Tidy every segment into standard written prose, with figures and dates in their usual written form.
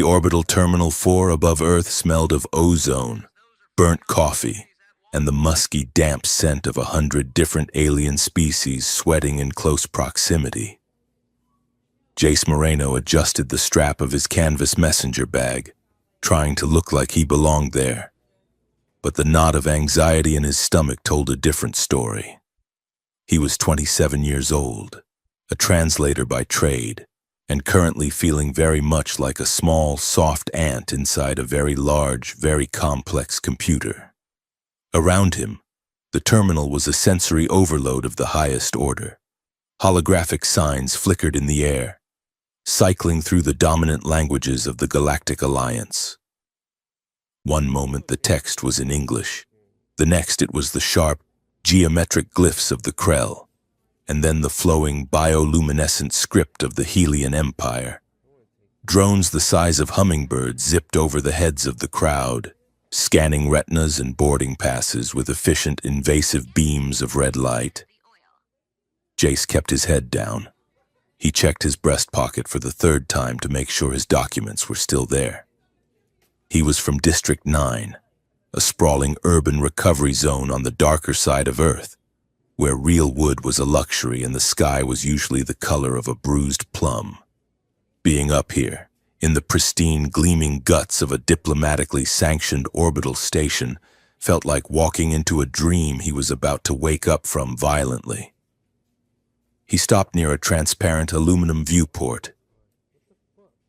The orbital Terminal 4 above Earth smelled of ozone, burnt coffee, and the musky, damp scent of 100 different alien species sweating in close proximity. Jace Moreno adjusted the strap of his canvas messenger bag, trying to look like he belonged there. But the knot of anxiety in his stomach told a different story. He was 27 years old, a translator by trade, and currently feeling very much like a small, soft ant inside a very large, very complex computer. Around him, the terminal was a sensory overload of the highest order. Holographic signs flickered in the air, cycling through the dominant languages of the Galactic Alliance. One moment the text was in English, the next it was the sharp, geometric glyphs of the Krell, and then the flowing bioluminescent script of the Helian Empire. Drones the size of hummingbirds zipped over the heads of the crowd, scanning retinas and boarding passes with efficient, invasive beams of red light. Jace kept his head down. He checked his breast pocket for the third time to make sure his documents were still there. He was from District 9, a sprawling urban recovery zone on the darker side of Earth, where real wood was a luxury and the sky was usually the color of a bruised plum. Being up here, in the pristine, gleaming guts of a diplomatically sanctioned orbital station, felt like walking into a dream he was about to wake up from violently. He stopped near a transparent aluminum viewport.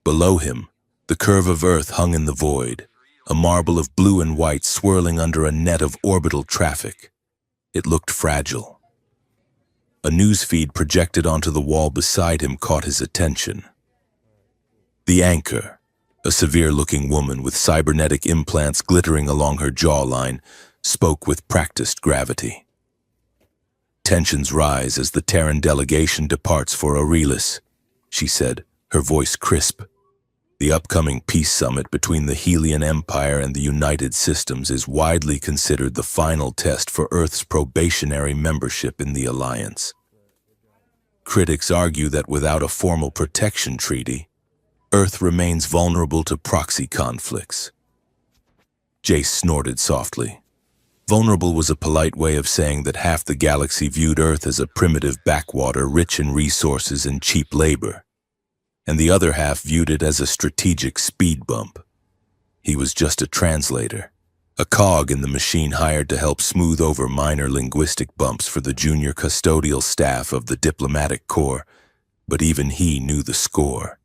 Below him, the curve of Earth hung in the void, a marble of blue and white swirling under a net of orbital traffic. It looked fragile. A newsfeed projected onto the wall beside him caught his attention. The anchor, a severe-looking woman with cybernetic implants glittering along her jawline, spoke with practiced gravity. Tensions rise as the Terran delegation departs for Aurelis, she said, her voice crisp. The upcoming peace summit between the Helian Empire and the United Systems is widely considered the final test for Earth's probationary membership in the Alliance. Critics argue that without a formal protection treaty, Earth remains vulnerable to proxy conflicts. Jace snorted softly. Vulnerable was a polite way of saying that half the galaxy viewed Earth as a primitive backwater rich in resources and cheap labor, and the other half viewed it as a strategic speed bump. He was just a translator, a cog in the machine hired to help smooth over minor linguistic bumps for the junior custodial staff of the diplomatic corps, but even he knew the score.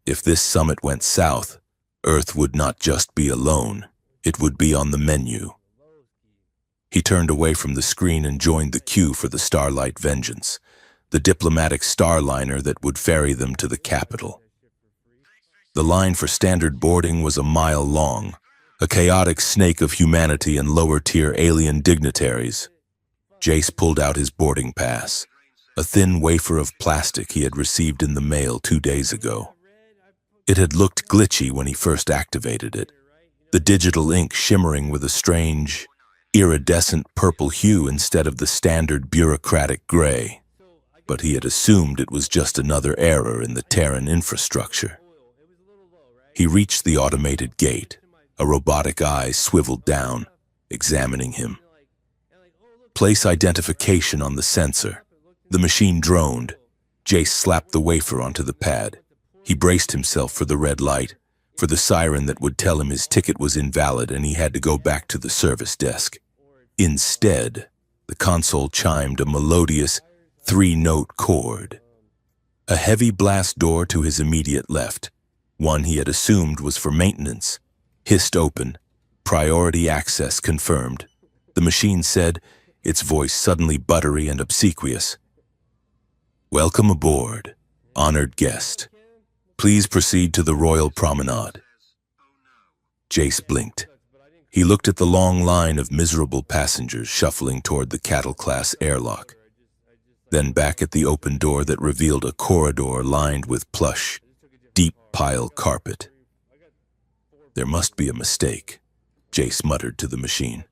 If this summit went south, Earth would not just be alone, it would be on the menu. He turned away from the screen and joined the queue for the Starlight Vengeance, the diplomatic starliner that would ferry them to the capital. The line for standard boarding was a mile long, a chaotic snake of humanity and lower-tier alien dignitaries. Jace pulled out his boarding pass, a thin wafer of plastic he had received in the mail 2 days ago. It had looked glitchy when he first activated it, the digital ink shimmering with a strange, iridescent purple hue instead of the standard bureaucratic gray. But he had assumed it was just another error in the Terran infrastructure. He reached the automated gate, a robotic eye swiveled down, examining him. Place identification on the sensor. The machine droned. Jace slapped the wafer onto the pad. He braced himself for the red light, for the siren that would tell him his ticket was invalid and he had to go back to the service desk. Instead, the console chimed a melodious, 3-note chord. A heavy blast door to his immediate left, one he had assumed was for maintenance, hissed open, priority access confirmed. The machine said, its voice suddenly buttery and obsequious. "Welcome aboard, honored guest. Please proceed to the Royal Promenade." Jace blinked. He looked at the long line of miserable passengers shuffling toward the Cattle-class airlock, then back at the open door that revealed a corridor lined with plush, deep pile carpet. "There must be a mistake," Jace muttered to the machine.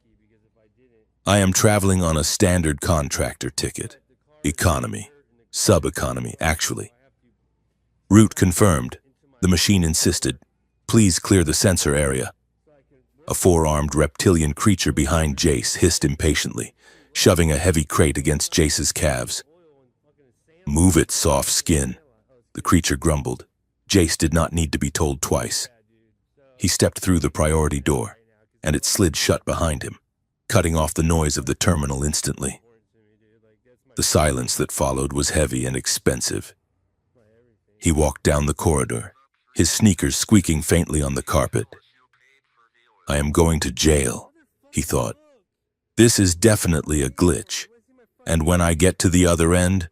"I am traveling on a standard contractor ticket. Economy. Sub-economy, actually." "Route confirmed," the machine insisted. Please clear the sensor area. A four-armed reptilian creature behind Jace hissed impatiently, shoving a heavy crate against Jace's calves. Move it, soft skin, the creature grumbled. Jace did not need to be told twice. He stepped through the priority door, and it slid shut behind him, cutting off the noise of the terminal instantly. The silence that followed was heavy and expensive. He walked down the corridor, his sneakers squeaking faintly on the carpet. I am going to jail, he thought. This is definitely a glitch, and when I get to the other end,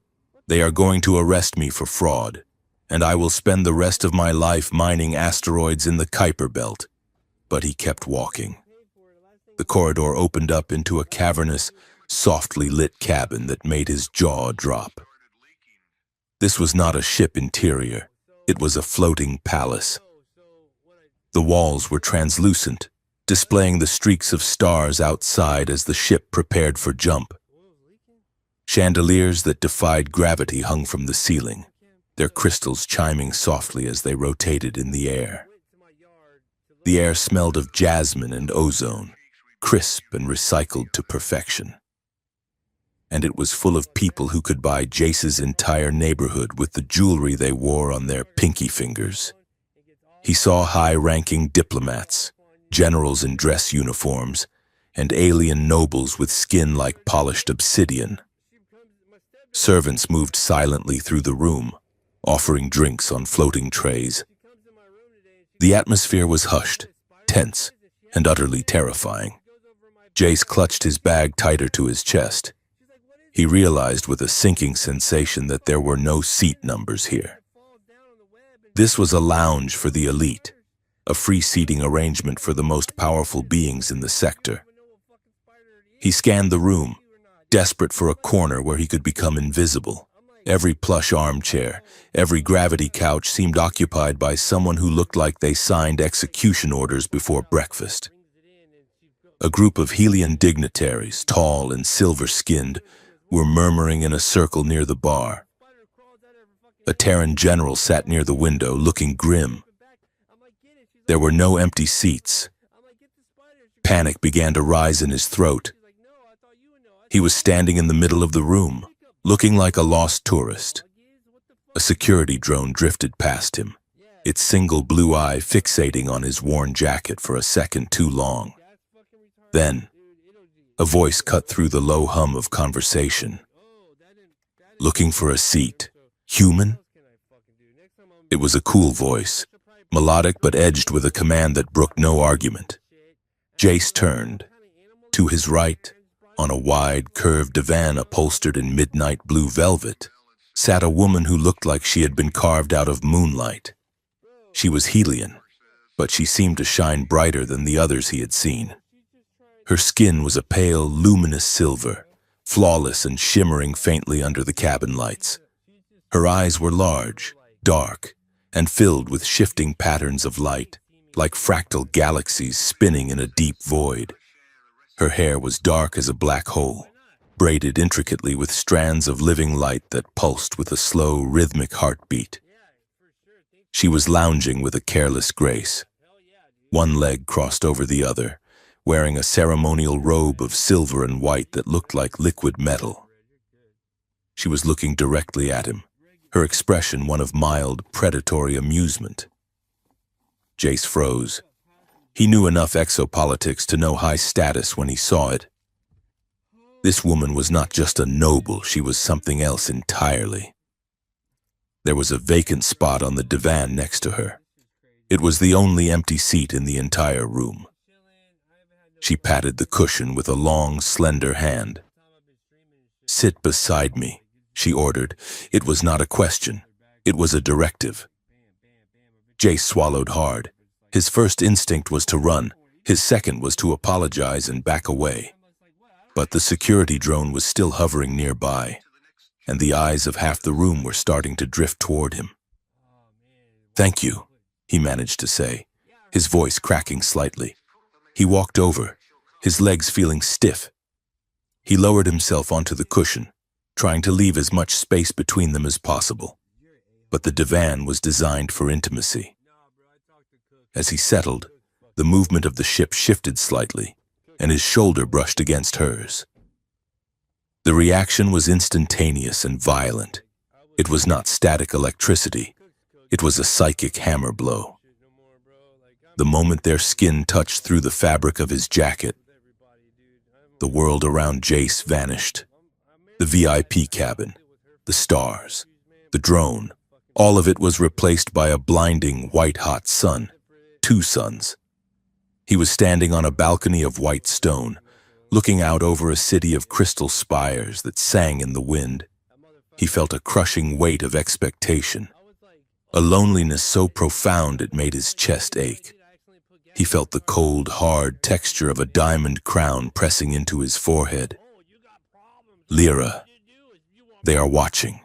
they are going to arrest me for fraud, and I will spend the rest of my life mining asteroids in the Kuiper Belt. But he kept walking. The corridor opened up into a cavernous, softly lit cabin that made his jaw drop. This was not a ship interior. It was a floating palace. The walls were translucent, displaying the streaks of stars outside as the ship prepared for jump. Chandeliers that defied gravity hung from the ceiling, their crystals chiming softly as they rotated in the air. The air smelled of jasmine and ozone, crisp and recycled to perfection. And it was full of people who could buy Jace's entire neighborhood with the jewelry they wore on their pinky fingers. He saw high-ranking diplomats, generals in dress uniforms, and alien nobles with skin like polished obsidian. Servants moved silently through the room, offering drinks on floating trays. The atmosphere was hushed, tense, and utterly terrifying. Jace clutched his bag tighter to his chest. He realized with a sinking sensation that there were no seat numbers here. This was a lounge for the elite, a free seating arrangement for the most powerful beings in the sector. He scanned the room, desperate for a corner where he could become invisible. Every plush armchair, every gravity couch seemed occupied by someone who looked like they signed execution orders before breakfast. A group of Helian dignitaries, tall and silver-skinned, were murmuring in a circle near the bar. A Terran general sat near the window, looking grim. There were no empty seats. Panic began to rise in his throat. He was standing in the middle of the room, looking like a lost tourist. A security drone drifted past him, its single blue eye fixating on his worn jacket for a second too long. Then, a voice cut through the low hum of conversation. Looking for a seat. Human? It was a cool voice, melodic but edged with a command that brooked no argument. Jace turned. To his right, on a wide, curved divan upholstered in midnight blue velvet, sat a woman who looked like she had been carved out of moonlight. She was Helian, but she seemed to shine brighter than the others he had seen. Her skin was a pale, luminous silver, flawless and shimmering faintly under the cabin lights. Her eyes were large, dark, and filled with shifting patterns of light, like fractal galaxies spinning in a deep void. Her hair was dark as a black hole, braided intricately with strands of living light that pulsed with a slow, rhythmic heartbeat. She was lounging with a careless grace, one leg crossed over the other, wearing a ceremonial robe of silver and white that looked like liquid metal. She was looking directly at him, her expression one of mild, predatory amusement. Jace froze. He knew enough exopolitics to know high status when he saw it. This woman was not just a noble, she was something else entirely. There was a vacant spot on the divan next to her. It was the only empty seat in the entire room. She patted the cushion with a long, slender hand. "Sit beside me," she ordered. It was not a question. It was a directive. Jace swallowed hard. His first instinct was to run. His second was to apologize and back away. But the security drone was still hovering nearby, and the eyes of half the room were starting to drift toward him. "Thank you," he managed to say, his voice cracking slightly. He walked over, his legs feeling stiff. He lowered himself onto the cushion, trying to leave as much space between them as possible. But the divan was designed for intimacy. As he settled, the movement of the ship shifted slightly, and his shoulder brushed against hers. The reaction was instantaneous and violent. It was not static electricity. It was a psychic hammer blow. The moment their skin touched through the fabric of his jacket, the world around Jace vanished. The VIP cabin, the stars, the drone, all of it was replaced by a blinding, white-hot sun. 2 suns. He was standing on a balcony of white stone, looking out over a city of crystal spires that sang in the wind. He felt a crushing weight of expectation, a loneliness so profound it made his chest ache. He felt the cold, hard texture of a diamond crown pressing into his forehead. Lyra, they are watching.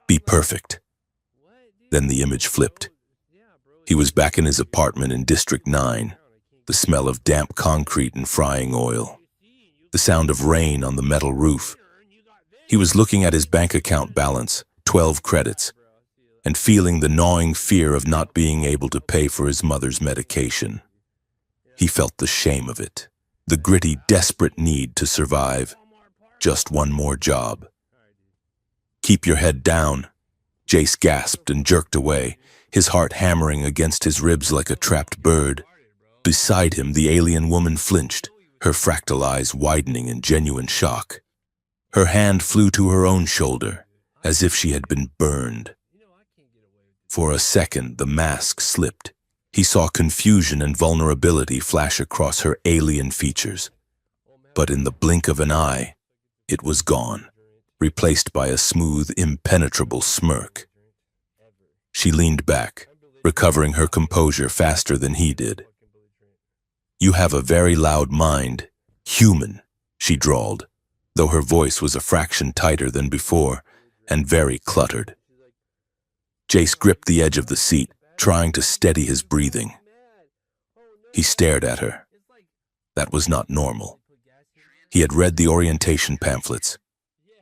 Be perfect. Then the image flipped. He was back in his apartment in District 9, the smell of damp concrete and frying oil, the sound of rain on the metal roof. He was looking at his bank account balance, 12 credits, and feeling the gnawing fear of not being able to pay for his mother's medication. He felt the shame of it, the gritty, desperate need to survive. Just one more job. Keep your head down. Jace gasped and jerked away, his heart hammering against his ribs like a trapped bird. Beside him, the alien woman flinched, her fractal eyes widening in genuine shock. Her hand flew to her own shoulder, as if she had been burned. For a second, the mask slipped. He saw confusion and vulnerability flash across her alien features. But in the blink of an eye, it was gone, replaced by a smooth, impenetrable smirk. She leaned back, recovering her composure faster than he did. You have a very loud mind, human, she drawled, though her voice was a fraction tighter than before and very cluttered. Jace gripped the edge of the seat, trying to steady his breathing. He stared at her. That was not normal. He had read the orientation pamphlets.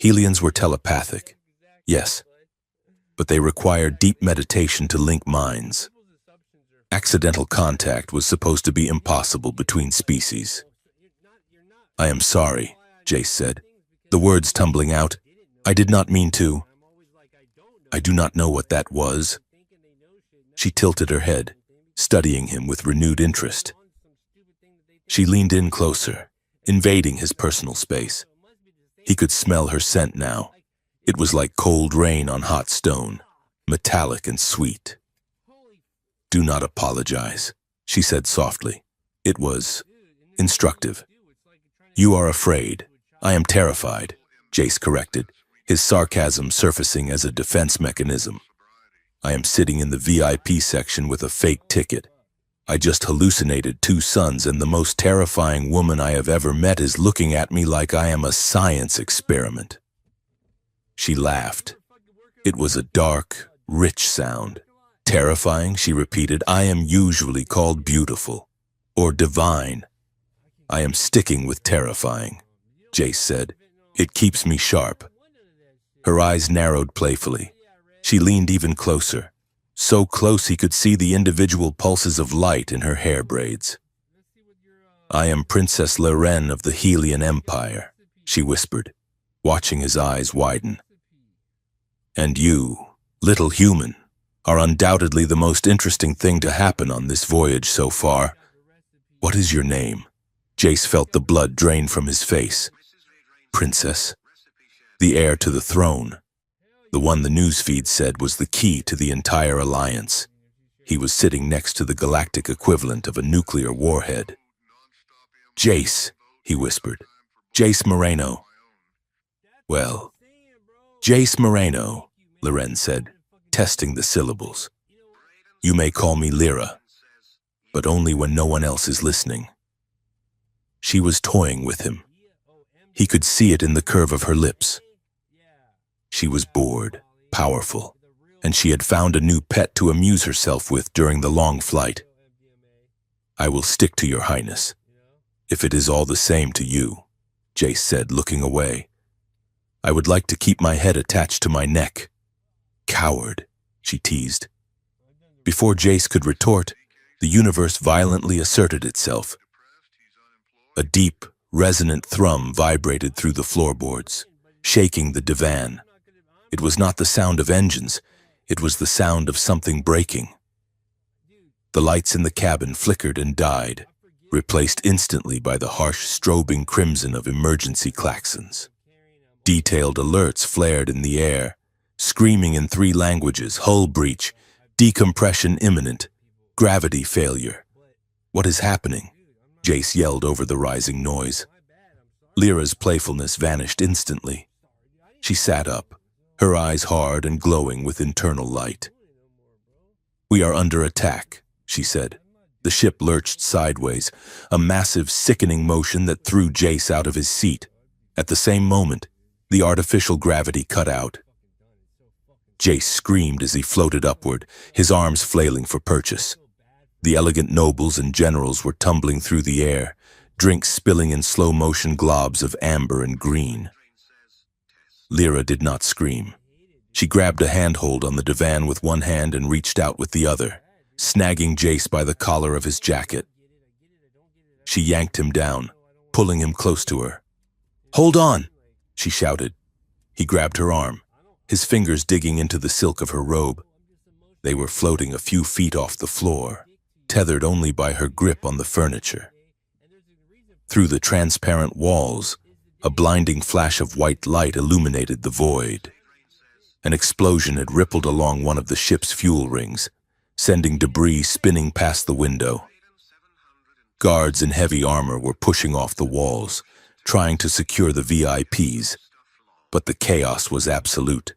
Helians were telepathic, yes, but they required deep meditation to link minds. Accidental contact was supposed to be impossible between species. I am sorry, Jace said, the words tumbling out. I did not mean to. I do not know what that was. She tilted her head, studying him with renewed interest. She leaned in closer, invading his personal space. He could smell her scent now. It was like cold rain on hot stone, metallic and sweet. Do not apologize, she said softly. It was instructive. You are afraid. I am terrified, Jace corrected, his sarcasm surfacing as a defense mechanism. I am sitting in the VIP section with a fake ticket. I just hallucinated 2 suns, and the most terrifying woman I have ever met is looking at me like I am a science experiment. She laughed. It was a dark, rich sound. Terrifying, she repeated. I am usually called beautiful or divine. I am sticking with terrifying, Jace said. It keeps me sharp. Her eyes narrowed playfully. She leaned even closer, so close he could see the individual pulses of light in her hair braids. I am Princess Loren of the Helian Empire, she whispered, watching his eyes widen. And you, little human, are undoubtedly the most interesting thing to happen on this voyage so far. What is your name? Jace felt the blood drain from his face. Princess. The heir to the throne. The one the newsfeed said was the key to the entire alliance. He was sitting next to the galactic equivalent of a nuclear warhead. Jace, he whispered. Jace Moreno. Well, Jace Moreno, Loren said, testing the syllables. You may call me Lyra, but only when no one else is listening. She was toying with him. He could see it in the curve of her lips. She was bored, powerful, and she had found a new pet to amuse herself with during the long flight. I will stick to your highness, if it is all the same to you, Jace said, looking away. I would like to keep my head attached to my neck. Coward, she teased. Before Jace could retort, The universe violently asserted itself. A deep, resonant thrum vibrated through the floorboards, shaking the divan. It was not the sound of engines, it was the sound of something breaking. The lights in the cabin flickered and died, replaced instantly by the harsh strobing crimson of emergency klaxons. Detailed alerts flared in the air, screaming in 3 languages: hull breach, decompression imminent, gravity failure. "What is happening?" Jace yelled over the rising noise. Lyra's playfulness vanished instantly. She sat up, her eyes hard and glowing with internal light. "We are under attack," she said. The ship lurched sideways, a massive, sickening motion that threw Jace out of his seat. At the same moment, the artificial gravity cut out. Jace screamed as he floated upward, his arms flailing for purchase. The elegant nobles and generals were tumbling through the air, drinks spilling in slow-motion globs of amber and green. Lyra did not scream. She grabbed a handhold on the divan with one hand and reached out with the other, snagging Jace by the collar of his jacket. She yanked him down, pulling him close to her. "Hold on!" she shouted. He grabbed her arm, his fingers digging into the silk of her robe. They were floating a few feet off the floor, tethered only by her grip on the furniture. Through the transparent walls, a blinding flash of white light illuminated the void. An explosion had rippled along one of the ship's fuel rings, sending debris spinning past the window. Guards in heavy armor were pushing off the walls, trying to secure the VIPs, but the chaos was absolute.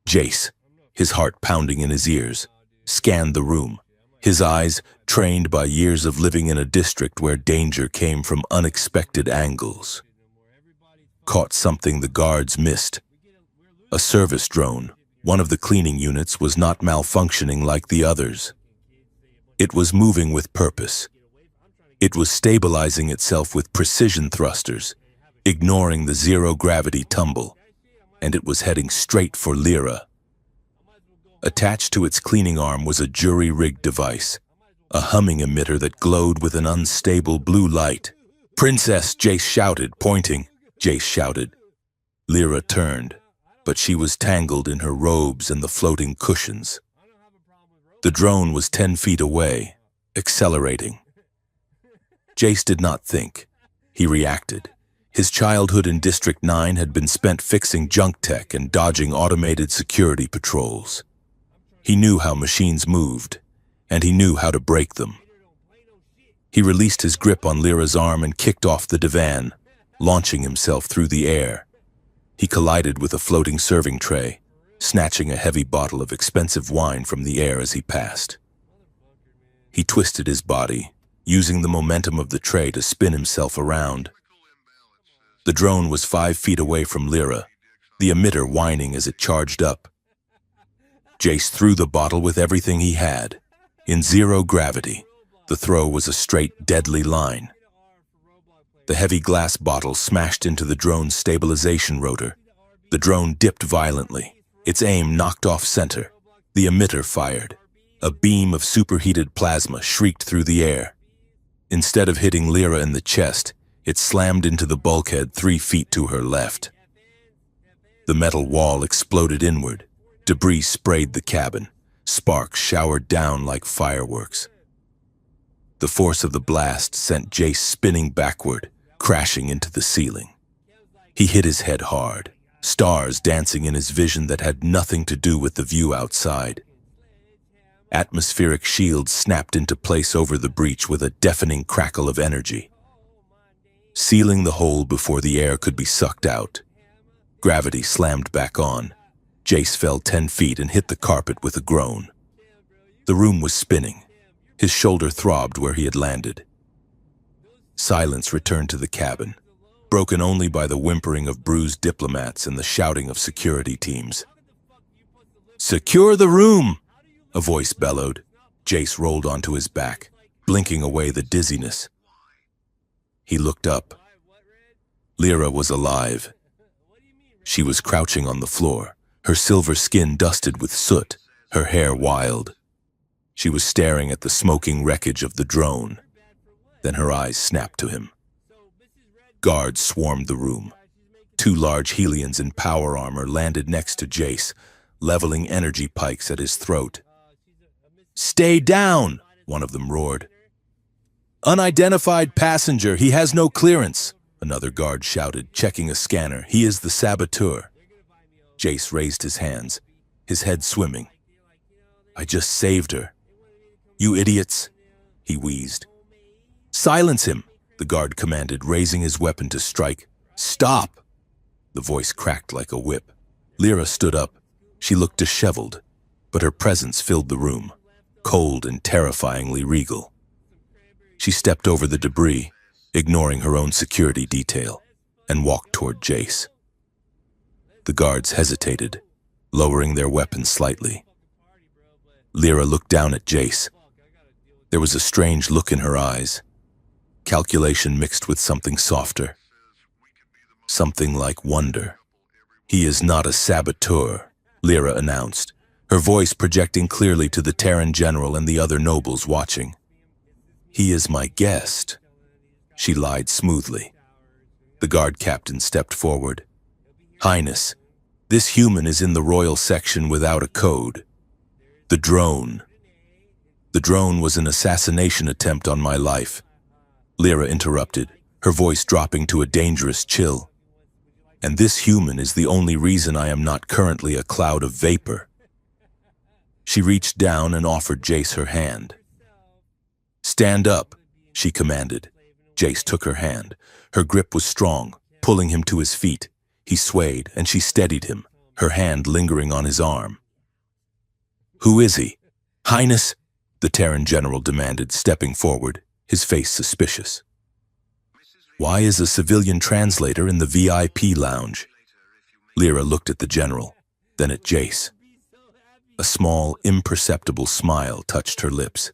Jace, his heart pounding in his ears, scanned the room, his eyes, trained by years of living in a district where danger came from unexpected angles. Caught something the guards missed. A service drone, one of the cleaning units, was not malfunctioning like the others. It was moving with purpose. It was stabilizing itself with precision thrusters, ignoring the zero-gravity tumble, and it was heading straight for Lyra. Attached to its cleaning arm was a jury-rigged device, a humming emitter that glowed with an unstable blue light. "Princess!" Jace shouted, pointing. Jace shouted. Lyra turned, but she was tangled in her robes and the floating cushions. The drone was 10 feet away, accelerating. Jace did not think. He reacted. His childhood in District 9 had been spent fixing junk tech and dodging automated security patrols. He knew how machines moved, and he knew how to break them. He released his grip on Lyra's arm and kicked off the divan, launching himself through the air. He collided with a floating serving tray, snatching a heavy bottle of expensive wine from the air as he passed. He twisted his body, using the momentum of the tray to spin himself around. The drone was 5 feet away from Lyra, the emitter whining as it charged up. Jace threw the bottle with everything he had. In zero gravity, the throw was a straight, deadly line. The heavy glass bottle smashed into the drone's stabilization rotor. The drone dipped violently, its aim knocked off center. The emitter fired. A beam of superheated plasma shrieked through the air. Instead of hitting Lyra in the chest, it slammed into the bulkhead 3 feet to her left. The metal wall exploded inward. Debris sprayed the cabin. Sparks showered down like fireworks. The force of the blast sent Jace spinning backward, crashing into the ceiling. He hit his head hard, stars dancing in his vision that had nothing to do with the view outside. Atmospheric shields snapped into place over the breach with a deafening crackle of energy, sealing the hole before the air could be sucked out. Gravity slammed back on. Jace fell 10 feet and hit the carpet with a groan. The room was spinning. His shoulder throbbed where he had landed. Silence returned to the cabin, broken only by the whimpering of bruised diplomats and the shouting of security teams. "Secure the room!" a voice bellowed. Jace rolled onto his back, blinking away the dizziness. He looked up. Lyra was alive. She was crouching on the floor, her silver skin dusted with soot, her hair wild. She was staring at the smoking wreckage of the drone. Then her eyes snapped to him. Guards swarmed the room. 2 large Helians in power armor landed next to Jace, leveling energy pikes at his throat. "Stay down!" one of them roared. "Unidentified passenger, he has no clearance," another guard shouted, checking a scanner. "He is the saboteur." Jace raised his hands, his head swimming. "I just saved her." "You idiots," he wheezed. "Silence him," the guard commanded, raising his weapon to strike. "Stop!" The voice cracked like a whip. Lyra stood up. She looked disheveled, but her presence filled the room, cold and terrifyingly regal. She stepped over the debris, ignoring her own security detail, and walked toward Jace. The guards hesitated, lowering their weapons slightly. Lyra looked down at Jace. There was a strange look in her eyes, calculation mixed with something softer, something like wonder. "He is not a saboteur," Lyra announced, her voice projecting clearly to the Terran general and the other nobles watching. "He is my guest." She lied smoothly. The guard captain stepped forward. "Highness, this human is in the royal section without a code. The drone. The drone was an assassination attempt on my life." Lyra interrupted, her voice dropping to a dangerous chill. "And this human is the only reason I am not currently a cloud of vapor." She reached down and offered Jace her hand. "Stand up," she commanded. Jace took her hand. Her grip was strong, pulling him to his feet. He swayed, and she steadied him, her hand lingering on his arm. "Who is he?" "Highness," the Terran general demanded, stepping forward, his face suspicious. "Why is a civilian translator in the VIP lounge?" Lyra looked at the general, then at Jace. A small, imperceptible smile touched her lips.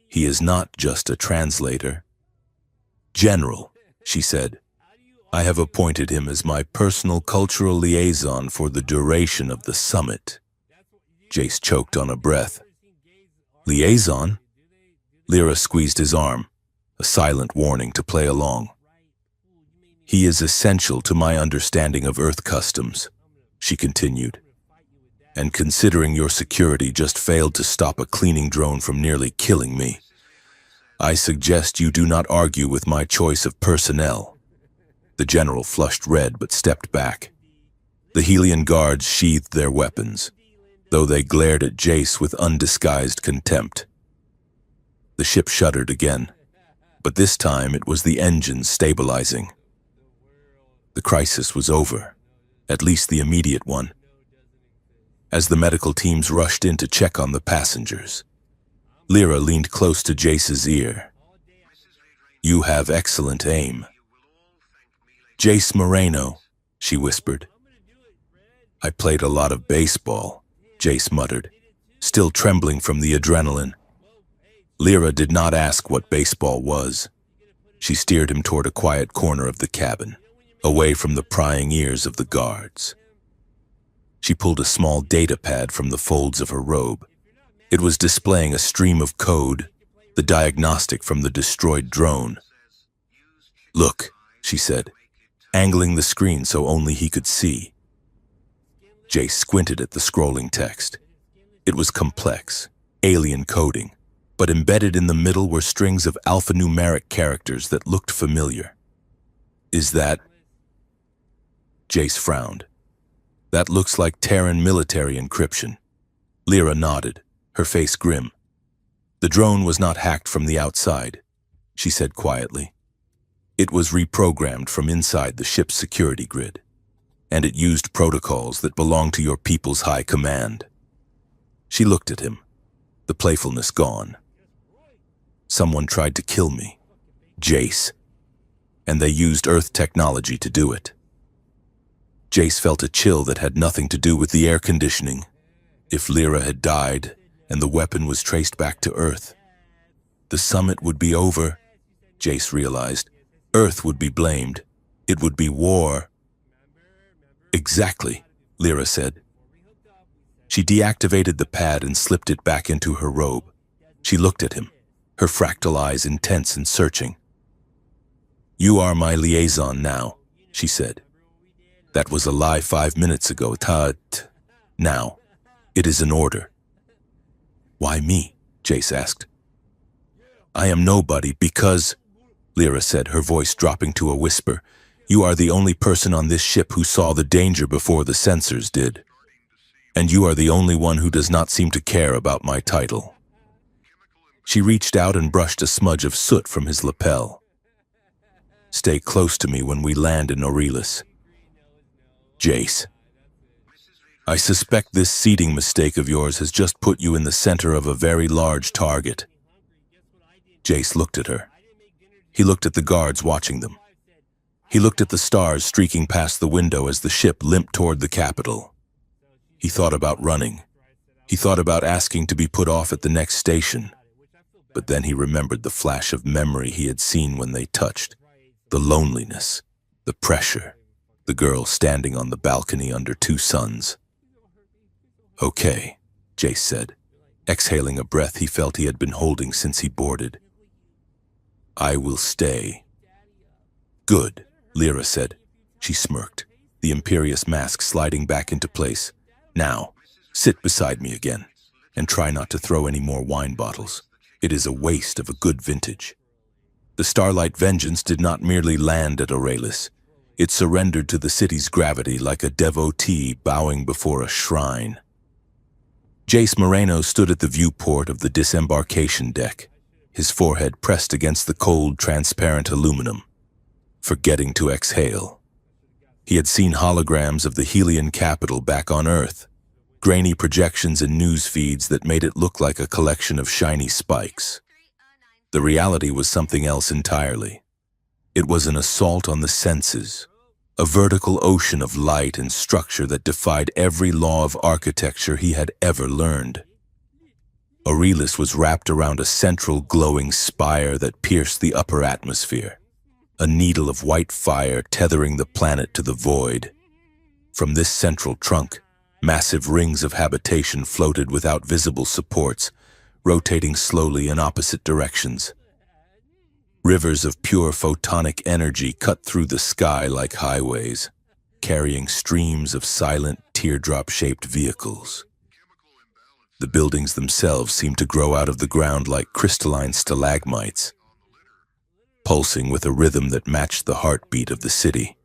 "He is not just a translator." "General," she said, "I have appointed him as my personal cultural liaison for the duration of the summit." Jace choked on a breath. "Liaison?" Lyra squeezed his arm, a silent warning to play along. "He is essential to my understanding of Earth customs," she continued. "And considering your security just failed to stop a cleaning drone from nearly killing me, I suggest you do not argue with my choice of personnel." The general flushed red but stepped back. The Helian guards sheathed their weapons, though they glared at Jace with undisguised contempt. The ship shuddered again, but this time it was the engines stabilizing. The crisis was over, at least the immediate one. As the medical teams rushed in to check on the passengers, Lyra leaned close to Jace's ear. "You have excellent aim." "Jace Moreno," she whispered. "I played a lot of baseball," Jace muttered, still trembling from the adrenaline. Lyra did not ask what baseball was. She steered him toward a quiet corner of the cabin, away from the prying ears of the guards. She pulled a small data pad from the folds of her robe. It was displaying a stream of code, the diagnostic from the destroyed drone. "Look," she said, angling the screen so only he could see. Jace squinted at the scrolling text. It was complex, alien coding, but embedded in the middle were strings of alphanumeric characters that looked familiar. "Is that—" Jace frowned. "That looks like Terran military encryption." Lyra nodded, her face grim. "The drone was not hacked from the outside," she said quietly. "It was reprogrammed from inside the ship's security grid, and it used protocols that belong to your people's high command." She looked at him, the playfulness gone. "Someone tried to kill me, Jace, and they used Earth technology to do it." Jace felt a chill that had nothing to do with the air conditioning. If Lyra had died and the weapon was traced back to Earth, the summit would be over, Jace realized. Earth would be blamed. It would be war. "Exactly," Lyra said. She deactivated the pad and slipped it back into her robe. She looked at him, her fractal eyes intense and searching. "You are my liaison now," she said. "That was a lie 5 minutes ago, Now, it is an order." "Why me?" Jace asked. "I am nobody because," Lyra said, her voice dropping to a whisper, "you are the only person on this ship who saw the danger before the sensors did. And you are the only one who does not seem to care about my title." She reached out and brushed a smudge of soot from his lapel. "Stay close to me when we land in Aurelis." "Jace, I suspect this seating mistake of yours has just put you in the center of a very large target." Jace looked at her. He looked at the guards watching them. He looked at the stars streaking past the window as the ship limped toward the capital. He thought about running. He thought about asking to be put off at the next station. But then he remembered the flash of memory he had seen when they touched. The loneliness, the pressure, the girl standing on the balcony under 2 suns. "Okay," Jace said, exhaling a breath he felt he had been holding since he boarded. "I will stay." "Good," Lyra said. She smirked, the imperious mask sliding back into place. "Now, sit beside me again, and try not to throw any more wine bottles. It is a waste of a good vintage." The Starlight Vengeance did not merely land at Aurelis. It surrendered to the city's gravity like a devotee bowing before a shrine. Jace Moreno stood at the viewport of the disembarkation deck, his forehead pressed against the cold, transparent aluminum, forgetting to exhale. He had seen holograms of the Helian capital back on Earth, grainy projections and news feeds that made it look like a collection of shiny spikes. The reality was something else entirely. It was an assault on the senses, a vertical ocean of light and structure that defied every law of architecture he had ever learned. Aurelis was wrapped around a central glowing spire that pierced the upper atmosphere, a needle of white fire tethering the planet to the void. From this central trunk, massive rings of habitation floated without visible supports, rotating slowly in opposite directions. Rivers of pure photonic energy cut through the sky like highways, carrying streams of silent, teardrop-shaped vehicles. The buildings themselves seemed to grow out of the ground like crystalline stalagmites, pulsing with a rhythm that matched the heartbeat of the city.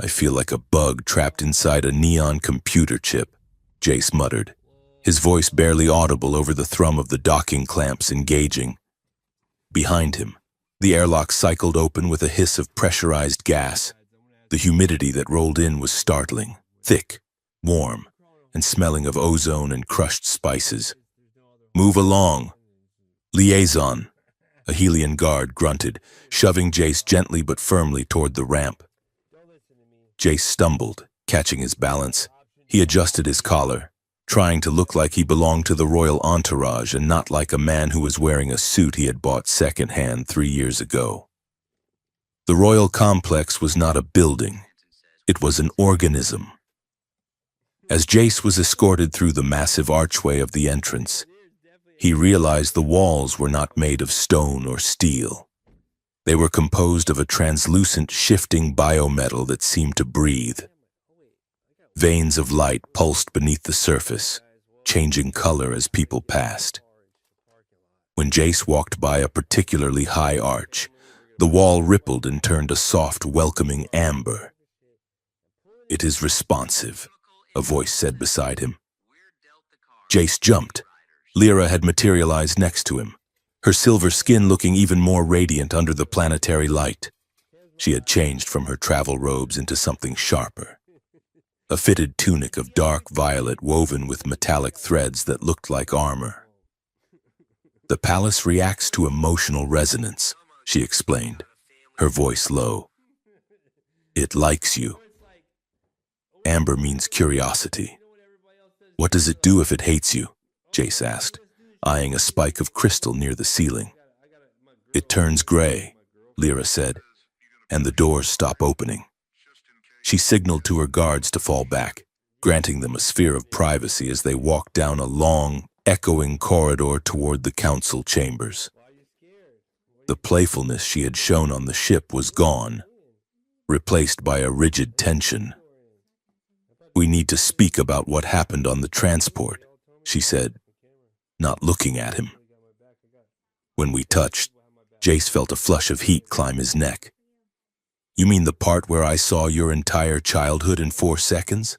"I feel like a bug trapped inside a neon computer chip," Jace muttered, his voice barely audible over the thrum of the docking clamps engaging. Behind him, the airlock cycled open with a hiss of pressurized gas. The humidity that rolled in was startling, thick, warm, and smelling of ozone and crushed spices. "Move along." "Liaison," a Helian guard grunted, shoving Jace gently but firmly toward the ramp. Jace stumbled, catching his balance. He adjusted his collar, trying to look like he belonged to the royal entourage and not like a man who was wearing a suit he had bought secondhand 3 years ago. The royal complex was not a building. It was an organism. As Jace was escorted through the massive archway of the entrance, he realized the walls were not made of stone or steel. They were composed of a translucent, shifting biometal that seemed to breathe. Veins of light pulsed beneath the surface, changing color as people passed. When Jace walked by a particularly high arch, the wall rippled and turned a soft, welcoming amber. "It is responsive," a voice said beside him. Jace jumped. Lyra had materialized next to him, her silver skin looking even more radiant under the planetary light. She had changed from her travel robes into something sharper. A fitted tunic of dark violet woven with metallic threads that looked like armor. "The palace reacts to emotional resonance," she explained, her voice low. "It likes you." Amber means curiosity. "What does it do if it hates you?" Jace asked, eyeing a spike of crystal near the ceiling. "It turns gray," Lyra said, "and the doors stop opening." She signaled to her guards to fall back. granting them a sphere of privacy as they walked down a long, echoing corridor toward the council chambers. The playfulness she had shown on the ship was gone, replaced by a rigid tension. "We need to speak about what happened on the transport," she said, not looking at him. When we touched, Jace felt a flush of heat climb his neck. "You mean the part where I saw your entire childhood in 4 seconds?"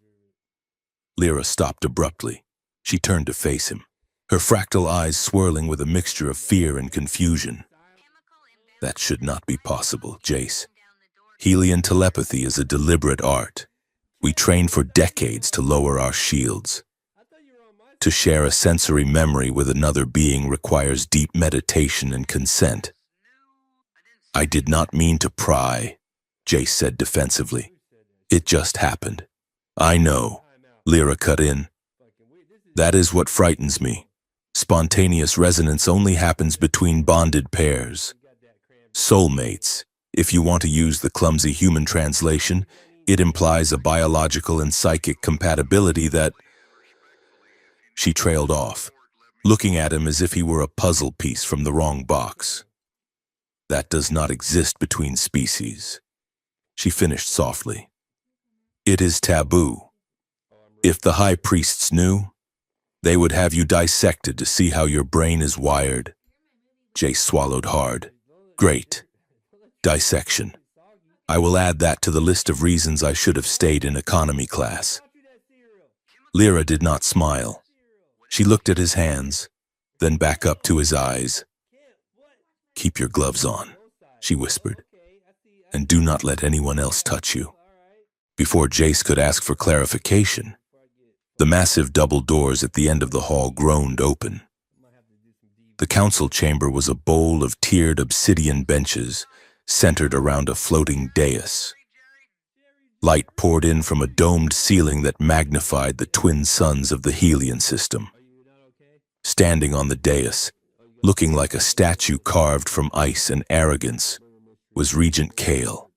Lyra stopped abruptly. She turned to face him, her fractal eyes swirling with a mixture of fear and confusion. "That should not be possible, Jace. Helian telepathy is a deliberate art. We train for decades to lower our shields. To share a sensory memory with another being requires deep meditation and consent." "I did not mean to pry," Jace said defensively. "It just happened." "I know," Lyra cut in. "That is what frightens me. Spontaneous resonance only happens between bonded pairs. Soulmates, if you want to use the clumsy human translation, it implies a biological and psychic compatibility that—" She trailed off, looking at him as if he were a puzzle piece from the wrong box. "That does not exist between species," she finished softly. "It is taboo. If the high priests knew, they would have you dissected to see how your brain is wired." Jace swallowed hard. "Great. Dissection. I will add that to the list of reasons I should have stayed in economy class." Lyra did not smile. She looked at his hands, then back up to his eyes. "Keep your gloves on," she whispered, "and do not let anyone else touch you." Before Jace could ask for clarification, the massive double doors at the end of the hall groaned open. The council chamber was a bowl of tiered obsidian benches centered around a floating dais. Light poured in from a domed ceiling that magnified the twin suns of the Helian system. Standing on the dais, looking like a statue carved from ice and arrogance, was Regent Kale.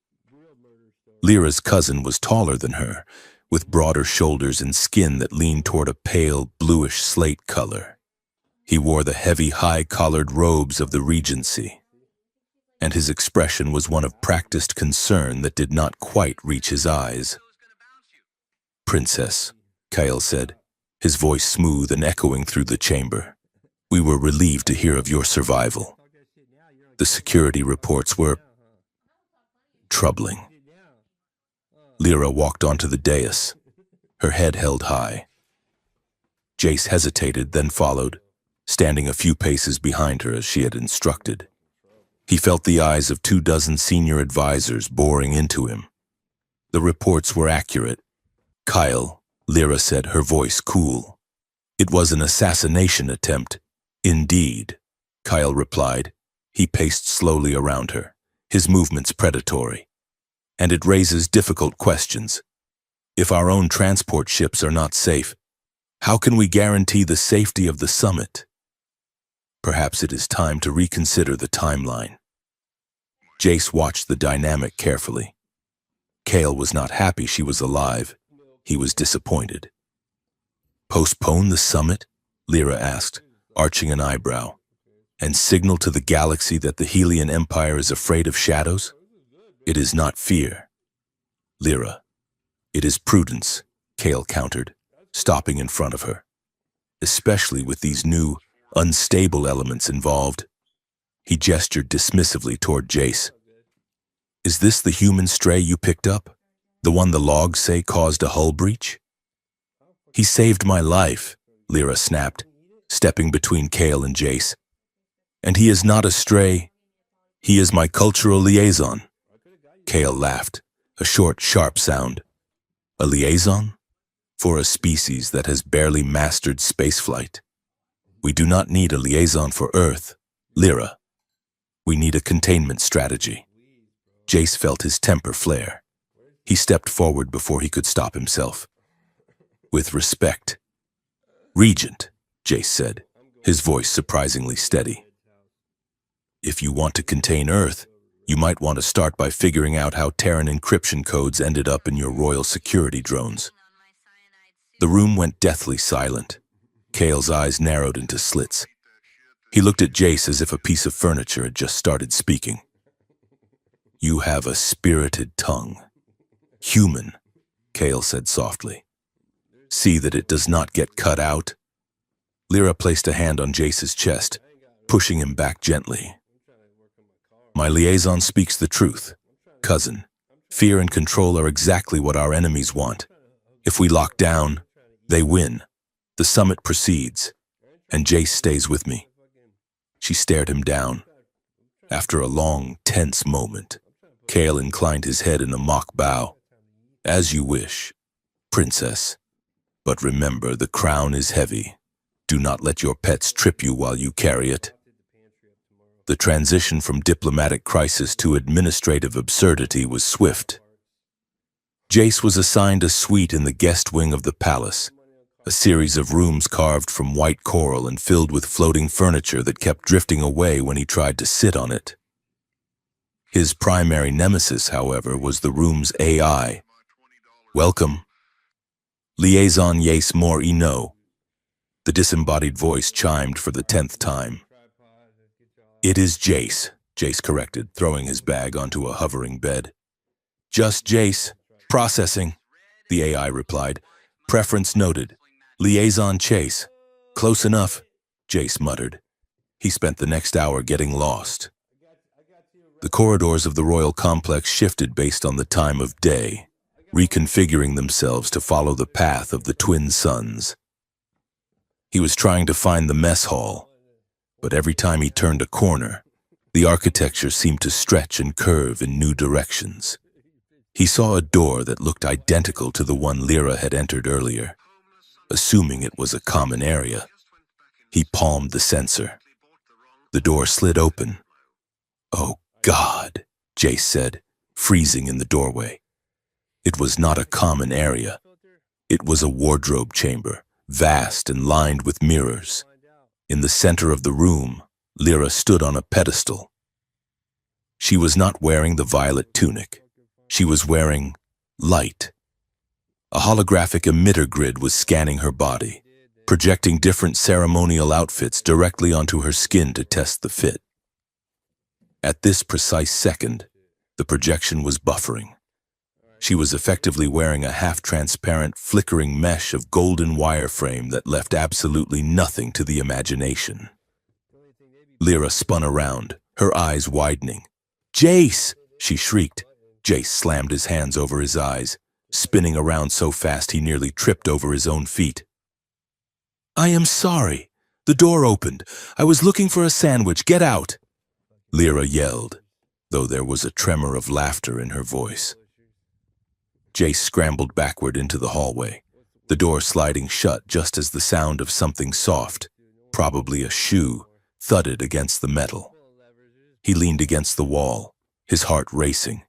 Lyra's cousin was taller than her, with broader shoulders and skin that leaned toward a pale, bluish slate color. He wore the heavy, high-collared robes of the Regency, and his expression was one of practiced concern that did not quite reach his eyes. "Princess," Kyle said, his voice smooth and echoing through the chamber, "we were relieved to hear of your survival. The security reports were troubling." Lyra walked onto the dais, her head held high. Jace hesitated, then followed, standing a few paces behind her as she had instructed. He felt the eyes of 24 senior advisors boring into him. The reports were accurate. "Kyle," Lyra said, her voice cool. "It was an assassination attempt." "Indeed," Kyle replied. He paced slowly around her, his movements predatory. "And it raises difficult questions. If our own transport ships are not safe, how can we guarantee the safety of the summit? Perhaps it is time to reconsider the timeline." Jace watched the dynamic carefully. Kale was not happy she was alive. He was disappointed. "Postpone the summit?" Lyra asked, arching an eyebrow. "And signal to the galaxy that the Helian Empire is afraid of shadows? It is not fear." "Lyra, it is prudence," Kale countered, stopping in front of her. "Especially with these new, unstable elements involved." He gestured dismissively toward Jace. "Is this the human stray you picked up? The one the logs say caused a hull breach?" "He saved my life," Lyra snapped, stepping between Kale and Jace. "And he is not a stray. He is my cultural liaison." Kale laughed, a short, sharp sound. "A liaison? For a species that has barely mastered spaceflight. We do not need a liaison for Earth, Lyra. We need a containment strategy." Jace felt his temper flare. He stepped forward before he could stop himself. "With respect." "Regent," Jace said, his voice surprisingly steady. "If you want to contain Earth, you might want to start by figuring out how Terran encryption codes ended up in your royal security drones." The room went deathly silent. Kale's eyes narrowed into slits. He looked at Jace as if a piece of furniture had just started speaking. "You have a spirited tongue. Human," Kale said softly. "See that it does not get cut out." Lyra placed a hand on Jace's chest, pushing him back gently. "My liaison speaks the truth. Cousin, fear and control are exactly what our enemies want. If we lock down, they win. The summit proceeds, and Jace stays with me." She stared him down. After a long, tense moment, Kale inclined his head in a mock bow. "As you wish, Princess. But remember, the crown is heavy. Do not let your pets trip you while you carry it." The transition from diplomatic crisis to administrative absurdity was swift. Jace was assigned a suite in the guest wing of the palace, a series of rooms carved from white coral and filled with floating furniture that kept drifting away when he tried to sit on it. His primary nemesis, however, was the room's AI. "Welcome. Liaison Yace Mor Ino." The disembodied voice chimed for the 10th time. "It is Jace," Jace corrected, throwing his bag onto a hovering bed. "Just Jace. Processing," the AI replied. "Preference noted. Liaison Chase." "Close enough," Jace muttered. He spent the next hour getting lost. The corridors of the royal complex shifted based on the time of day, reconfiguring themselves to follow the path of the twin suns. He was trying to find the mess hall, but every time he turned a corner, the architecture seemed to stretch and curve in new directions. He saw a door that looked identical to the one Lyra had entered earlier. Assuming it was a common area, he palmed the sensor. The door slid open. "Oh, God," Jace said, freezing in the doorway. It was not a common area. It was a wardrobe chamber, vast and lined with mirrors. In the center of the room, Lyra stood on a pedestal. She was not wearing the violet tunic. She was wearing light. A holographic emitter grid was scanning her body, projecting different ceremonial outfits directly onto her skin to test the fit. At this precise second, the projection was buffering. She was effectively wearing a half-transparent, flickering mesh of golden wireframe that left absolutely nothing to the imagination. Lyra spun around, her eyes widening. "Jace!" she shrieked. Jace slammed his hands over his eyes, spinning around so fast he nearly tripped over his own feet. "I am sorry. The door opened. I was looking for a sandwich. Get out!" Lyra yelled, though there was a tremor of laughter in her voice. Jace scrambled backward into the hallway, the door sliding shut just as the sound of something soft, probably a shoe, thudded against the metal. He leaned against the wall, his heart racing.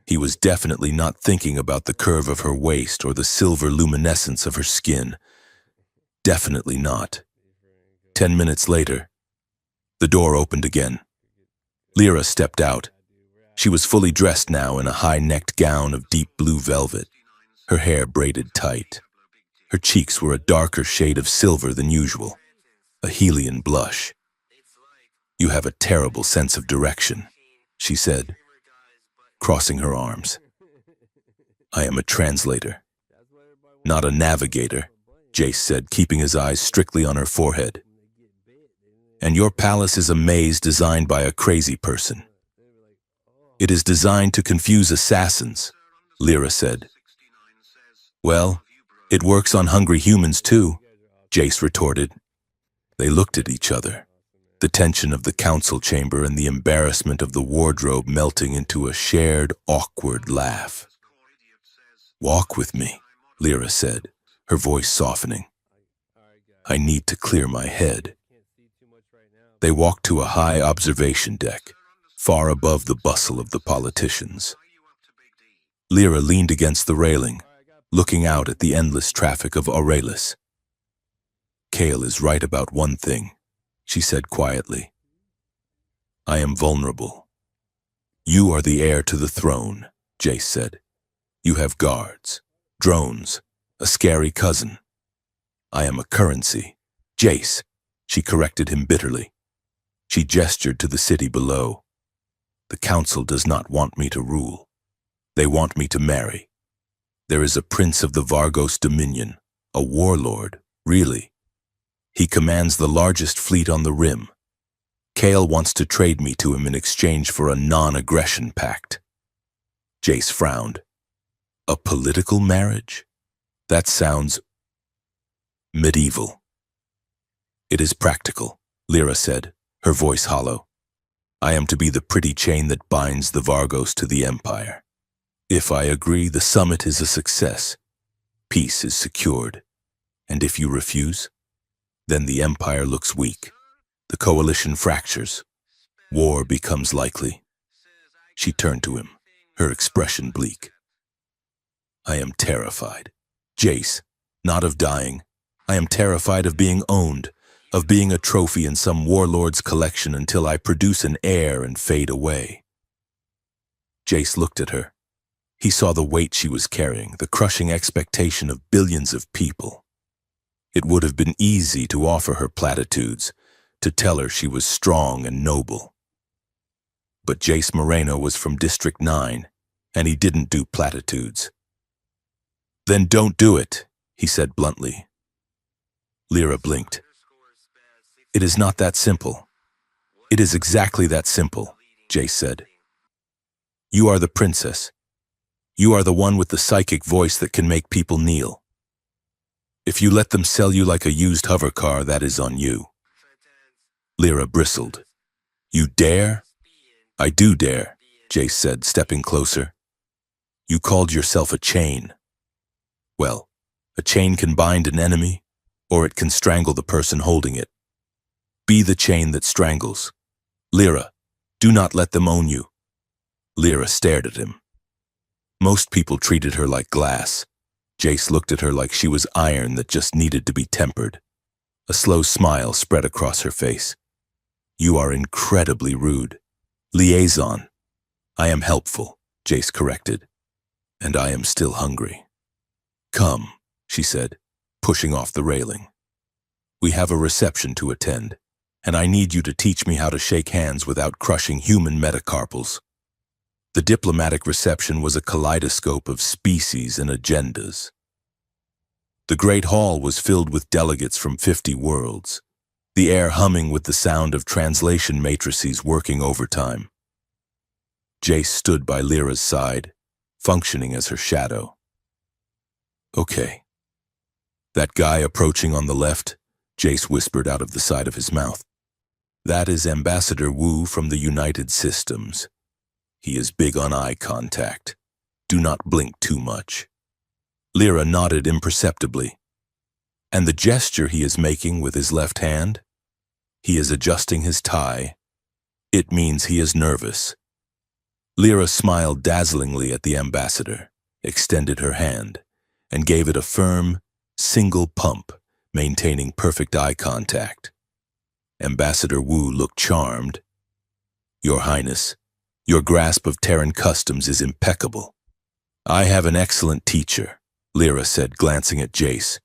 He was definitely not thinking about the curve of her waist or the silver luminescence of her skin. Definitely not. 10 minutes later, the door opened again. Lyra stepped out. She was fully dressed now in a high-necked gown of deep blue velvet, her hair braided tight. Her cheeks were a darker shade of silver than usual, a Helian blush. "You have a terrible sense of direction," she said, crossing her arms. "I am a translator, not a navigator," Jace said, keeping his eyes strictly on her forehead. "And your palace is a maze designed by a crazy person. It is designed to confuse assassins," Lyra said. "Well, it works on hungry humans too," Jace retorted. They looked at each other, the tension of the council chamber and the embarrassment of the wardrobe melting into a shared, awkward laugh. "Walk with me," Lyra said, her voice softening. "I need to clear my head." They walked to a high observation deck, far above the bustle of the politicians. Lyra leaned against the railing, looking out at the endless traffic of Aurelis. "Kale is right about one thing," she said quietly. "I am vulnerable." "You are the heir to the throne," Jace said. "You have guards, drones, A scary cousin. I am a currency. Jace, she corrected him bitterly. She gestured to the city below. The council does not want me to rule. They want me to marry. There is a prince of the Vargos Dominion, a warlord, really. He commands the largest fleet on the rim. Kale wants to trade me to him in exchange for a non-aggression pact. Jace frowned. A political marriage? That sounds medieval. It is practical, Lyra said, her voice hollow. I am to be the pretty chain that binds the Vargos to the Empire. If I agree, the summit is a success. Peace is secured. And if you refuse, then the Empire looks weak. The coalition fractures. War becomes likely. She turned to him, her expression bleak. I am terrified. Jace, not of dying. I am terrified of being owned, of being a trophy in some warlord's collection until I produce an heir and fade away. Jace looked at her. He saw the weight she was carrying, the crushing expectation of billions of people. It would have been easy to offer her platitudes, to tell her she was strong and noble. But Jace Moreno was from District 9, and he didn't do platitudes. Then don't do it, he said bluntly. Lyra blinked. It is not that simple. It is exactly that simple, Jace said. You are the princess. You are the one with the psychic voice that can make people kneel. If you let them sell you like a used hover car, that is on you. Lyra bristled. You dare? I do dare, Jace said, stepping closer. You called yourself a chain. Well, a chain can bind an enemy, or it can strangle the person holding it. Be the chain that strangles. Lyra, do not let them own you. Lyra stared at him. Most people treated her like glass. Jace looked at her like she was iron that just needed to be tempered. A slow smile spread across her face. You are incredibly rude. Liaison. I am helpful, Jace corrected. And I am still hungry. Come, she said, pushing off the railing. We have a reception to attend, and I need you to teach me how to shake hands without crushing human metacarpals. The diplomatic reception was a kaleidoscope of species and agendas. The great hall was filled with delegates from 50 worlds, the air humming with the sound of translation matrices working overtime. Jace stood by Lyra's side, functioning as her shadow. Okay. That guy approaching on the left, Jace whispered out of the side of his mouth. That is Ambassador Wu from the United Systems. He is big on eye contact. Do not blink too much. Lyra nodded imperceptibly. And the gesture he is making with his left hand? He is adjusting his tie. It means he is nervous. Lyra smiled dazzlingly at the ambassador, extended her hand, and gave it a firm, single pump, maintaining perfect eye contact. Ambassador Wu looked charmed. Your Highness, your grasp of Terran customs is impeccable. I have an excellent teacher, Lyra said, glancing at Jace.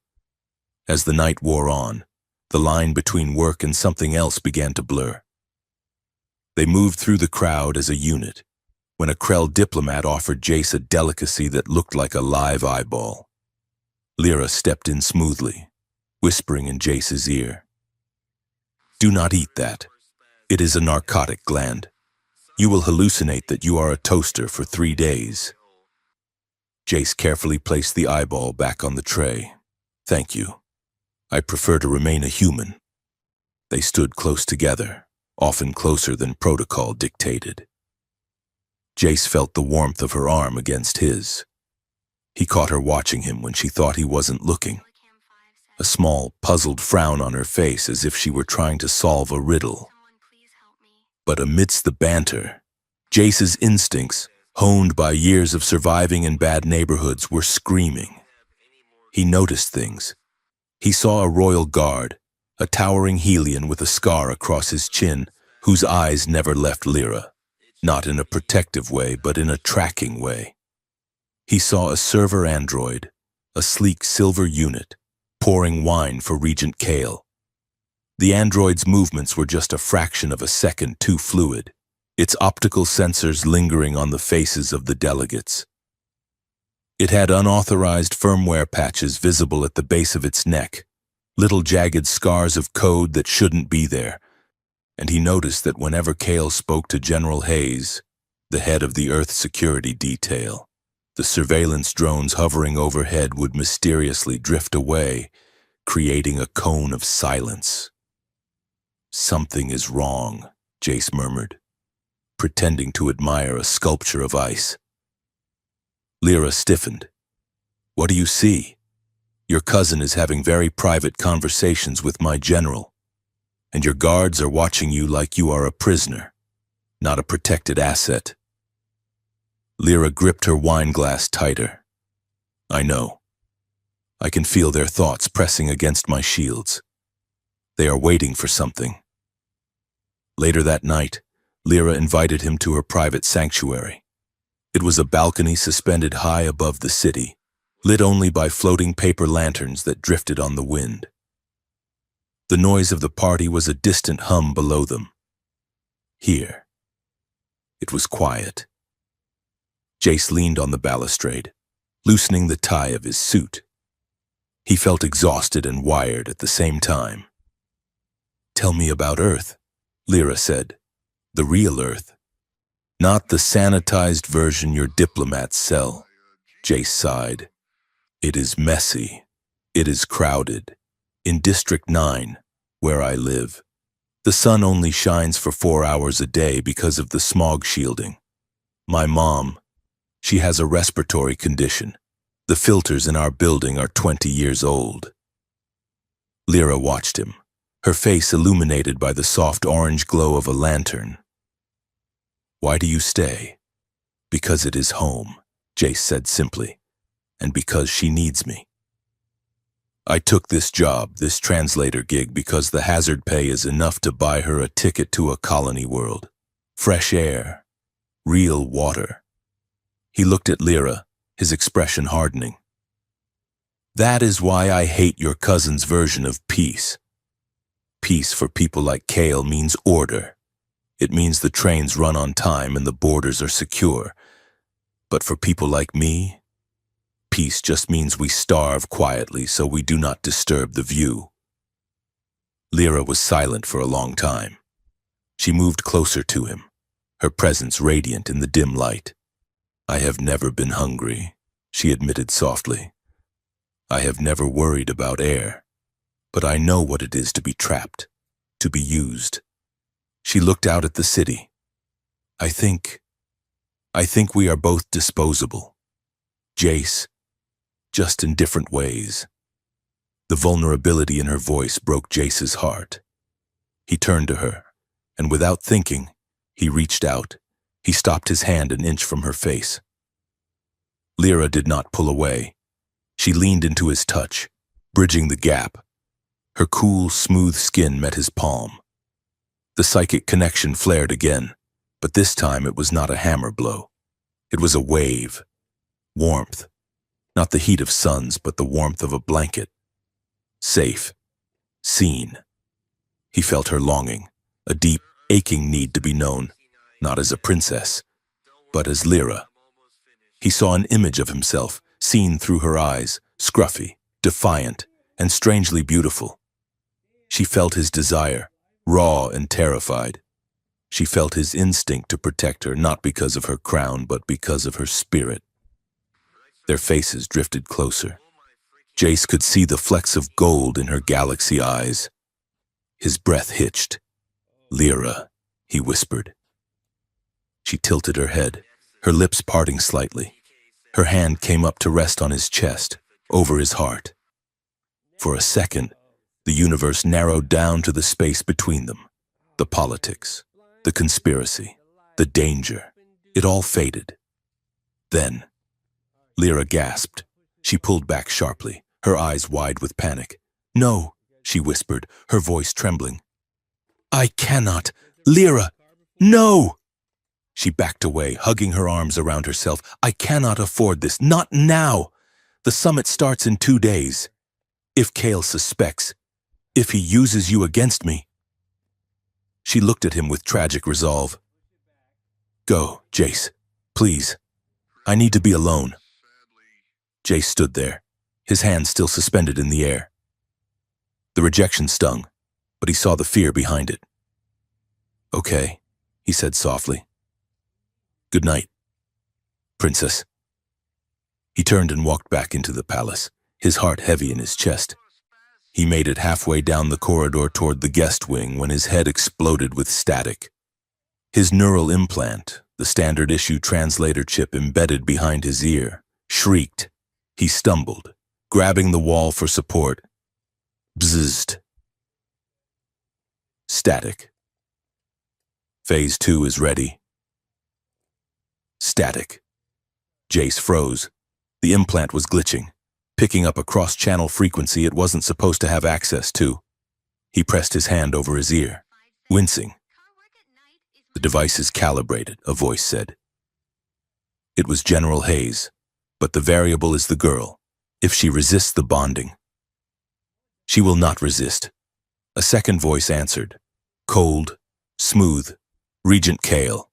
As the night wore on, the line between work and something else began to blur. They moved through the crowd as a unit, when a Krell diplomat offered Jace a delicacy that looked like a live eyeball. Lyra stepped in smoothly, whispering in Jace's ear. Do not eat that. It is a narcotic gland. You will hallucinate that you are a toaster for 3 days. Jace carefully placed the eyeball back on the tray. Thank you. I prefer to remain a human. They stood close together, often closer than protocol dictated. Jace felt the warmth of her arm against his. He caught her watching him when she thought he wasn't looking. A small, puzzled frown on her face as if she were trying to solve a riddle. But amidst the banter, Jace's instincts, honed by years of surviving in bad neighborhoods, were screaming. He noticed things. He saw a royal guard, a towering Helion with a scar across his chin, whose eyes never left Lyra, not in a protective way, but in a tracking way. He saw a server android, a sleek silver unit, pouring wine for Regent Kale. The android's movements were just a fraction of a second too fluid, its optical sensors lingering on the faces of the delegates. It had unauthorized firmware patches visible at the base of its neck, little jagged scars of code that shouldn't be there, and he noticed that whenever Kale spoke to General Hayes, the head of the Earth security detail, the surveillance drones hovering overhead would mysteriously drift away, creating a cone of silence. "Something is wrong," Jace murmured, pretending to admire a sculpture of ice. Lyra stiffened. "What do you see? Your cousin is having very private conversations with my general, and your guards are watching you like you are a prisoner, not a protected asset." Lyra gripped her wine glass tighter. "I know. I can feel their thoughts pressing against my shields. They are waiting for something." Later that night, Lyra invited him to her private sanctuary. It was a balcony suspended high above the city, lit only by floating paper lanterns that drifted on the wind. The noise of the party was a distant hum below them. Here, it was quiet. Jace leaned on the balustrade, loosening the tie of his suit. He felt exhausted and wired at the same time. "Tell me about Earth," Lyra said. "The real Earth. Not the sanitized version your diplomats sell." Jace sighed. "It is messy. It is crowded. In District 9, where I live, the sun only shines for 4 hours a day because of the smog shielding. My mom, she has a respiratory condition. The filters in our building are 20 years old." Lyra watched him, her face illuminated by the soft orange glow of a lantern. "Why do you stay?" "Because it is home," Jace said simply, "and because she needs me. I took this job, this translator gig, because the hazard pay is enough to buy her a ticket to a colony world. Fresh air, real water." He looked at Lyra, his expression hardening. "That is why I hate your cousin's version of peace. Peace for people like Kale means order. It means the trains run on time and the borders are secure. But for people like me, peace just means we starve quietly so we do not disturb the view." Lyra was silent for a long time. She moved closer to him, her presence radiant in the dim light. "I have never been hungry," she admitted softly. "I have never worried about air, but I know what it is to be trapped, to be used." She looked out at the city. I think we are both disposable. Jace, just in different ways." The vulnerability in her voice broke Jace's heart. He turned to her, and without thinking, he reached out. He stopped his hand an inch from her face. Lyra did not pull away. She leaned into his touch, bridging the gap. Her cool, smooth skin met his palm. The psychic connection flared again, but this time it was not a hammer blow. It was a wave. Warmth. Not the heat of suns, but the warmth of a blanket. Safe. Seen. He felt her longing, a deep, aching need to be known, not as a princess, but as Lyra. He saw an image of himself, seen through her eyes, scruffy, defiant, and strangely beautiful. She felt his desire, raw and terrified. She felt his instinct to protect her, not because of her crown, but because of her spirit. Their faces drifted closer. Jace could see the flecks of gold in her galaxy eyes. His breath hitched. "Lyra," he whispered. She tilted her head, her lips parting slightly. Her hand came up to rest on his chest, over his heart. For a second, the universe narrowed down to the space between them. The politics, the conspiracy, the danger. It all faded. Then, Lyra gasped. She pulled back sharply, her eyes wide with panic. "No," she whispered, her voice trembling. "I cannot. Lyra, no!" She backed away, hugging her arms around herself. "I cannot afford this. Not now. The summit starts in 2 days. If Kale suspects, if he uses you against me. She looked at him with tragic resolve. Go, Jace. Please. I need to be alone. Jace stood there, his hands still suspended in the air. The rejection stung, but he saw the fear behind it. Okay, he said softly. Good night, Princess. He turned and walked back into the palace, his heart heavy in his chest. He made it halfway down the corridor toward the guest wing when his head exploded with static. His neural implant, the standard issue translator chip embedded behind his ear, shrieked. He stumbled, grabbing the wall for support. Bzzzt. Static. Phase 2 is ready. Static. Jace froze. The implant was glitching, picking up a cross-channel frequency it wasn't supposed to have access to. He pressed his hand over his ear, wincing. The device is calibrated, a voice said. It was General Hayes, but the variable is the girl, if she resists the bonding. She will not resist. A second voice answered, cold, smooth, Regent Kale.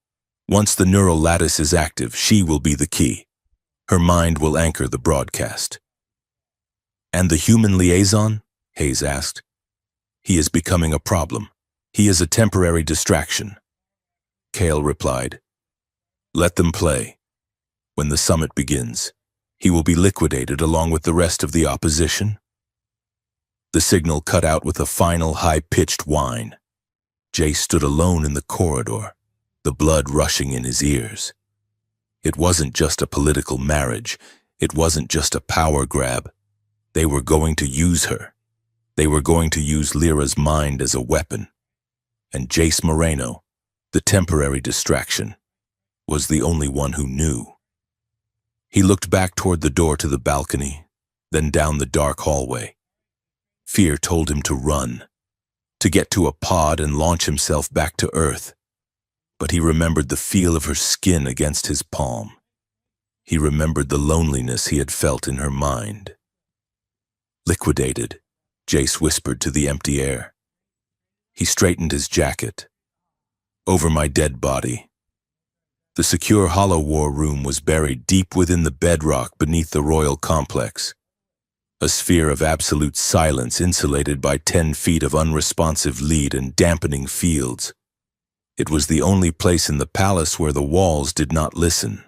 Once the neural lattice is active, she will be the key. Her mind will anchor the broadcast. And the human liaison? Hayes asked. He is becoming a problem. He is a temporary distraction. Kale replied, let them play. When the summit begins, he will be liquidated along with the rest of the opposition. The signal cut out with a final high-pitched whine. Jace stood alone in the corridor, the blood rushing in his ears. It wasn't just a political marriage. It wasn't just a power grab. They were going to use her. They were going to use Lyra's mind as a weapon. And Jace Moreno, the temporary distraction, was the only one who knew. He looked back toward the door to the balcony, then down the dark hallway. Fear told him to run, to get to a pod and launch himself back to Earth. But he remembered the feel of her skin against his palm. He remembered the loneliness he had felt in her mind. Liquidated, Jace whispered to the empty air. He straightened his jacket. Over my dead body. The secure Hollow War room was buried deep within the bedrock beneath the royal complex. A sphere of absolute silence insulated by 10 feet of unresponsive lead and dampening fields. It was the only place in the palace where the walls did not listen.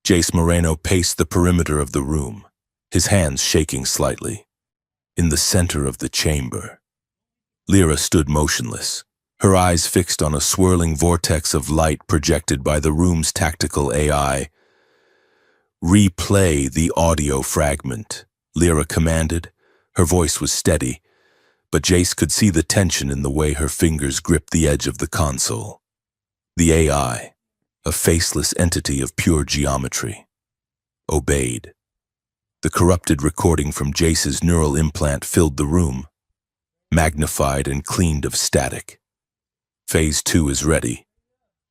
Jace Moreno paced the perimeter of the room, his hands shaking slightly. In the center of the chamber, Lyra stood motionless, her eyes fixed on a swirling vortex of light projected by the room's tactical AI. Replay the audio fragment, Lyra commanded. Her voice was steady, but Jace could see the tension in the way her fingers gripped the edge of the console. The AI, a faceless entity of pure geometry, obeyed. The corrupted recording from Jace's neural implant filled the room, magnified and cleaned of static. Phase 2 is ready.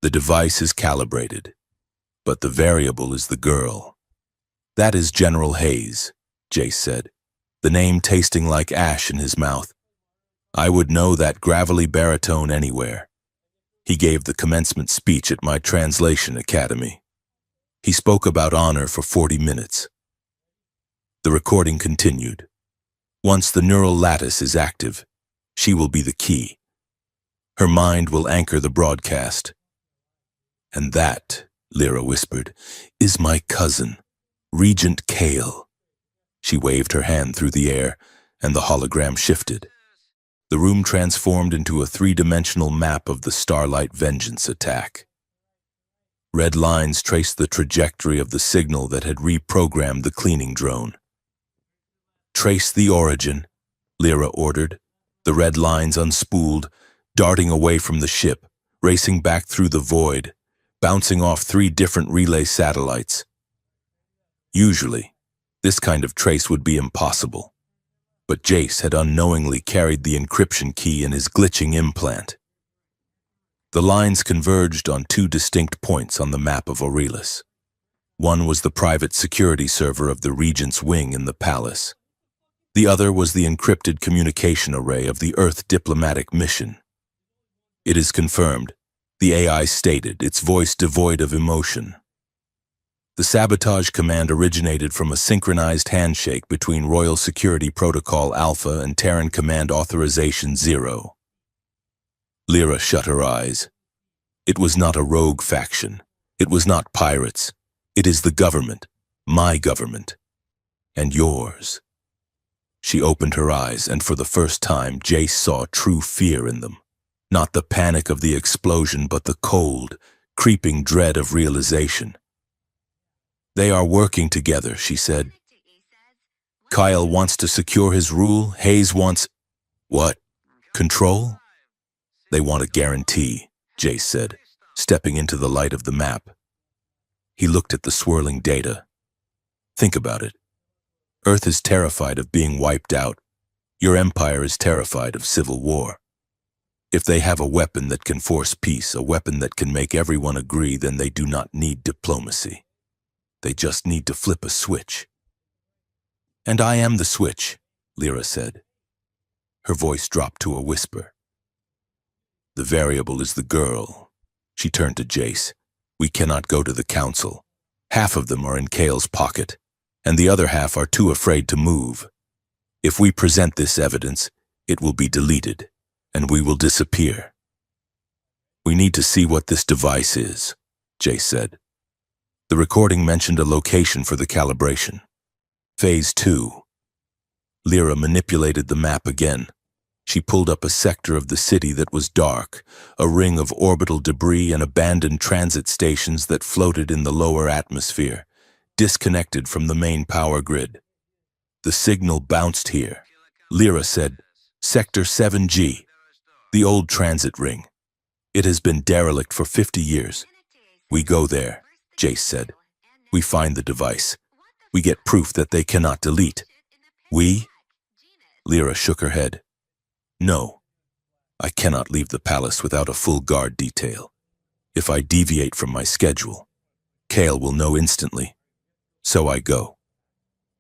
The device is calibrated, but the variable is the girl. That is General Hayes, Jace said, the name tasting like ash in his mouth. I would know that gravelly baritone anywhere. He gave the commencement speech at my translation academy. He spoke about honor for 40 minutes. The recording continued. Once the neural lattice is active, she will be the key. Her mind will anchor the broadcast. And that, Lyra whispered, is my cousin, Regent Kale. She waved her hand through the air, and the hologram shifted. The room transformed into a 3-dimensional map of the Starlight Vengeance attack. Red lines traced the trajectory of the signal that had reprogrammed the cleaning drone. Trace the origin, Lyra ordered, the red lines unspooled, darting away from the ship, racing back through the void, bouncing off 3 different relay satellites. Usually, this kind of trace would be impossible, but Jace had unknowingly carried the encryption key in his glitching implant. The lines converged on 2 distinct points on the map of Aurelis. One was the private security server of the Regent's wing in the palace. The other was the encrypted communication array of the Earth diplomatic mission. It is confirmed, the AI stated, its voice devoid of emotion. The sabotage command originated from a synchronized handshake between Royal Security Protocol Alpha and Terran Command Authorization 0. Lyra shut her eyes. It was not a rogue faction. It was not pirates. It is the government, my government, and yours. She opened her eyes, and for the first time, Jace saw true fear in them. Not the panic of the explosion, but the cold, creeping dread of realization. They are working together, she said. Kyle wants to secure his rule. Hayes wants... what? Control? They want a guarantee, Jace said, stepping into the light of the map. He looked at the swirling data. Think about it. Earth is terrified of being wiped out. Your empire is terrified of civil war. If they have a weapon that can force peace, a weapon that can make everyone agree, then they do not need diplomacy. They just need to flip a switch. And I am the switch, Lyra said. Her voice dropped to a whisper. The variable is the girl. She turned to Jace. We cannot go to the council. Half of them are in Kale's pocket, and the other half are too afraid to move. If we present this evidence, it will be deleted, and we will disappear. We need to see what this device is, Jace said. The recording mentioned a location for the calibration. Phase 2. Lyra manipulated the map again. She pulled up a sector of the city that was dark, a ring of orbital debris and abandoned transit stations that floated in the lower atmosphere, disconnected from the main power grid. The signal bounced here. Lyra said, Sector 7G, the old transit ring. It has been derelict for 50 years. We go there, Jace said. We find the device. We get proof that they cannot delete. We? Lyra shook her head. No, I cannot leave the palace without a full guard detail. If I deviate from my schedule, Kale will know instantly. So I go.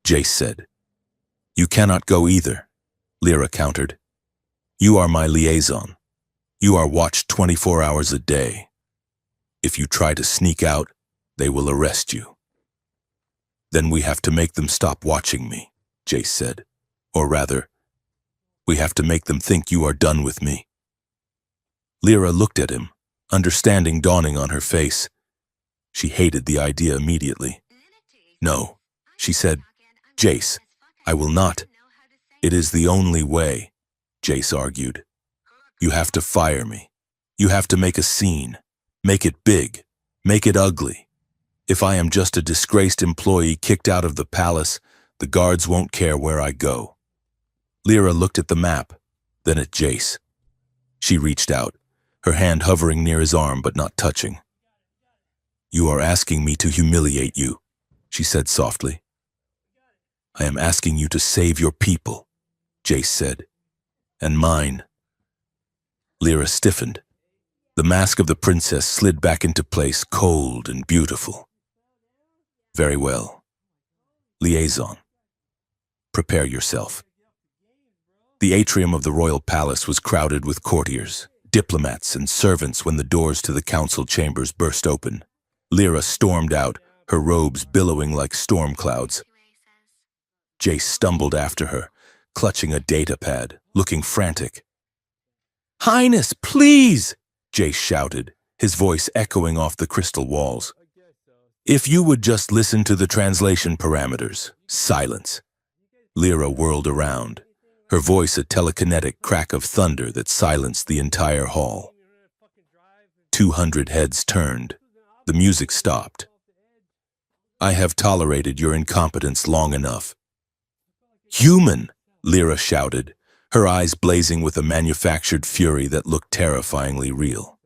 Jace said. You cannot go either, Lyra countered. You are my liaison. You are watched 24 hours a day. If you try to sneak out, they will arrest you. Then we have to make them stop watching me, Jace said. Or rather, we have to make them think you are done with me. Lyra looked at him, understanding dawning on her face. She hated the idea immediately. No, she said. Jace, I will not. It is the only way, Jace argued. You have to fire me. You have to make a scene. Make it big. Make it ugly. If I am just a disgraced employee kicked out of the palace, the guards won't care where I go. Lyra looked at the map, then at Jace. She reached out, her hand hovering near his arm but not touching. You are asking me to humiliate you, she said softly. I am asking you to save your people, Jace said. And mine. Lyra stiffened. The mask of the princess slid back into place, cold and beautiful. Very well. Liaison. Prepare yourself. The atrium of the royal palace was crowded with courtiers, diplomats, and servants when the doors to the council chambers burst open. Lyra stormed out, her robes billowing like storm clouds. Jace stumbled after her, clutching a data pad, looking frantic. Highness, please! Jace shouted, his voice echoing off the crystal walls. If you would just listen to the translation parameters. Silence. Lyra whirled around, her voice a telekinetic crack of thunder that silenced the entire hall. 200 heads turned. The music stopped. I have tolerated your incompetence long enough. Human! Lyra shouted, her eyes blazing with a manufactured fury that looked terrifyingly real.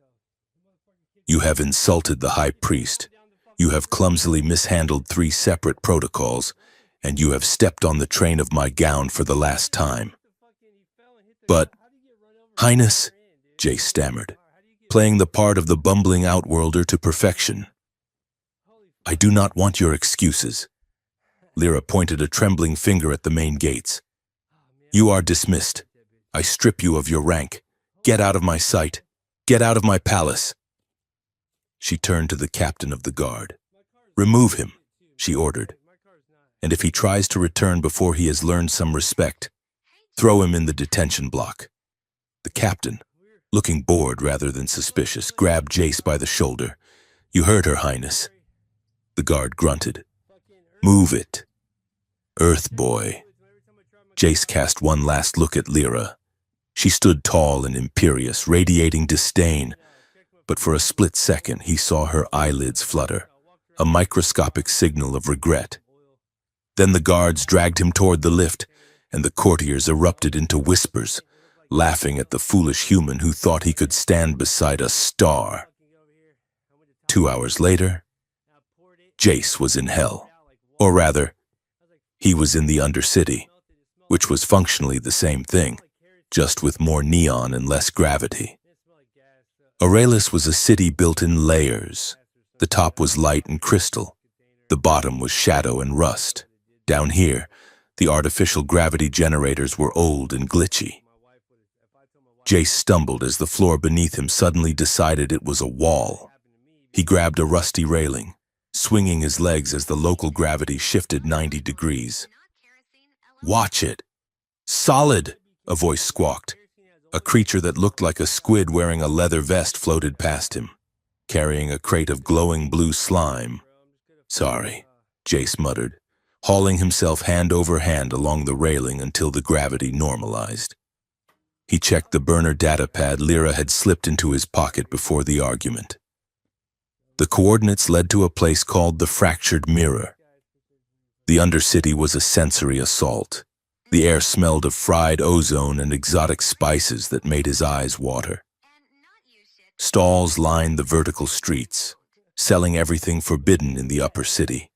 You have insulted the High Priest. You have clumsily mishandled 3 separate protocols, and you have stepped on the train of my gown for the last time. But, Highness, Jace stammered, playing the part of the bumbling outworlder to perfection. I do not want your excuses. Lyra pointed a trembling finger at the main gates. You are dismissed. I strip you of your rank. Get out of my sight. Get out of my palace. She turned to the captain of the guard. Remove him, she ordered. And if he tries to return before he has learned some respect, throw him in the detention block. The captain, looking bored rather than suspicious, grabbed Jace by the shoulder. You heard her, Highness. The guard grunted. Move it. Earth boy. Jace cast one last look at Lyra. She stood tall and imperious, radiating disdain, but for a split second he saw her eyelids flutter, a microscopic signal of regret. Then the guards dragged him toward the lift, and the courtiers erupted into whispers, laughing at the foolish human who thought he could stand beside a star. 2 hours later, Jace was in hell. Or rather, he was in the Undercity, which was functionally the same thing, just with more neon and less gravity. Aurelis was a city built in layers. The top was light and crystal. The bottom was shadow and rust. Down here, the artificial gravity generators were old and glitchy. Jace stumbled as the floor beneath him suddenly decided it was a wall. He grabbed a rusty railing, swinging his legs as the local gravity shifted 90 degrees. Watch it! Solid! A voice squawked. A creature that looked like a squid wearing a leather vest floated past him, carrying a crate of glowing blue slime. Sorry, Jace muttered, hauling himself hand over hand along the railing until the gravity normalized. He checked the burner data pad Lyra had slipped into his pocket before the argument. The coordinates led to a place called the Fractured Mirror. The Undercity was a sensory assault. The air smelled of fried ozone and exotic spices that made his eyes water. Stalls lined the vertical streets, selling everything forbidden in the upper city.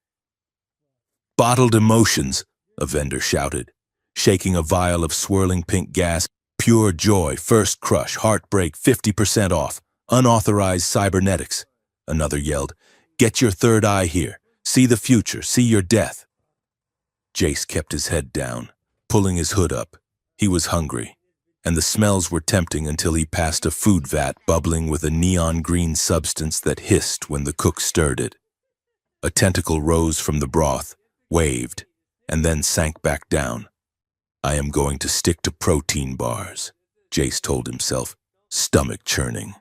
Bottled emotions, a vendor shouted, shaking a vial of swirling pink gas. Pure joy, first crush, heartbreak, 50% off, unauthorized cybernetics. Another yelled, get your third eye here, see the future, see your death. Jace kept his head down, pulling his hood up. He was hungry, and the smells were tempting until he passed a food vat bubbling with a neon green substance that hissed when the cook stirred it. A tentacle rose from the broth, waved, and then sank back down. I am going to stick to protein bars, Jace told himself, stomach churning.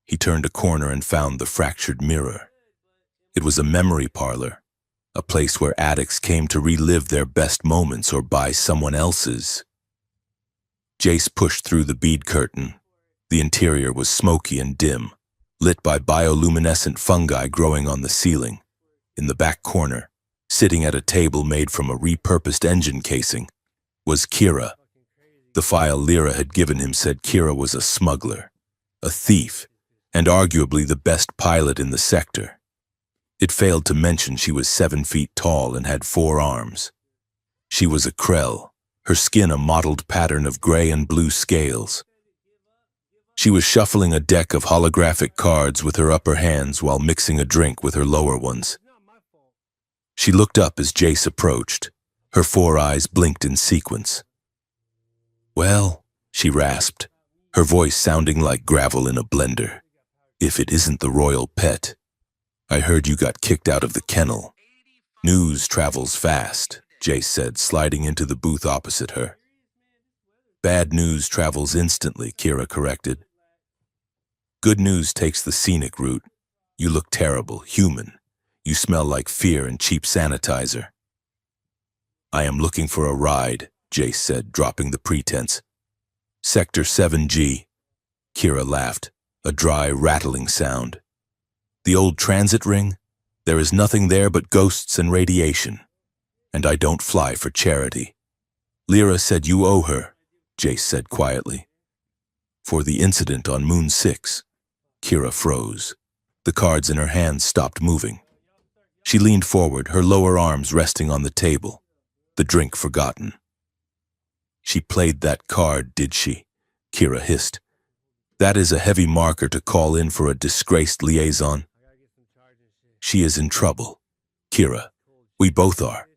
He turned a corner and found the Fractured Mirror. It was a memory parlor, a place where addicts came to relive their best moments or buy someone else's. Jace pushed through the bead curtain. The interior was smoky and dim, lit by bioluminescent fungi growing on the ceiling. In the back corner, sitting at a table made from a repurposed engine casing, was Kira. The file Lyra had given him said Kira was a smuggler, a thief, and arguably the best pilot in the sector. It failed to mention she was 7 feet tall and had 4 arms. She was a Krell, her skin a mottled pattern of gray and blue scales. She was shuffling a deck of holographic cards with her upper hands while mixing a drink with her lower ones. She looked up as Jace approached. Her 4 eyes blinked in sequence. Well, she rasped, her voice sounding like gravel in a blender. If it isn't the royal pet. I heard you got kicked out of the kennel. News travels fast, Jace said, sliding into the booth opposite her. Bad news travels instantly, Kira corrected. Good news takes the scenic route. You look terrible, human. You smell like fear and cheap sanitizer. I am looking for a ride, Jace said, dropping the pretense. Sector 7G. Kira laughed, a dry, rattling sound. The old transit ring? There is nothing there but ghosts and radiation. And I don't fly for charity. Lyra said you owe her, Jace said quietly. For the incident on Moon 6. Kira froze. The cards in her hands stopped moving. She leaned forward, her lower arms resting on the table, the drink forgotten. She played that card, did she? Kira hissed. That is a heavy marker to call in for a disgraced liaison. She is in trouble. Kira, we both are.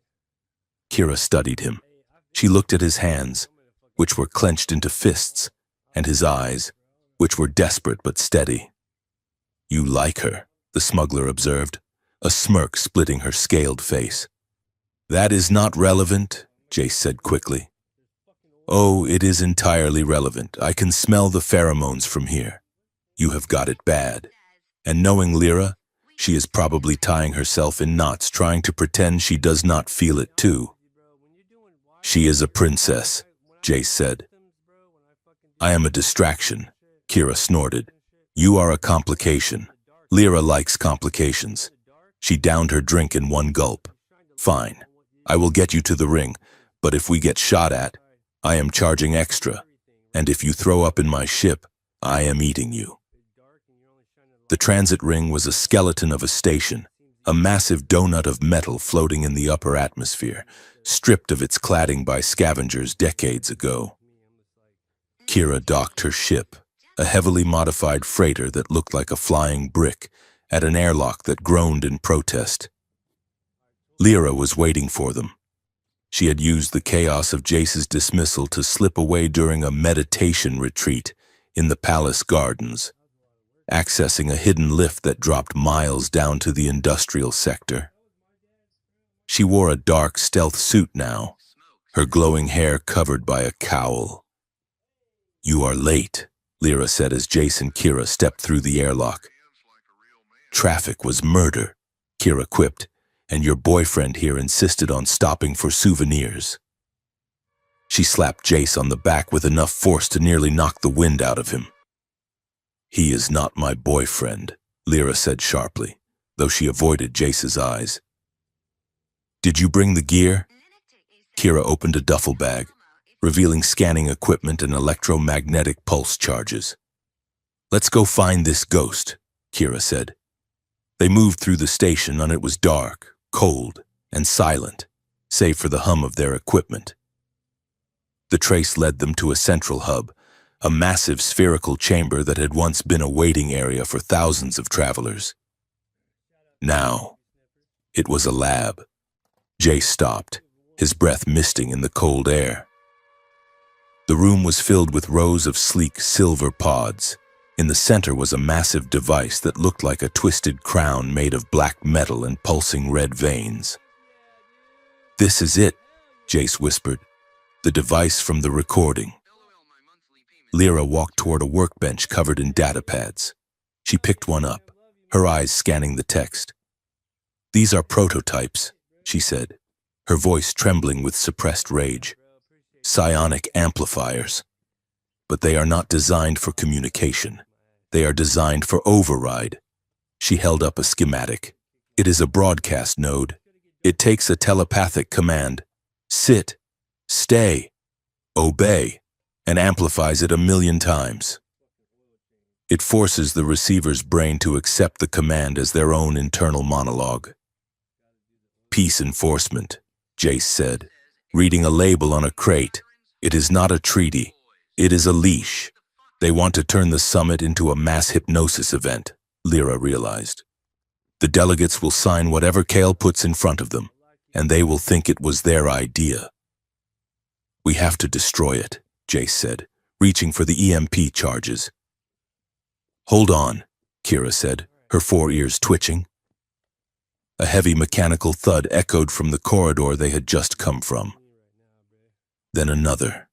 Kira studied him. She looked at his hands, which were clenched into fists, and his eyes, which were desperate but steady. You like her, the smuggler observed, a smirk splitting her scaled face. That is not relevant, Jace said quickly. Oh, it is entirely relevant. I can smell the pheromones from here. You have got it bad. And knowing Lyra, she is probably tying herself in knots trying to pretend she does not feel it too. She is a princess, Jace said. I am a distraction, Kira snorted. You are a complication. Lyra likes complications. She downed her drink in one gulp. Fine. I will get you to the ring, but if we get shot at, I am charging extra. And if you throw up in my ship, I am eating you. The transit ring was a skeleton of a station, a massive donut of metal floating in the upper atmosphere, stripped of its cladding by scavengers decades ago. Kira docked her ship, a heavily modified freighter that looked like a flying brick, at an airlock that groaned in protest. Lyra was waiting for them. She had used the chaos of Jace's dismissal to slip away during a meditation retreat in the palace gardens, accessing a hidden lift that dropped miles down to the industrial sector. She wore a dark stealth suit now, her glowing hair covered by a cowl. You are late, Lyra said as Jace and Kira stepped through the airlock. Traffic was murder, Kira quipped, and your boyfriend here insisted on stopping for souvenirs. She slapped Jace on the back with enough force to nearly knock the wind out of him. He is not my boyfriend, Lyra said sharply, though she avoided Jace's eyes. Did you bring the gear? Kira opened a duffel bag, revealing scanning equipment and electromagnetic pulse charges. Let's go find this ghost, Kira said. They moved through the station and it was dark, cold, and silent, save for the hum of their equipment. The trace led them to a central hub, a massive spherical chamber that had once been a waiting area for thousands of travelers. Now, it was a lab. Jace stopped, his breath misting in the cold air. The room was filled with rows of sleek silver pods. In the center was a massive device that looked like a twisted crown made of black metal and pulsing red veins. This is it, Jace whispered, the device from the recording. Lyra walked toward a workbench covered in data pads. She picked one up, her eyes scanning the text. These are prototypes, she said, her voice trembling with suppressed rage. Psionic amplifiers. But they are not designed for communication. They are designed for override. She held up a schematic. It is a broadcast node. It takes a telepathic command. Sit, stay, obey, and amplifies it 1,000,000 times. It forces the receiver's brain to accept the command as their own internal monologue. Peace enforcement, Jace said, reading a label on a crate. It is not a treaty. It is a leash. They want to turn the summit into a mass hypnosis event, Lyra realized. The delegates will sign whatever Kale puts in front of them, and they will think it was their idea. We have to destroy it, Jace said, reaching for the EMP charges. Hold on, Kira said, her 4 ears twitching. A heavy mechanical thud echoed from the corridor they had just come from. Then another.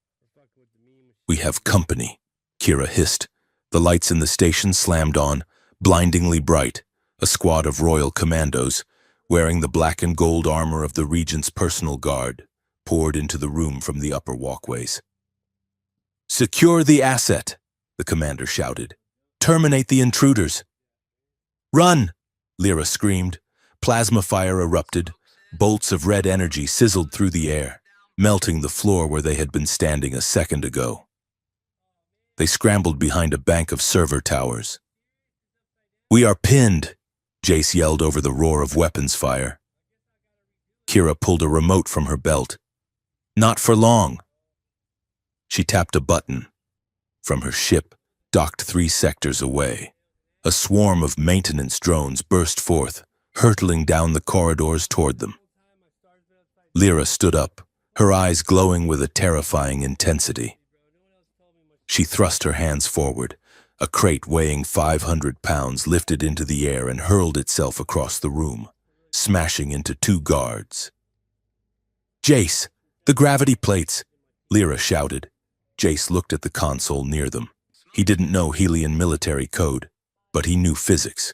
We have company, Kira hissed. The lights in the station slammed on, blindingly bright, a squad of royal commandos, wearing the black and gold armor of the regent's personal guard, poured into the room from the upper walkways. Secure the asset, the commander shouted. Terminate the intruders. Run, Lyra screamed. Plasma fire erupted. Bolts of red energy sizzled through the air, melting the floor where they had been standing a second ago. They scrambled behind a bank of server towers. We are pinned, Jace yelled over the roar of weapons fire. Kira pulled a remote from her belt. Not for long. She tapped a button. From her ship, docked 3 sectors away, a swarm of maintenance drones burst forth, hurtling down the corridors toward them. Lyra stood up, her eyes glowing with a terrifying intensity. She thrust her hands forward. A crate weighing 500 pounds lifted into the air and hurled itself across the room, smashing into two guards. "Jace, the gravity plates!" Lyra shouted. Jace looked at the console near them. He didn't know Helian military code, but he knew physics.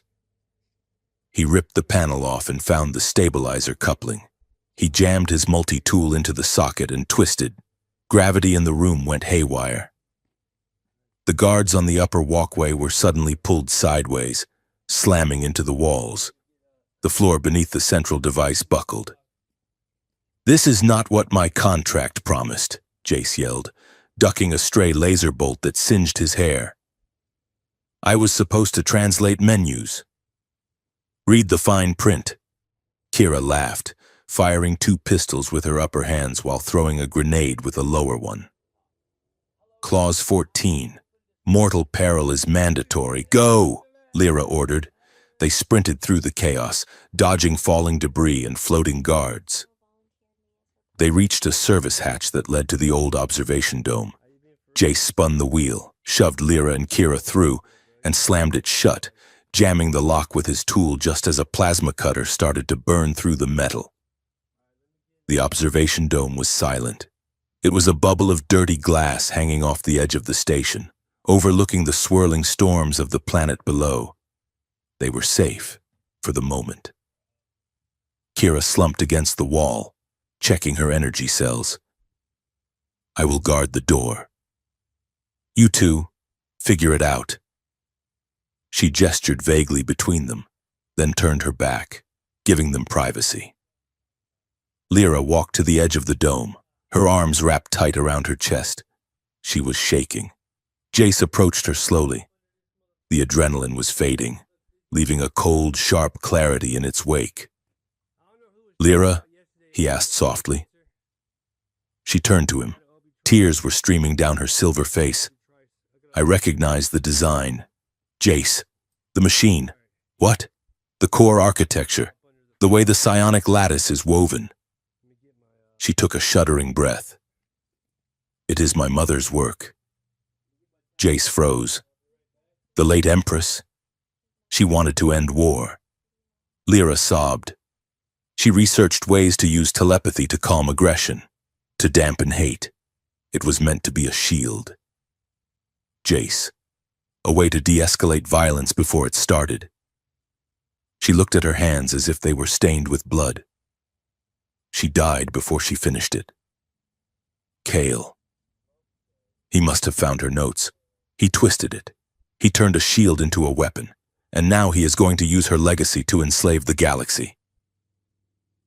He ripped the panel off and found the stabilizer coupling. He jammed his multi-tool into the socket and twisted. Gravity in the room went haywire. The guards on the upper walkway were suddenly pulled sideways, slamming into the walls. The floor beneath the central device buckled. "This is not what my contract promised," Jace yelled, ducking a stray laser bolt that singed his hair. "I was supposed to translate menus." "Read the fine print." Kira laughed, firing two pistols with her upper hands while throwing a grenade with a lower one. Clause 14. "Mortal peril is mandatory. Go!" Lyra ordered. They sprinted through the chaos, dodging falling debris and floating guards. They reached a service hatch that led to the old observation dome. Jace spun the wheel, shoved Lyra and Kira through, and slammed it shut, jamming the lock with his tool just as a plasma cutter started to burn through the metal. The observation dome was silent. It was a bubble of dirty glass hanging off the edge of the station, overlooking the swirling storms of the planet below. They were safe, for the moment. Kira slumped against the wall, checking her energy cells. "I will guard the door. You two, figure it out." She gestured vaguely between them, then turned her back, giving them privacy. Lyra walked to the edge of the dome, her arms wrapped tight around her chest. She was shaking. Jace approached her slowly. The adrenaline was fading, leaving a cold, sharp clarity in its wake. "Lyra?" he asked softly. She turned to him. Tears were streaming down her silver face. "I recognized the design." "Jace, the machine." "What?" "The core architecture, the way the psionic lattice is woven." She took a shuddering breath. "It is my mother's work." Jace froze. "The late Empress? She wanted to end war." Lyra sobbed. "She researched ways to use telepathy to calm aggression, to dampen hate. It was meant to be a shield." Jace, "A way to de-escalate violence before it started." She looked at her hands as if they were stained with blood. "She died before she finished it." Kale. He must have found her notes. He twisted it. He turned a shield into a weapon, and now he is going to use her legacy to enslave the galaxy.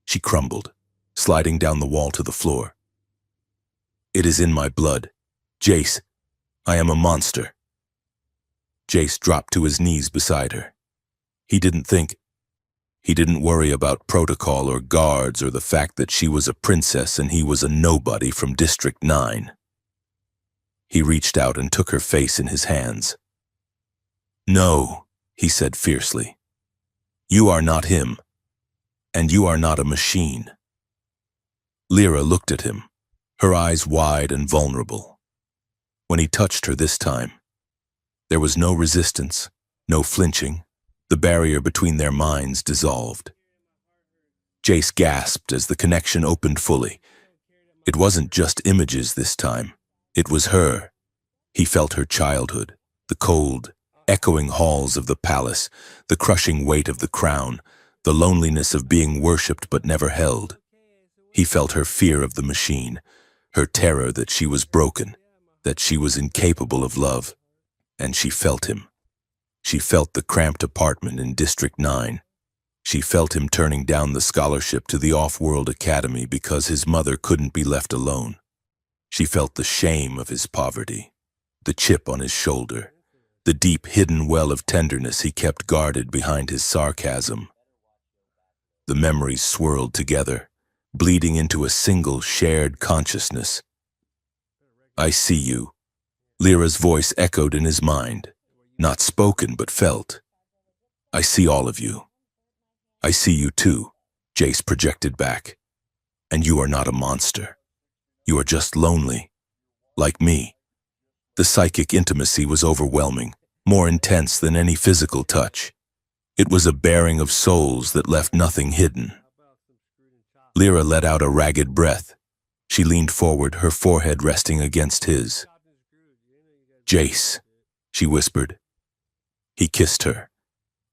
She crumbled, sliding down the wall to the floor. "It is in my blood. Jace, I am a monster." Jace dropped to his knees beside her. He didn't worry about protocol or guards or the fact that she was a princess and he was a nobody from District 9. He reached out and took her face in his hands. "No," he said fiercely. "You are not him, and you are not a machine." Lyra looked at him, her eyes wide and vulnerable. When he touched her this time, there was no resistance, no flinching. The barrier between their minds dissolved. Jace gasped as the connection opened fully. It wasn't just images this time. It was her. He felt her childhood, the cold, echoing halls of the palace, the crushing weight of the crown, the loneliness of being worshipped but never held. He felt her fear of the machine, her terror that she was broken, that she was incapable of love. And she felt him. She felt the cramped apartment in District 9. She felt him turning down the scholarship to the off-world academy because his mother couldn't be left alone. She felt the shame of his poverty, the chip on his shoulder, the deep hidden well of tenderness he kept guarded behind his sarcasm. The memories swirled together, bleeding into a single shared consciousness. "I see you." Lyra's voice echoed in his mind, not spoken but felt. "I see all of you. I see you too, Jace projected back. And you are not a monster. You are just lonely. Like me. The psychic intimacy was overwhelming, more intense than any physical touch. It was a baring of souls that left nothing hidden. Lyra let out a ragged breath. She leaned forward, her forehead resting against his. Jace, she whispered. He kissed her.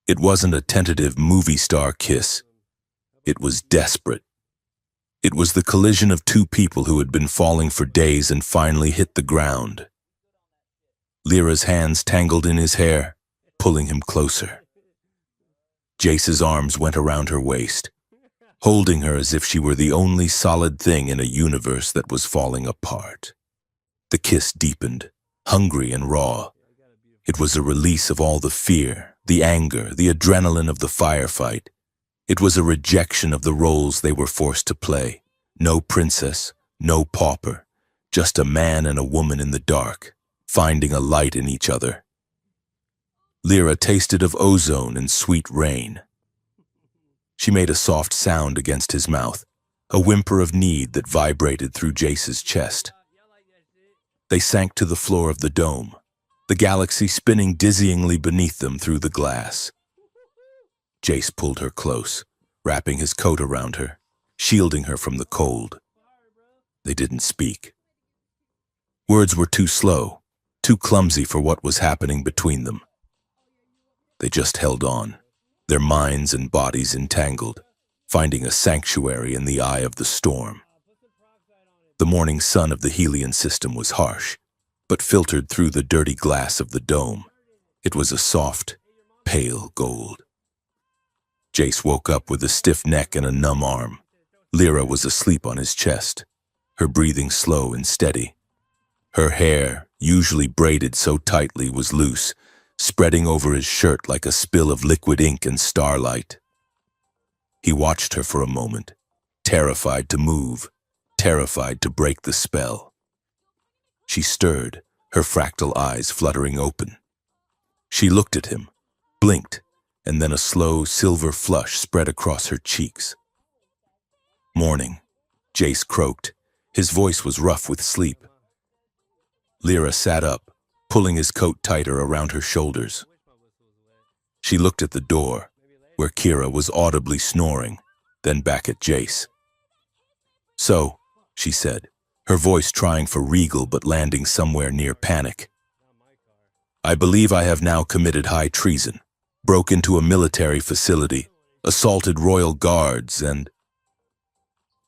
It wasn't a tentative movie star kiss. It was desperate. It was the collision of two people who had been falling for days and finally hit the ground. Lyra's hands tangled in his hair, pulling him closer. Jace's arms went around her waist, holding her as if she were the only solid thing in a universe that was falling apart. The kiss deepened, hungry and raw. It was a release of all the fear, the anger, the adrenaline of the firefight. It was a rejection of the roles they were forced to play. No princess, no pauper, just a man and a woman in the dark, finding a light in each other. Lyra tasted of ozone and sweet rain. She made a soft sound against his mouth, a whimper of need that vibrated through Jace's chest. They sank to the floor of the dome, the galaxy spinning dizzyingly beneath them through the glass. Jace pulled her close, wrapping his coat around her, shielding her from the cold. They didn't speak. Words were too slow, too clumsy for what was happening between them. They just held on, their minds and bodies entangled, finding a sanctuary in the eye of the storm. The morning sun of the Helion system was harsh, but filtered through the dirty glass of the dome. It was a soft, pale gold. Jace woke up with a stiff neck and a numb arm. Lyra was asleep on his chest, her breathing slow and steady. Her hair, usually braided so tightly, was loose, spreading over his shirt like a spill of liquid ink and starlight. He watched her for a moment, terrified to move, terrified to break the spell. She stirred, her fractal eyes fluttering open. She looked at him, blinked, and then a slow silver flush spread across her cheeks. Morning, Jace croaked. His voice was rough with sleep. Lyra sat up, pulling his coat tighter around her shoulders. She looked at the door, where Kira was audibly snoring, then back at Jace. So, she said, her voice trying for regal but landing somewhere near panic. I believe I have now committed high treason, broke into a military facility, assaulted royal guards, and...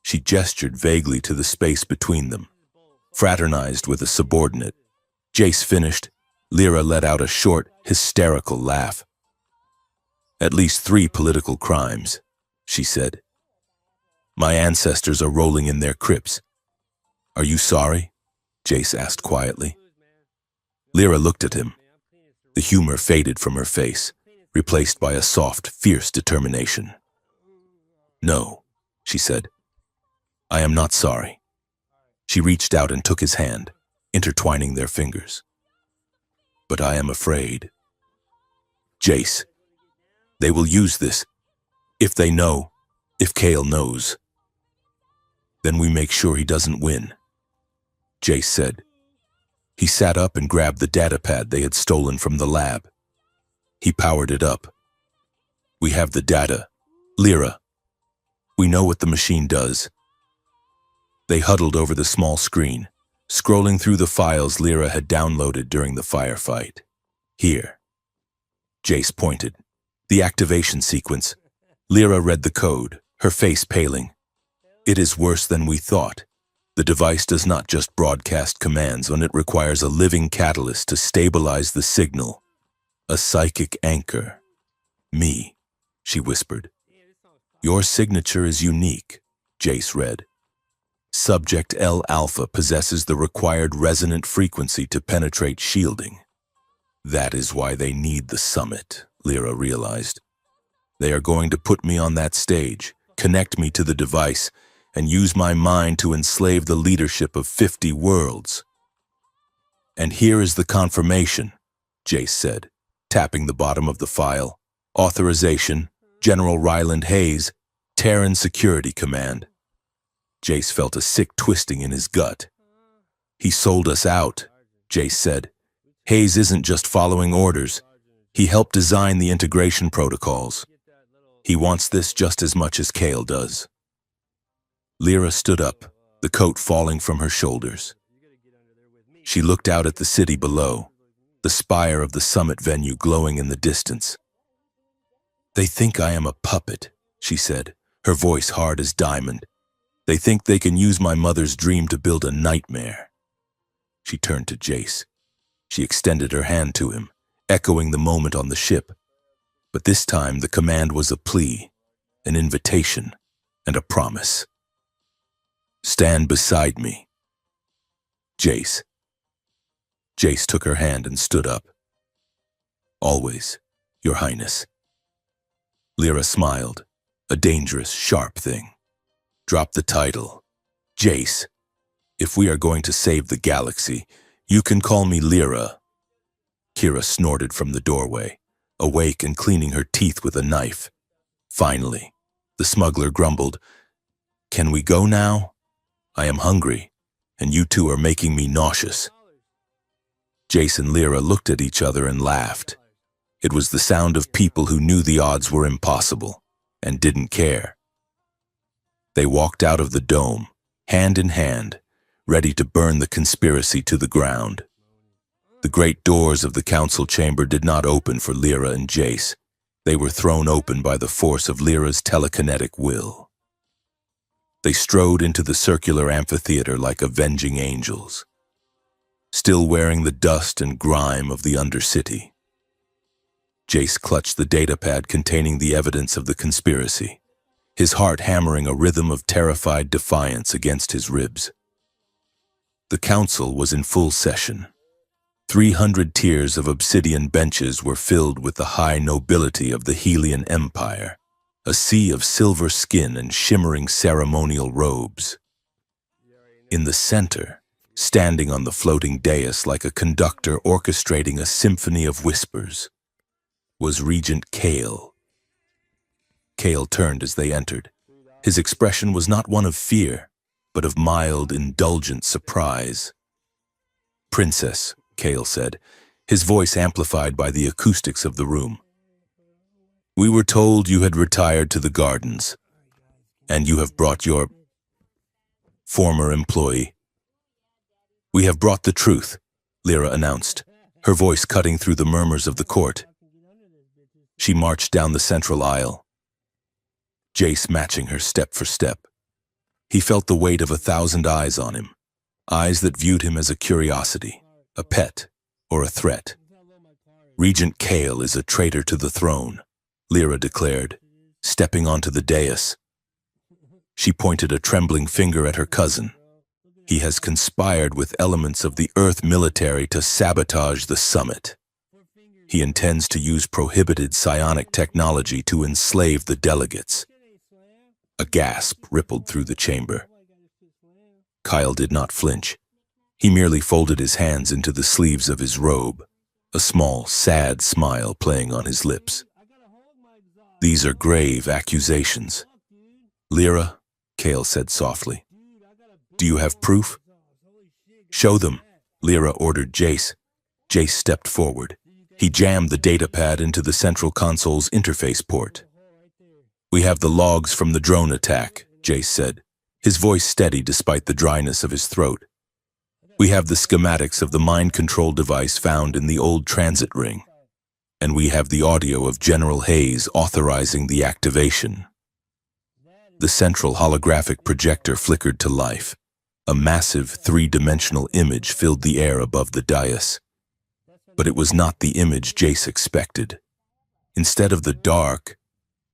She gestured vaguely to the space between them, fraternized with a subordinate. Jace finished. Lyra let out a short, hysterical laugh. At least 3 political crimes, she said. My ancestors are rolling in their crypts. Are you sorry? Jace asked quietly. Lyra looked at him. The humor faded from her face, replaced by a soft, fierce determination. No, she said. I am not sorry. She reached out and took his hand, intertwining their fingers. But I am afraid. Jace, they will use this. If they know, if Kale knows. Then we make sure he doesn't win, Jace said. He sat up and grabbed the datapad they had stolen from the lab. He powered it up. We have the data. Lyra. We know what the machine does. They huddled over the small screen, scrolling through the files Lyra had downloaded during the firefight. Here. Jace pointed. The activation sequence. Lyra read the code, her face paling. It is worse than we thought. The device does not just broadcast commands when it requires a living catalyst to stabilize the signal. A psychic anchor. Me, she whispered. Your signature is unique, Jace read. Subject L Alpha possesses the required resonant frequency to penetrate shielding. That is why they need the summit, Lyra realized. They are going to put me on that stage, connect me to the device, and use my mind to enslave the leadership of 50 worlds. And here is the confirmation, Jace said, tapping the bottom of the file. Authorization, General Ryland Hayes, Terran Security Command. Jace felt a sick twisting in his gut. He sold us out, Jace said. Hayes isn't just following orders. He helped design the integration protocols. He wants this just as much as Kale does. Lyra stood up, the coat falling from her shoulders. She looked out at the city below, the spire of the summit venue glowing in the distance. They think I am a puppet, she said, her voice hard as diamond. They think they can use my mother's dream to build a nightmare. She turned to Jace. She extended her hand to him, echoing the moment on the ship. But this time the command was a plea, an invitation, and a promise. Stand beside me. Jace. Jace took her hand and stood up. Always, Your Highness. Lyra smiled, a dangerous, sharp thing. Drop the title. Jace. If we are going to save the galaxy, you can call me Lyra. Kira snorted from the doorway, awake and cleaning her teeth with a knife. Finally, the smuggler grumbled, Can we go now? I am hungry, and you two are making me nauseous. Jace and Lyra looked at each other and laughed. It was the sound of people who knew the odds were impossible and didn't care. They walked out of the dome, hand in hand, ready to burn the conspiracy to the ground. The great doors of the council chamber did not open for Lyra and Jace. They were thrown open by the force of Lyra's telekinetic will. They strode into the circular amphitheater like avenging angels, still wearing the dust and grime of the Undercity. Jace clutched the datapad containing the evidence of the conspiracy, his heart hammering a rhythm of terrified defiance against his ribs. The council was in full session. 300 tiers of obsidian benches were filled with the high nobility of the Helian Empire, a sea of silver skin and shimmering ceremonial robes. In the center, standing on the floating dais like a conductor orchestrating a symphony of whispers, was Regent Kale. Kale turned as they entered. His expression was not one of fear, but of mild, indulgent surprise. Princess, Kale said, his voice amplified by the acoustics of the room. We were told you had retired to the gardens, and you have brought your former employee. We have brought the truth, Lyra announced, her voice cutting through the murmurs of the court. She marched down the central aisle, Jace matching her step for step. He felt the weight of 1,000 eyes on him, eyes that viewed him as a curiosity, a pet, or a threat. Regent Kale is a traitor to the throne, Lyra declared, stepping onto the dais. She pointed a trembling finger at her cousin. He has conspired with elements of the Earth military to sabotage the summit. He intends to use prohibited psionic technology to enslave the delegates. A gasp rippled through the chamber. Kyle did not flinch. He merely folded his hands into the sleeves of his robe, a small, sad smile playing on his lips. These are grave accusations. Lyra, Kale said softly. Do you have proof? Show them, Lyra ordered Jace. Jace stepped forward. He jammed the datapad into the central console's interface port. We have the logs from the drone attack, Jace said, his voice steady despite the dryness of his throat. We have the schematics of the mind control device found in the old transit ring. And we have the audio of General Hayes authorizing the activation. The central holographic projector flickered to life. A massive, three-dimensional image filled the air above the dais. But it was not the image Jace expected. Instead of the dark,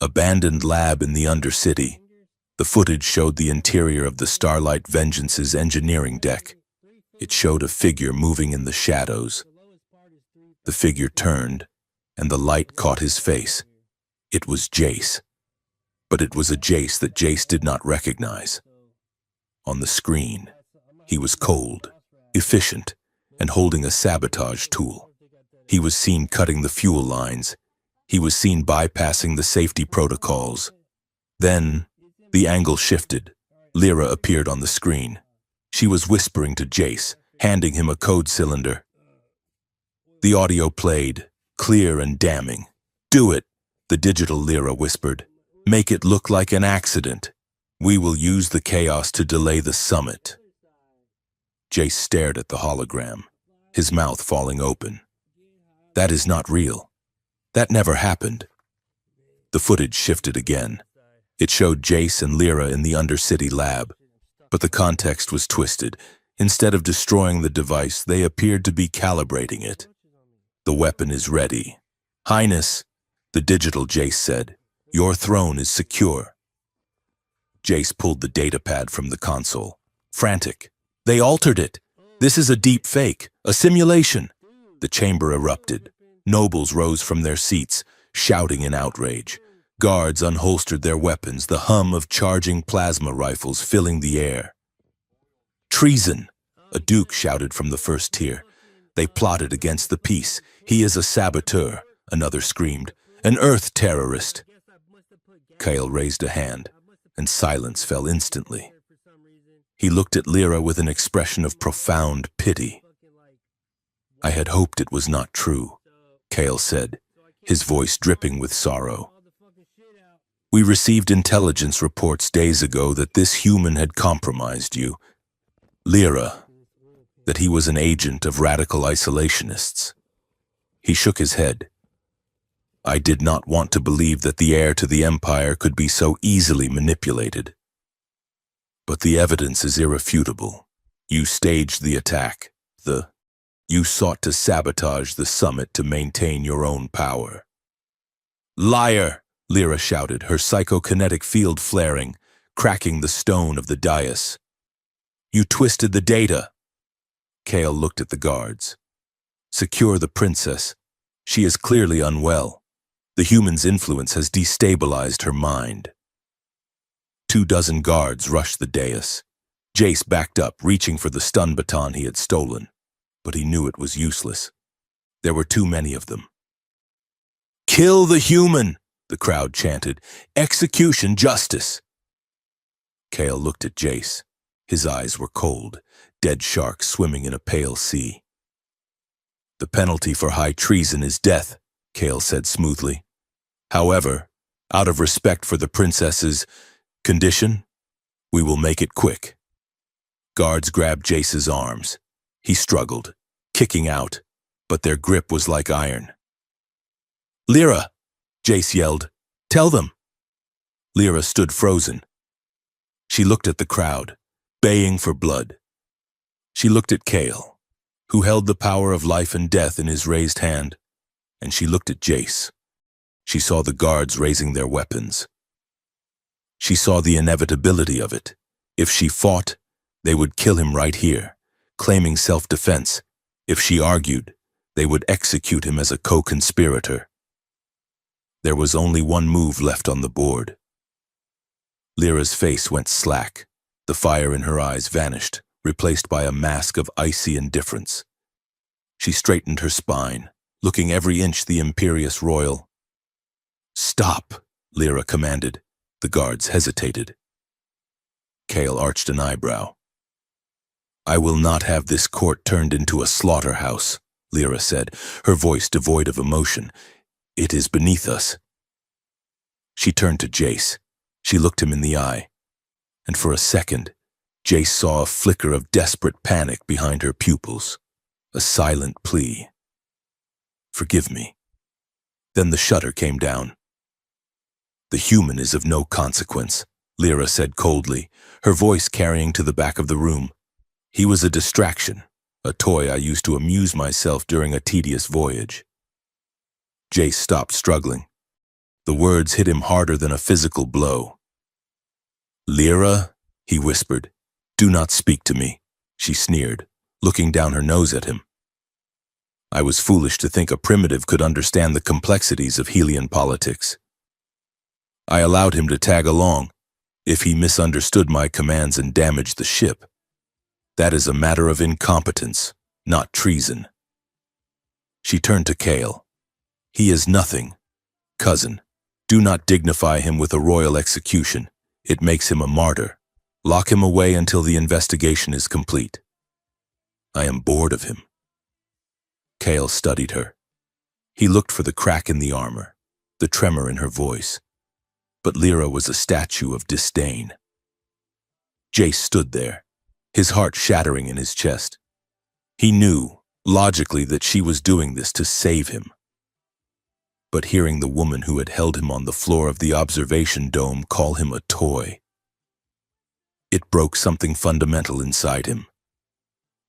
abandoned lab in the Undercity, the footage showed the interior of the Starlight Vengeance's engineering deck. It showed a figure moving in the shadows. The figure turned, and the light caught his face. It was Jace. But it was a Jace that Jace did not recognize. On the screen, he was cold, efficient, and holding a sabotage tool. He was seen cutting the fuel lines, He was seen bypassing the safety protocols. Then, the angle shifted. Lyra appeared on the screen. She was whispering to Jace, handing him a code cylinder. The audio played, clear and damning. "Do it," the digital Lyra whispered. "Make it look like an accident. We will use the chaos to delay the summit." Jace stared at the hologram, his mouth falling open. "That is not real. That never happened." The footage shifted again. It showed Jace and Lyra in the Undercity lab, but the context was twisted. Instead of destroying the device, they appeared to be calibrating it. "The weapon is ready. Highness," the digital Jace said, "your throne is secure." Jace pulled the datapad from the console. Frantic. "They altered it. This is a deep fake, a simulation." The chamber erupted. Nobles rose from their seats, shouting in outrage. Guards unholstered their weapons, the hum of charging plasma rifles filling the air. "Treason," a duke shouted from the first tier. "They plotted against the peace. He is a saboteur," another screamed. "An Earth terrorist." Kale raised a hand, and silence fell instantly. He looked at Lyra with an expression of profound pity. "I had hoped it was not true," Kale said, his voice dripping with sorrow. "We received intelligence reports days ago that this human had compromised you. Lyra, that he was an agent of radical isolationists." He shook his head. "I did not want to believe that the heir to the Empire could be so easily manipulated. But the evidence is irrefutable. You staged the attack. You sought to sabotage the summit to maintain your own power." "Liar!" Lyra shouted, her psychokinetic field flaring, cracking the stone of the dais. "You twisted the data." Kale looked at the guards. "Secure the princess. She is clearly unwell. The human's influence has destabilized her mind." 24 guards rushed the dais. Jace backed up, reaching for the stun baton he had stolen, but he knew it was useless. There were too many of them. "Kill the human!" the crowd chanted. "Execution justice!" Kale looked at Jace. His eyes were cold, dead sharks swimming in a pale sea. "The penalty for high treason is death," Kale said smoothly. "However, out of respect for the princess's condition, we will make it quick." Guards grabbed Jace's arms. He struggled, kicking out, but their grip was like iron. "Lyra!" Jace yelled. "Tell them!" Lyra stood frozen. She looked at the crowd, baying for blood. She looked at Kale, who held the power of life and death in his raised hand, and she looked at Jace. She saw the guards raising their weapons. She saw the inevitability of it. If she fought, they would kill him right here, claiming self-defense. If she argued, they would execute him as a co-conspirator. There was only one move left on the board. Lyra's face went slack. The fire in her eyes vanished, replaced by a mask of icy indifference. She straightened her spine, looking every inch the imperious royal. "Stop," Lyra commanded. The guards hesitated. Kale arched an eyebrow. "I will not have this court turned into a slaughterhouse," Lyra said, her voice devoid of emotion. "It is beneath us." She turned to Jace. She looked him in the eye. And for a second, Jace saw a flicker of desperate panic behind her pupils. A silent plea. "Forgive me." Then the shutter came down. "The human is of no consequence," Lyra said coldly, her voice carrying to the back of the room. "He was a distraction, a toy I used to amuse myself during a tedious voyage." Jace stopped struggling. The words hit him harder than a physical blow. "Lyra," he whispered. "Do not speak to me," she sneered, looking down her nose at him. "I was foolish to think a primitive could understand the complexities of Helian politics. I allowed him to tag along. If he misunderstood my commands and damaged the ship, that is a matter of incompetence, not treason." She turned to Kale. "He is nothing. Cousin, do not dignify him with a royal execution. It makes him a martyr. Lock him away until the investigation is complete. I am bored of him. Kale studied her. He looked for the crack in the armor, the tremor in her voice. But Lyra was a statue of disdain. Jace stood there, his heart shattering in his chest. He knew, logically, that she was doing this to save him. But hearing the woman who had held him on the floor of the observation dome call him a toy, it broke something fundamental inside him.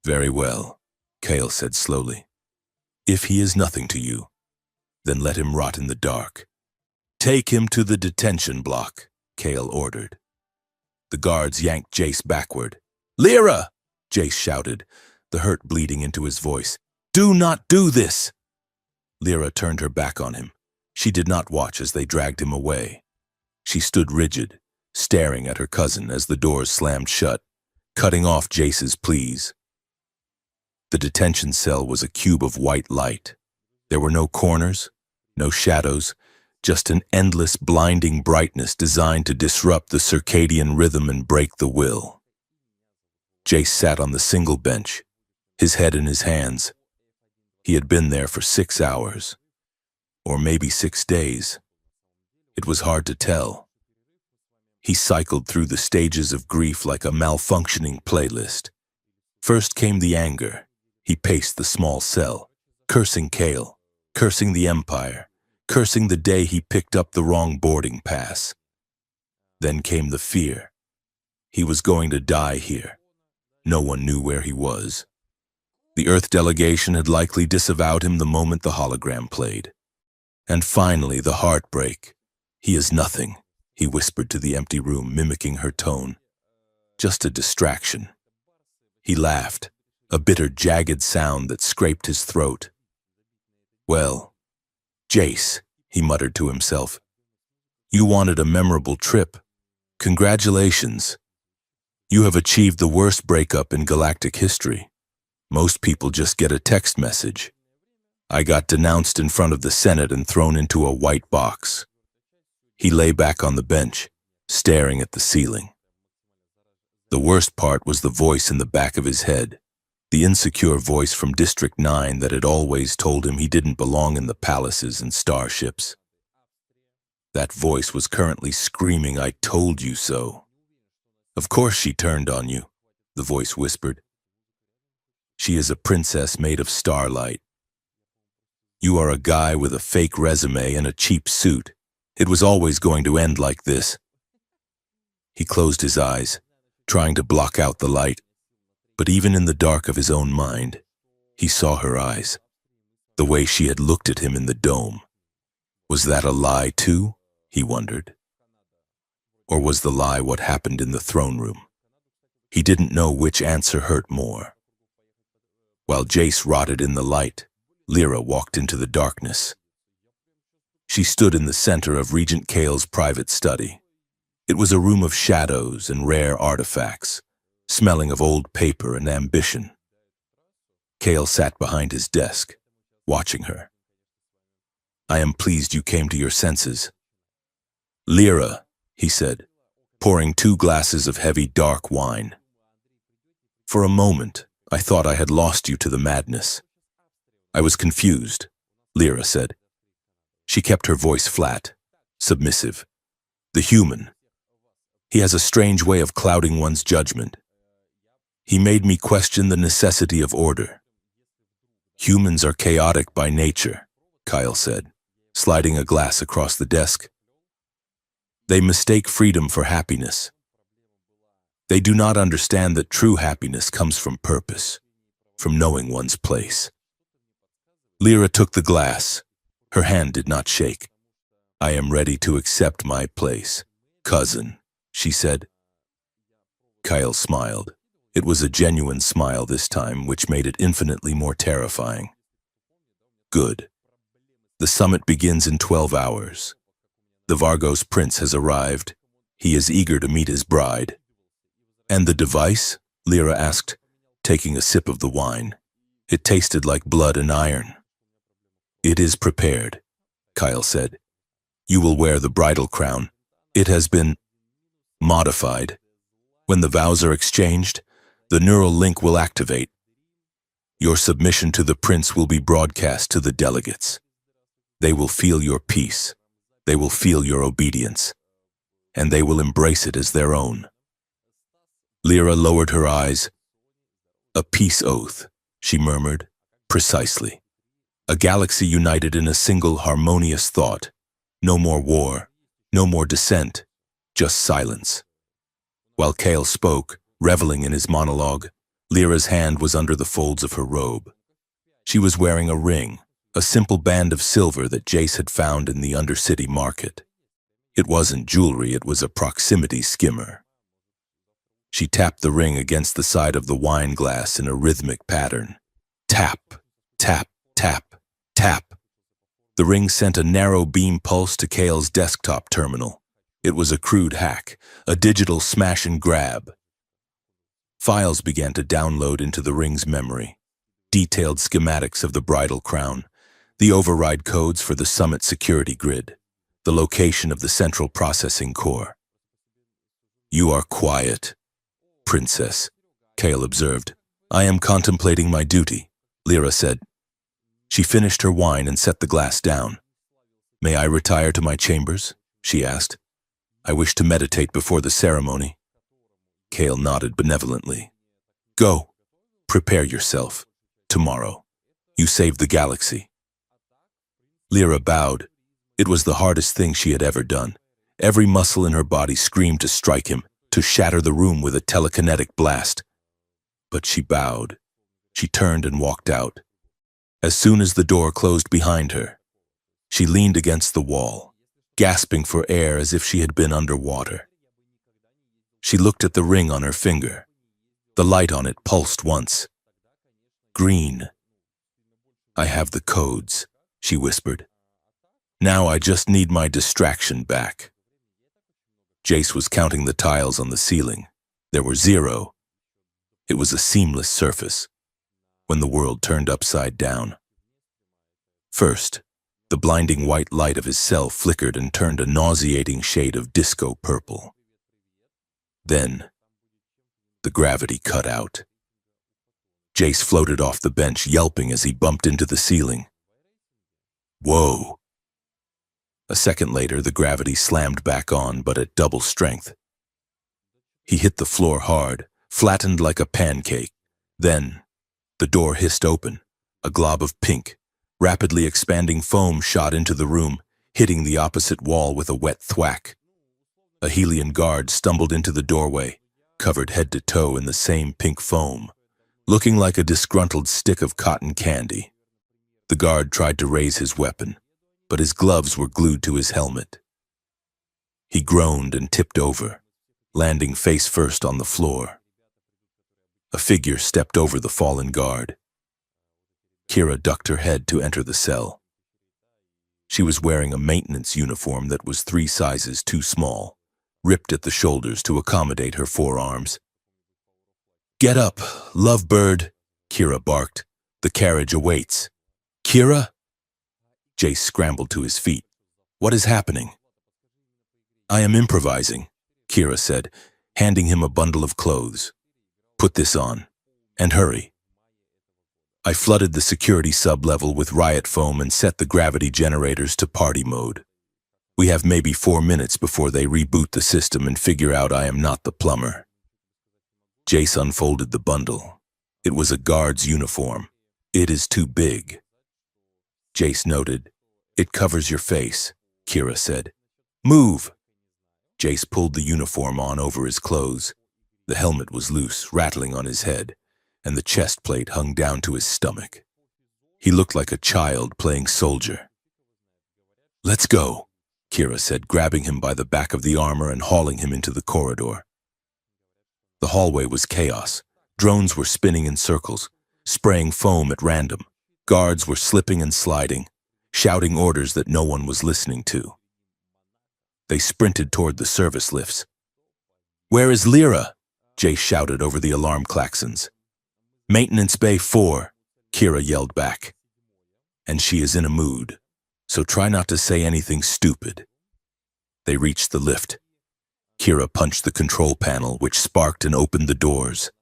Very well, Kale said slowly. If he is nothing to you, then let him rot in the dark. Take him to the detention block, Kale ordered. The guards yanked Jace backward. Lyra! Jace shouted, the hurt bleeding into his voice. Do not do this! Lyra turned her back on him. She did not watch as they dragged him away. She stood rigid, staring at her cousin as the doors slammed shut, cutting off Jace's pleas. The detention cell was a cube of white light. There were no corners, no shadows, just an endless, blinding brightness designed to disrupt the circadian rhythm and break the will. Jace sat on the single bench, his head in his hands. He had been there for 6 hours, or maybe 6 days. It was hard to tell. He cycled through the stages of grief like a malfunctioning playlist. First came the anger. He paced the small cell, cursing Kale, cursing the Empire, cursing the day he picked up the wrong boarding pass. Then came the fear. He was going to die here. No one knew where he was. The Earth delegation had likely disavowed him the moment the hologram played. And finally, the heartbreak. He is nothing, he whispered to the empty room, mimicking her tone. Just a distraction. He laughed, a bitter, jagged sound that scraped his throat. Well, Jace, he muttered to himself, you wanted a memorable trip. Congratulations. You have achieved the worst breakup in galactic history. Most people just get a text message. I got denounced in front of the Senate and thrown into a white box. He lay back on the bench, staring at the ceiling. The worst part was the voice in the back of his head, the insecure voice from District 9 that had always told him he didn't belong in the palaces and starships. That voice was currently screaming, I told you so. Of course she turned on you, the voice whispered. She is a princess made of starlight. You are a guy with a fake resume and a cheap suit. It was always going to end like this. He closed his eyes, trying to block out the light. But even in the dark of his own mind, he saw her eyes, the way she had looked at him in the dome. Was that a lie too, he wondered? Or was the lie what happened in the throne room? He didn't know which answer hurt more. While Jace rotted in the light, Lyra walked into the darkness. She stood in the center of Regent Kale's private study. It was a room of shadows and rare artifacts, smelling of old paper and ambition. Kale sat behind his desk, watching her. I am pleased you came to your senses. Lyra, he said, pouring 2 glasses of heavy dark wine. For a moment, I thought I had lost you to the madness. I was confused, Lyra said. She kept her voice flat, submissive. The human. He has a strange way of clouding one's judgment. He made me question the necessity of order. Humans are chaotic by nature, Kyle said, sliding a glass across the desk. They mistake freedom for happiness. They do not understand that true happiness comes from purpose, from knowing one's place. Lyra took the glass. Her hand did not shake. I am ready to accept my place, cousin, she said. Kyle smiled. It was a genuine smile this time, which made it infinitely more terrifying. Good. The summit begins in 12 hours. The Vargos prince has arrived. He is eager to meet his bride. And the device? Lyra asked, taking a sip of the wine. It tasted like blood and iron. It is prepared, Kyle said. You will wear the bridal crown. It has been modified. When the vows are exchanged, the neural link will activate. Your submission to the prince will be broadcast to the delegates. They will feel your peace. They will feel your obedience. And they will embrace it as their own. Lyra lowered her eyes. A peace oath, she murmured. Precisely. A galaxy united in a single harmonious thought. No more war, no more dissent, just silence. While Kale spoke, reveling in his monologue, Lyra's hand was under the folds of her robe. She was wearing a ring, a simple band of silver that Jace had found in the undercity market. It wasn't jewelry, it was a proximity skimmer. She tapped the ring against the side of the wine glass in a rhythmic pattern. Tap, tap, tap, tap. The ring sent a narrow beam pulse to Kale's desktop terminal. It was a crude hack, a digital smash and grab. Files began to download into the ring's memory. Detailed schematics of the bridal crown, the override codes for the summit security grid, the location of the central processing core. You are quiet, Princess, Kale observed. I am contemplating my duty, Lyra said. She finished her wine and set the glass down. May I retire to my chambers? She asked. I wish to meditate before the ceremony. Kale nodded benevolently. Go. Prepare yourself. Tomorrow. You saved the galaxy. Lyra bowed. It was the hardest thing she had ever done. Every muscle in her body screamed to strike him, to shatter the room with a telekinetic blast. But she bowed. She turned and walked out. As soon as the door closed behind her, she leaned against the wall, gasping for air as if she had been underwater. She looked at the ring on her finger. The light on it pulsed once. Green. I have the codes, she whispered. Now I just need my distraction back. Jace was counting the tiles on the ceiling. There were 0. It was a seamless surface. When the world turned upside down. First, the blinding white light of his cell flickered and turned a nauseating shade of disco purple. Then, the gravity cut out. Jace floated off the bench, yelping as he bumped into the ceiling. Whoa! A second later, the gravity slammed back on, but at double strength. He hit the floor hard, flattened like a pancake. Then, the door hissed open. A glob of pink, rapidly expanding foam shot into the room, hitting the opposite wall with a wet thwack. A Helian guard stumbled into the doorway, covered head to toe in the same pink foam, looking like a disgruntled stick of cotton candy. The guard tried to raise his weapon, but his gloves were glued to his helmet. He groaned and tipped over, landing face first on the floor. A figure stepped over the fallen guard. Kira ducked her head to enter the cell. She was wearing a maintenance uniform that was 3 sizes too small, ripped at the shoulders to accommodate her forearms. Get up, lovebird, Kira barked. The carriage awaits. Kira? Jace scrambled to his feet. What is happening? I am improvising, Kira said, handing him a bundle of clothes. Put this on, and hurry. I flooded the security sub-level with riot foam and set the gravity generators to party mode. We have maybe 4 minutes before they reboot the system and figure out I am not the plumber. Jace unfolded the bundle. It was a guard's uniform. It is too big. Jace noted. It covers your face, Kira said. Move! Jace pulled the uniform on over his clothes. The helmet was loose, rattling on his head, and the chest plate hung down to his stomach. He looked like a child playing soldier. Let's go, Kira said, grabbing him by the back of the armor and hauling him into the corridor. The hallway was chaos. Drones were spinning in circles, spraying foam at random. Guards were slipping and sliding, shouting orders that no one was listening to. They sprinted toward the service lifts. Where is Lyra? Jace shouted over the alarm klaxons. Maintenance Bay 4, Kira yelled back. And she is in a mood, so try not to say anything stupid. They reached the lift. Kira punched the control panel, which sparked and opened the doors.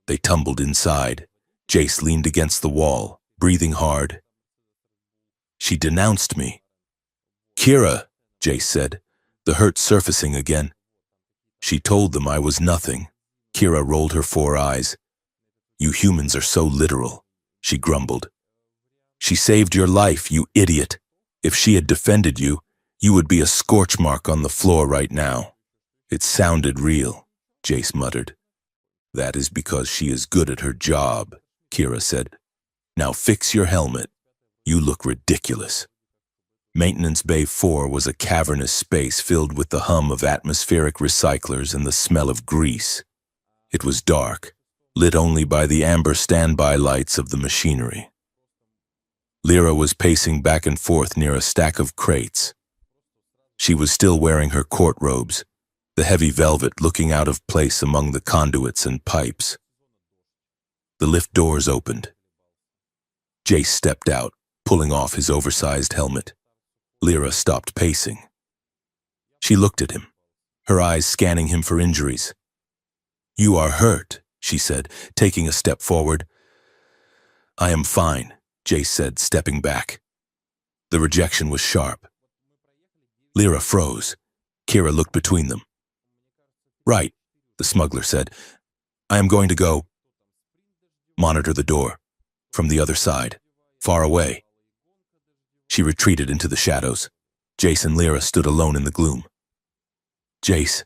They tumbled inside. Jace leaned against the wall, breathing hard. "She denounced me." "Kira," Jace said, the hurt surfacing again. "She told them I was nothing." Kira rolled her 4 eyes. "You humans are so literal," she grumbled. "She saved your life, you idiot. If she had defended you, you would be a scorch mark on the floor right now." "It sounded real," Jace muttered. "That is because she is good at her job," Kira said. "Now fix your helmet. You look ridiculous." Maintenance Bay 4 was a cavernous space filled with the hum of atmospheric recyclers and the smell of grease. It was dark, lit only by the amber standby lights of the machinery. Lyra was pacing back and forth near a stack of crates. She was still wearing her court robes, the heavy velvet looking out of place among the conduits and pipes. The lift doors opened. Jace stepped out, pulling off his oversized helmet. Lyra stopped pacing. She looked at him, her eyes scanning him for injuries. "You are hurt," she said, taking a step forward. "I am fine," Jace said, stepping back. The rejection was sharp. Lyra froze. Kira looked between them. "Right," the smuggler said. "I am going to go. Monitor the door. From the other side. Far away." She retreated into the shadows. Jace and Lyra stood alone in the gloom. "Jace,"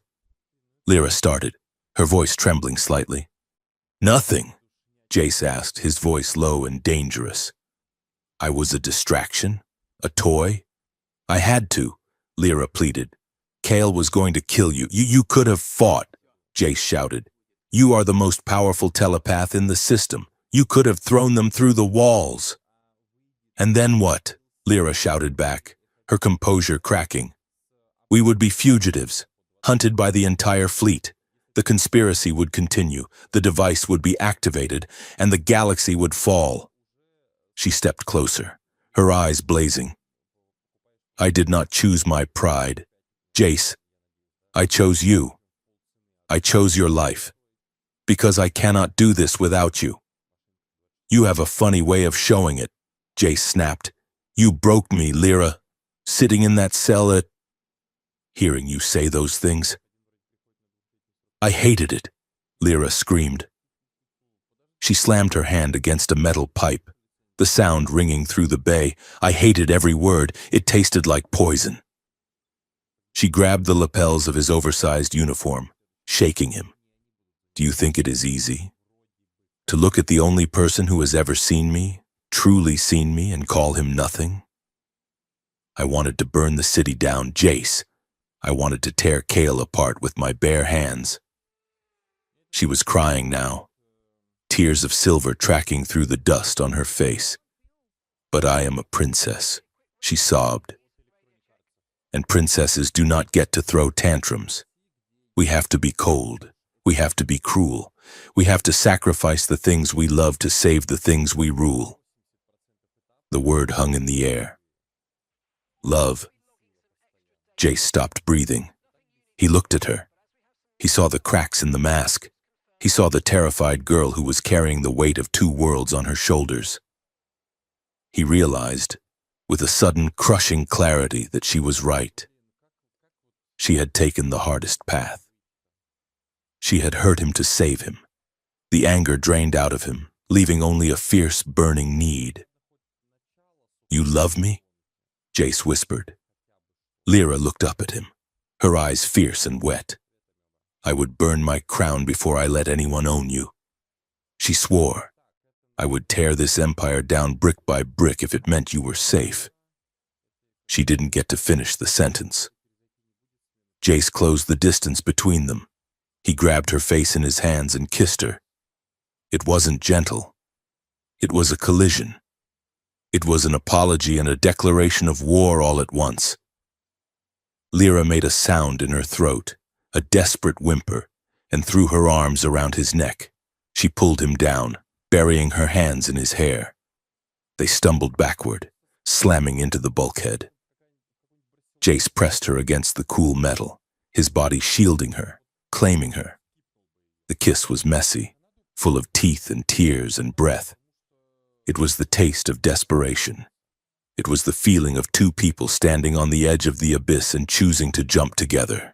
Lyra started, her voice trembling slightly. "Nothing," Jace asked, his voice low and dangerous. "I was a distraction? A toy?" "I had to," Lyra pleaded. "Kale was going to kill you. You could have fought," Jace shouted. "You are the most powerful telepath in the system. You could have thrown them through the walls." "And then what?" Lyra shouted back, her composure cracking. "We would be fugitives, hunted by the entire fleet. The conspiracy would continue, the device would be activated, and the galaxy would fall." She stepped closer, her eyes blazing. "I did not choose my pride. Jace, I chose you. I chose your life. Because I cannot do this without you." "You have a funny way of showing it," Jace snapped. "You broke me, Lyra, sitting in that cell at..." "Hearing you say those things." "I hated it," Lyra screamed. She slammed her hand against a metal pipe, the sound ringing through the bay. "I hated every word. It tasted like poison." She grabbed the lapels of his oversized uniform, shaking him. "Do you think it is easy? To look at the only person who has ever seen me, truly seen me, and call him nothing? I wanted to burn the city down, Jace. I wanted to tear Kale apart with my bare hands." She was crying now, tears of silver tracking through the dust on her face. "But I am a princess," she sobbed. "And princesses do not get to throw tantrums. We have to be cold. We have to be cruel. We have to sacrifice the things we love to save the things we rule." The word hung in the air. Love. Jace stopped breathing. He looked at her. He saw the cracks in the mask. He saw the terrified girl who was carrying the weight of 2 worlds on her shoulders. He realized, with a sudden crushing clarity, that she was right. She had taken the hardest path. She had hurt him to save him. The anger drained out of him, leaving only a fierce, burning need. "You love me?" Jace whispered. Lyra looked up at him, her eyes fierce and wet. "I would burn my crown before I let anyone own you." She swore, "I would tear this empire down brick by brick if it meant you were safe." She didn't get to finish the sentence. Jace closed the distance between them. He grabbed her face in his hands and kissed her. It wasn't gentle. It was a collision. It was an apology and a declaration of war all at once. Lyra made a sound in her throat, a desperate whimper, and threw her arms around his neck. She pulled him down, burying her hands in his hair. They stumbled backward, slamming into the bulkhead. Jace pressed her against the cool metal, his body shielding her, claiming her. The kiss was messy, full of teeth and tears and breath. It was the taste of desperation. It was the feeling of two people standing on the edge of the abyss and choosing to jump together.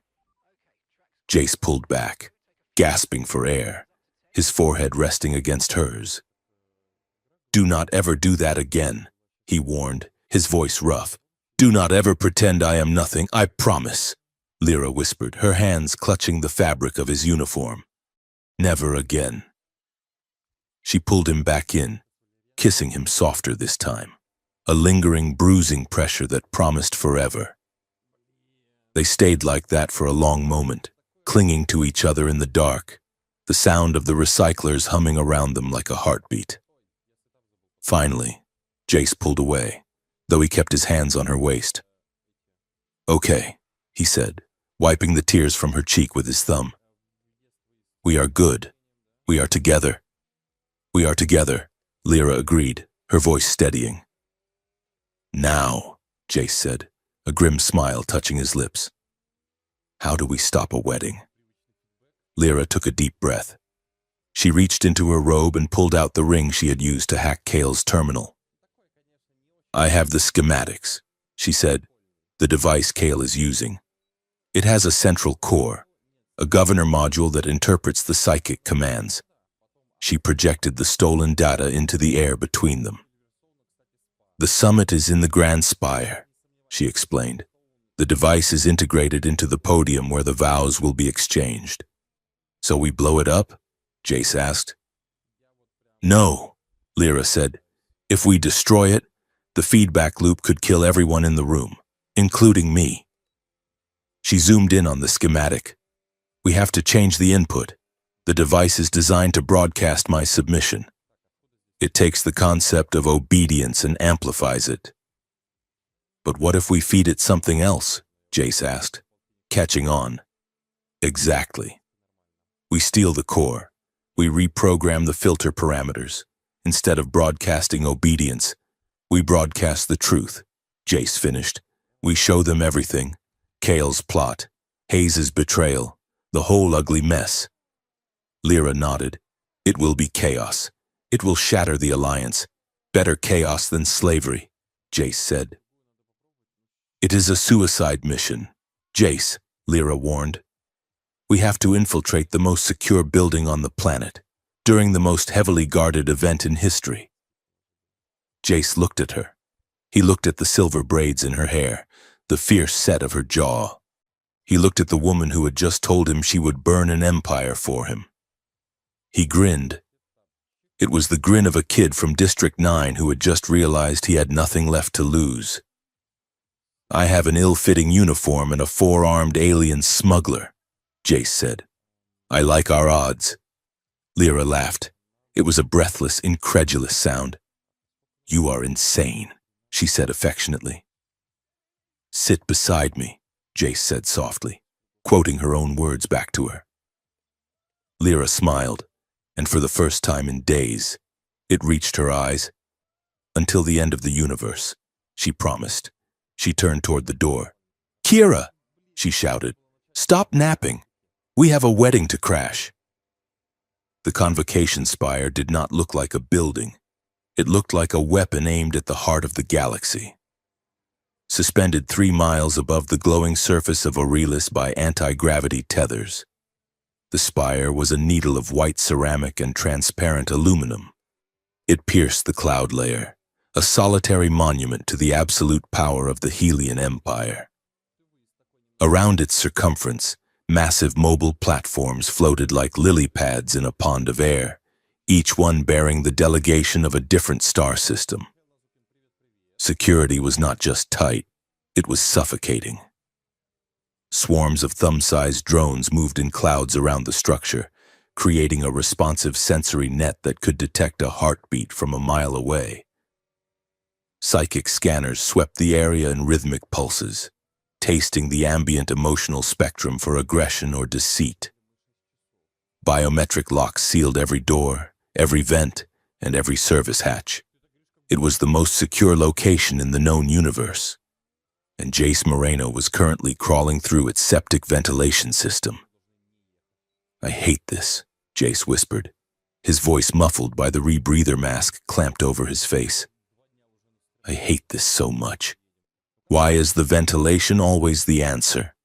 Jace pulled back, gasping for air, his forehead resting against hers. "Do not ever do that again," he warned, his voice rough. "Do not ever pretend I am nothing, I promise," Lyra whispered, her hands clutching the fabric of his uniform. "Never again." She pulled him back in, kissing him softer this time, a lingering, bruising pressure that promised forever. They stayed like that for a long moment, clinging to each other in the dark, the sound of the recyclers humming around them like a heartbeat. Finally, Jace pulled away, though he kept his hands on her waist. "Okay," he said, wiping the tears from her cheek with his thumb. "We are good. We are together." "We are together," Lyra agreed, her voice steadying. "Now," Jace said, a grim smile touching his lips. "How do we stop a wedding?" Lyra took a deep breath. She reached into her robe and pulled out the ring she had used to hack Kale's terminal. "I have the schematics," she said, "the device Kale is using. It has a central core, a governor module that interprets the psychic commands." She projected the stolen data into the air between them. "The summit is in the Grand Spire," she explained. "The device is integrated into the podium where the vows will be exchanged." "So we blow it up?" Jace asked. "No," Lyra said. "If we destroy it, the feedback loop could kill everyone in the room, including me." She zoomed in on the schematic. "We have to change the input. The device is designed to broadcast my submission. It takes the concept of obedience and amplifies it." "But what if we feed it something else?" Jace asked, catching on. "Exactly. We steal the core. We reprogram the filter parameters. Instead of broadcasting obedience, we broadcast the truth," Jace finished. "We show them everything. Kale's plot, Hayes' betrayal, the whole ugly mess." Lyra nodded. "It will be chaos. It will shatter the alliance. Better chaos than slavery," Jace said. "It is a suicide mission, Jace," Lyra warned. "We have to infiltrate the most secure building on the planet, during the most heavily guarded event in history." Jace looked at her. He looked at the silver braids in her hair, the fierce set of her jaw. He looked at the woman who had just told him she would burn an empire for him. He grinned. It was the grin of a kid from District 9 who had just realized he had nothing left to lose. "I have an ill-fitting uniform and a four-armed alien smuggler," Jace said. "I like our odds." Lyra laughed. It was a breathless, incredulous sound. "You are insane," she said affectionately. "Sit beside me," Jace said softly, quoting her own words back to her. Lyra smiled, and for the first time in days, it reached her eyes. "Until the end of the universe," she promised. She turned toward the door. "Kira!" she shouted. "Stop napping. We have a wedding to crash." The convocation spire did not look like a building. It looked like a weapon aimed at the heart of the galaxy. Suspended 3 miles above the glowing surface of Aurelis by anti-gravity tethers, the spire was a needle of white ceramic and transparent aluminum. It pierced the cloud layer, a solitary monument to the absolute power of the Helian Empire. Around its circumference, massive mobile platforms floated like lily pads in a pond of air, each one bearing the delegation of a different star system. Security was not just tight, it was suffocating. Swarms of thumb-sized drones moved in clouds around the structure, creating a responsive sensory net that could detect a heartbeat from a mile away. Psychic scanners swept the area in rhythmic pulses, tasting the ambient emotional spectrum for aggression or deceit. Biometric locks sealed every door, every vent, and every service hatch. It was the most secure location in the known universe. and Jace Moreno was currently crawling through its septic ventilation system. "I hate this," Jace whispered, his voice muffled by the rebreather mask clamped over his face. "I hate this so much. Why is the ventilation always the answer?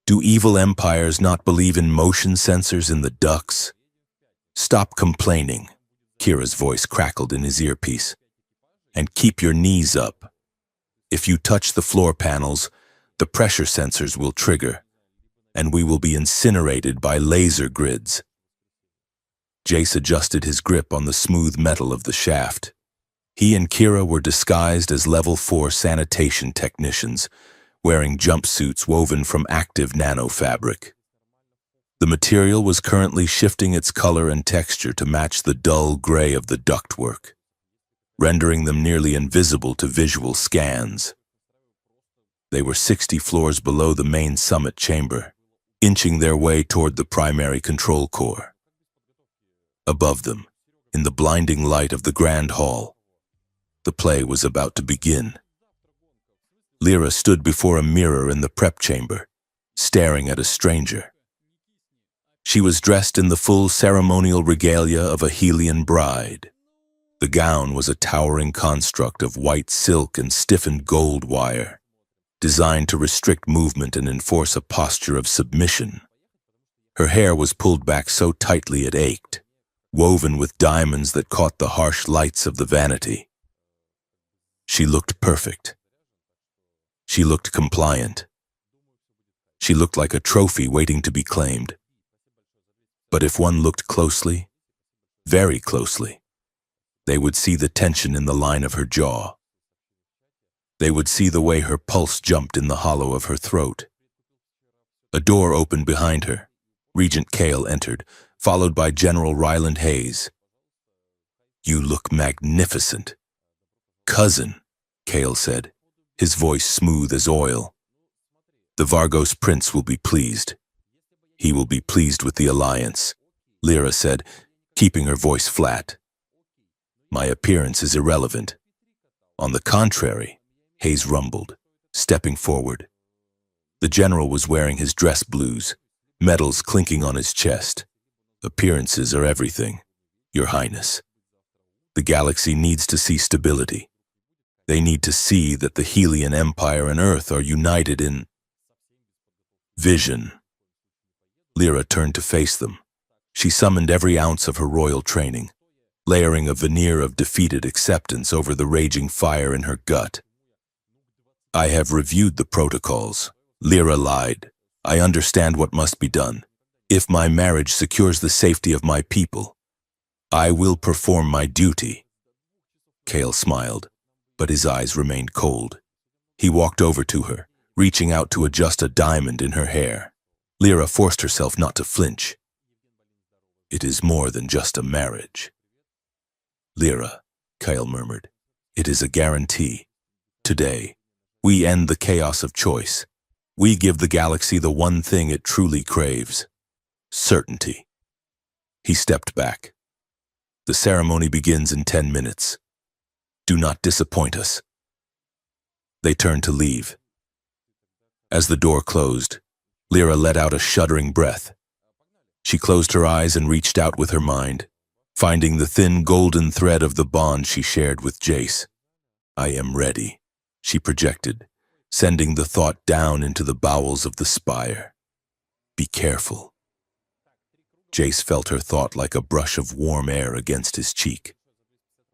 Do evil empires not believe in motion sensors in the ducts? Stop complaining," Kira's voice crackled in his earpiece, "and keep your knees up. If you touch the floor panels, the pressure sensors will trigger, and we will be incinerated by laser grids." Jace adjusted his grip on the smooth metal of the shaft. He and Kira were disguised as Level 4 sanitation technicians, wearing jumpsuits woven from active nanofabric. The material was currently shifting its color and texture to match the dull gray of the ductwork, rendering them nearly invisible to visual scans. They were 60 floors below the main summit chamber, inching their way toward the primary control core. Above them, in the blinding light of the grand hall, the play was about to begin. Lyra stood before a mirror in the prep chamber, staring at a stranger. She was dressed in the full ceremonial regalia of a Helian bride. The gown was a towering construct of white silk and stiffened gold wire, designed to restrict movement and enforce a posture of submission. Her hair was pulled back so tightly it ached, woven with diamonds that caught the harsh lights of the vanity. She looked perfect. She looked compliant. She looked like a trophy waiting to be claimed. But if one looked closely, very closely, they would see the tension in the line of her jaw. They would see the way her pulse jumped in the hollow of her throat. A door opened behind her. Regent Kale entered, followed by General Ryland Hayes. "You look magnificent." "Cousin," Kale said, his voice smooth as oil. "The Vargos Prince will be pleased. He will be pleased with the alliance," Lyra said, keeping her voice flat. "My appearance is irrelevant." "On the contrary," Hayes rumbled, stepping forward. The general was wearing his dress blues, medals clinking on his chest. "Appearances are everything, Your Highness. The galaxy needs to see stability. They need to see that the Helian Empire and Earth are united in vision." Lyra turned to face them. She summoned every ounce of her royal training, layering a veneer of defeated acceptance over the raging fire in her gut. "I have reviewed the protocols," Lyra lied. "I understand what must be done. If my marriage secures the safety of my people, I will perform my duty." Kale smiled, but his eyes remained cold. He walked over to her, reaching out to adjust a diamond in her hair. Lyra forced herself not to flinch. "It is more than just a marriage." "Lyra," Kyle murmured, "it is a guarantee. Today, we end the chaos of choice. We give the galaxy the one thing it truly craves: certainty." He stepped back. "The ceremony begins in 10 minutes. Do not disappoint us." They turned to leave. As the door closed, Lyra let out a shuddering breath. She closed her eyes and reached out with her mind, finding the thin golden thread of the bond she shared with Jace. "I am ready," she projected, sending the thought down into the bowels of the spire. "Be careful." Jace felt her thought like a brush of warm air against his cheek.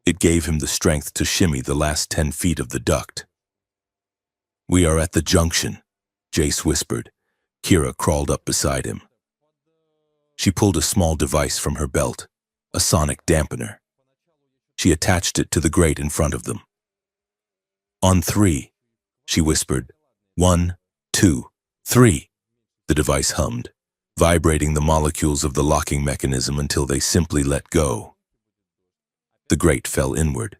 It gave him the strength to shimmy the last 10 feet of the duct. "We are at the junction," Jace whispered. Kira crawled up beside him. She pulled a small device from her belt, a sonic dampener. She attached it to the grate in front of them. "On 3, she whispered. 1, 2, 3. The device hummed, vibrating the molecules of the locking mechanism until they simply let go. The grate fell inward.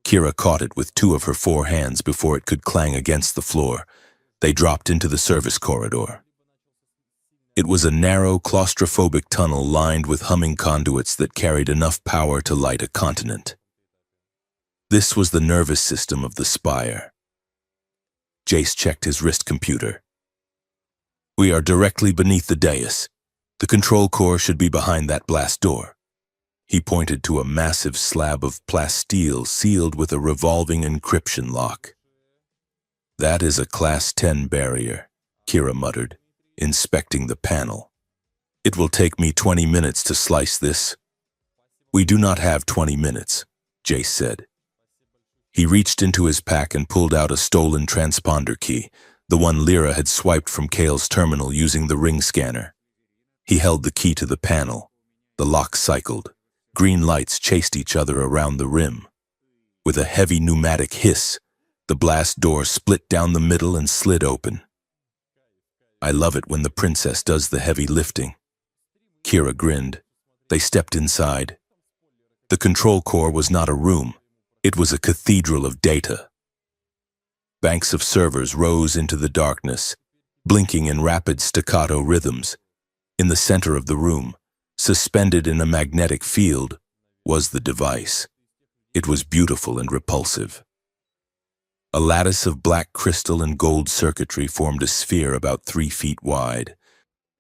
Kira caught it with 2 of her 4 hands before it could clang against the floor. They dropped into the service corridor. It was a narrow, claustrophobic tunnel lined with humming conduits that carried enough power to light a continent. This was the nervous system of the spire. Jace checked his wrist computer. We are directly beneath the dais. The control core should be behind that blast door. He pointed to a massive slab of plasteel sealed with a revolving encryption lock. That is a Class 10 barrier, Kira muttered, inspecting the panel. It will take me 20 minutes to slice this. We do not have 20 minutes, Jace said. He reached into his pack and pulled out a stolen transponder key, the one Lyra had swiped from Kale's terminal using the ring scanner. He held the key to the panel. The lock cycled. Green lights chased each other around the rim. With a heavy pneumatic hiss, the blast door split down the middle and slid open. I love it when the princess does the heavy lifting. Kira grinned. They stepped inside. The control core was not a room. It was a cathedral of data. Banks of servers rose into the darkness, blinking in rapid staccato rhythms. In the center of the room, suspended in a magnetic field, was the device. It was beautiful and repulsive. A lattice of black crystal and gold circuitry formed a sphere about 3 feet wide.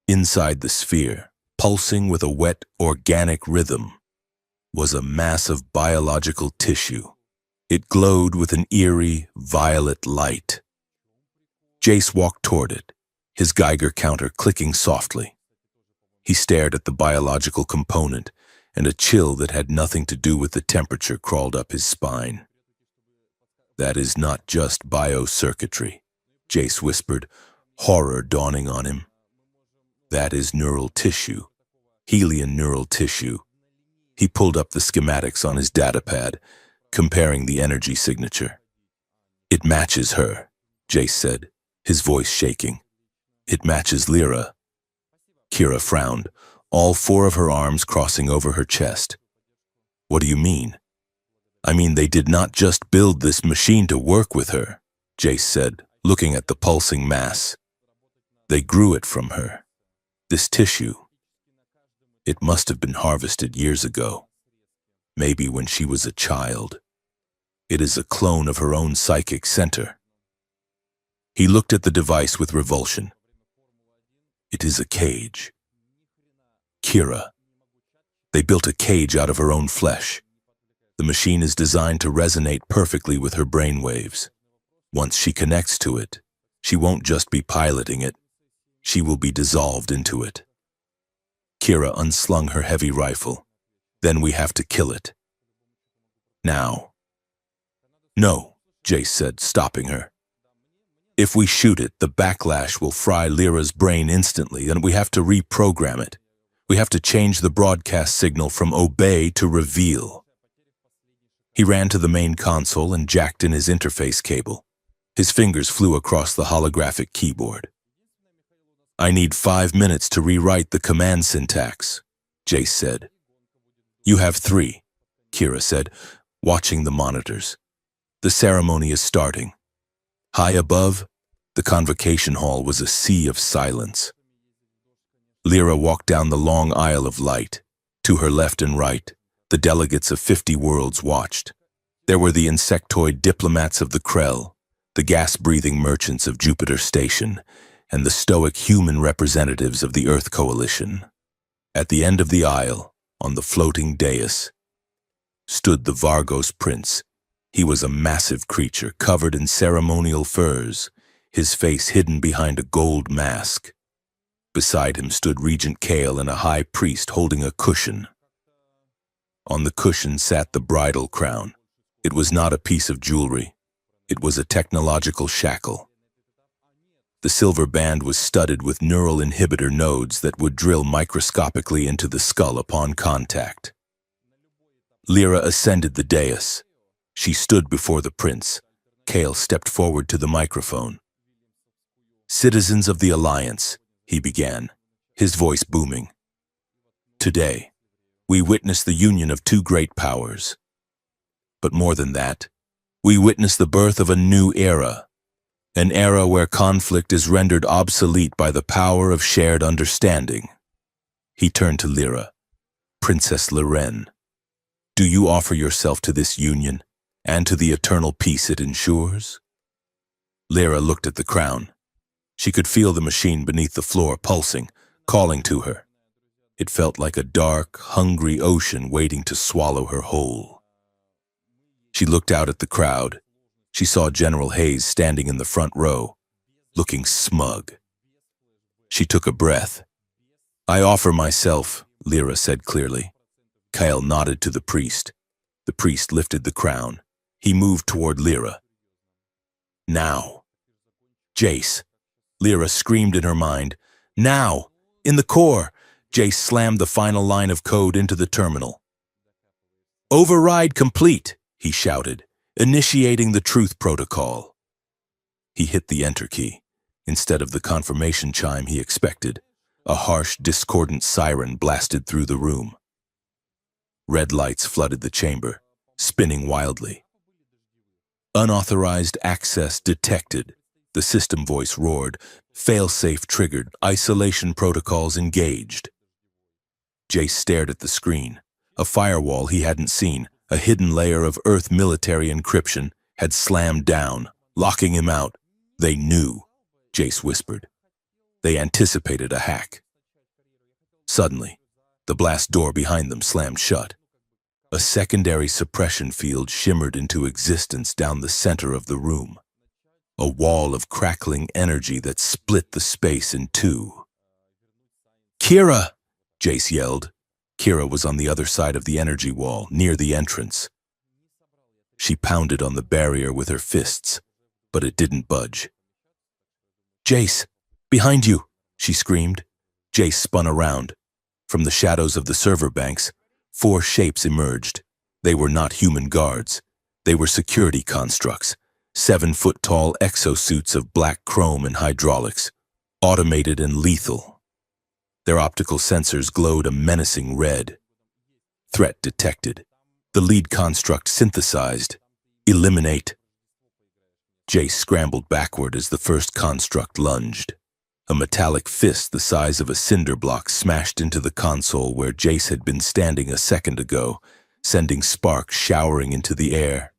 Inside the sphere, pulsing with a wet, organic rhythm, was a mass of biological tissue. It glowed with an eerie, violet light. Jace walked toward it, his Geiger counter clicking softly. He stared at the biological component, and a chill that had nothing to do with the temperature crawled up his spine. That is not just biocircuitry, Jace whispered, horror dawning on him. That is neural tissue, Helian neural tissue. He pulled up the schematics on his datapad, comparing the energy signature. It matches her, Jace said, his voice shaking. It matches Lyra. Kira frowned, all 4 of her arms crossing over her chest. What do you mean? I mean, they did not just build this machine to work with her, Jace said, looking at the pulsing mass. They grew it from her. This tissue. It must have been harvested years ago. Maybe when she was a child. It is a clone of her own psychic center. He looked at the device with revulsion. It is a cage. Kira. They built a cage out of her own flesh. The machine is designed to resonate perfectly with her brainwaves. Once she connects to it, she won't just be piloting it. She will be dissolved into it. Kira unslung her heavy rifle. Then we have to kill it. Now. No, Jace said, stopping her. If we shoot it, the backlash will fry Lyra's brain instantly, and we have to reprogram it. We have to change the broadcast signal from obey to reveal. He ran to the main console and jacked in his interface cable. His fingers flew across the holographic keyboard. I need 5 minutes to rewrite the command syntax, Jace said. You have 3, Kira said, watching the monitors. The ceremony is starting. High above, the convocation hall was a sea of silence. Lyra walked down the long aisle of light. To her left and right, the delegates of 50 worlds watched. There were the insectoid diplomats of the Krell, the gas-breathing merchants of Jupiter Station, and the stoic human representatives of the Earth Coalition. At the end of the aisle, on the floating dais, stood the Vargos Prince. He was a massive creature covered in ceremonial furs, his face hidden behind a gold mask. Beside him stood Regent Kale and a high priest holding a cushion. On the cushion sat the bridal crown. It was not a piece of jewelry. It was a technological shackle. The silver band was studded with neural inhibitor nodes that would drill microscopically into the skull upon contact. Lyra ascended the dais. She stood before the prince. Kale stepped forward to the microphone. Citizens of the Alliance, he began, his voice booming. Today, we witness the union of 2 great powers. But more than that, we witness the birth of a new era. An era where conflict is rendered obsolete by the power of shared understanding. He turned to Lyra. Princess Leren, do you offer yourself to this union and to the eternal peace it ensures? Lyra looked at the crown. She could feel the machine beneath the floor pulsing, calling to her. It felt like a dark, hungry ocean waiting to swallow her whole. She looked out at the crowd. She saw General Hayes standing in the front row, looking smug. She took a breath. "I offer myself," Lyra said clearly. Kyle nodded to the priest. The priest lifted the crown. He moved toward Lyra. "Now." "Jace." Lyra screamed in her mind. "Now! In the core!" Jace slammed the final line of code into the terminal. "Override complete," he shouted, initiating the truth protocol. He hit the enter key. Instead of the confirmation chime he expected, a harsh, discordant siren blasted through the room. Red lights flooded the chamber, spinning wildly. "Unauthorized access detected," the system voice roared. "Failsafe triggered. Isolation protocols engaged." Jace stared at the screen. A firewall he hadn't seen, a hidden layer of Earth military encryption, had slammed down, locking him out. "They knew," Jace whispered. "They anticipated a hack." Suddenly, the blast door behind them slammed shut. A secondary suppression field shimmered into existence down the center of the room. A wall of crackling energy that split the space in two. "Kira!" Jace yelled. Kira was on the other side of the energy wall, near the entrance. She pounded on the barrier with her fists, but it didn't budge. "Jace, behind you!" she screamed. Jace spun around. From the shadows of the server banks, 4 shapes emerged. They were not human guards. They were security constructs, 7-foot-tall exosuits of black chrome and hydraulics, automated and lethal. Their optical sensors glowed a menacing red. Threat detected. The lead construct synthesized. "Eliminate." Jace scrambled backward as the first construct lunged. A metallic fist the size of a cinder block smashed into the console where Jace had been standing a second ago, sending sparks showering into the air.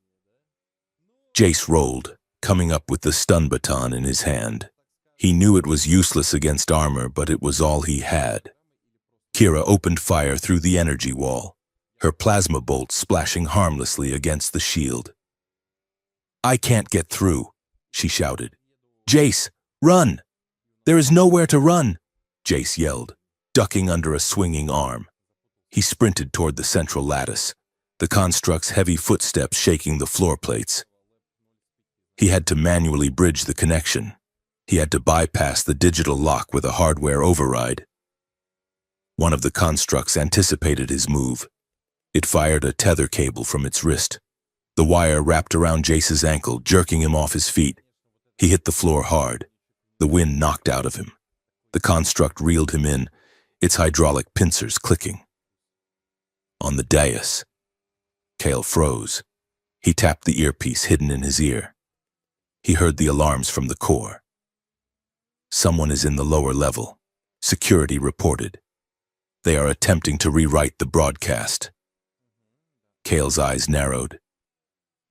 Jace rolled, coming up with the stun baton in his hand. He knew it was useless against armor, but it was all he had. Kira opened fire through the energy wall, her plasma bolt splashing harmlessly against the shield. "I can't get through," she shouted. "Jace, run!" "There is nowhere to run," Jace yelled, ducking under a swinging arm. He sprinted toward the central lattice, the construct's heavy footsteps shaking the floor plates. He had to manually bridge the connection. He had to bypass the digital lock with a hardware override. One of the constructs anticipated his move. It fired a tether cable from its wrist. The wire wrapped around Jace's ankle, jerking him off his feet. He hit the floor hard. The wind knocked out of him. The construct reeled him in, its hydraulic pincers clicking. On the dais, Kale froze. He tapped the earpiece hidden in his ear. He heard the alarms from the core. "Someone is in the lower level," security reported. "They are attempting to rewrite the broadcast." Kale's eyes narrowed.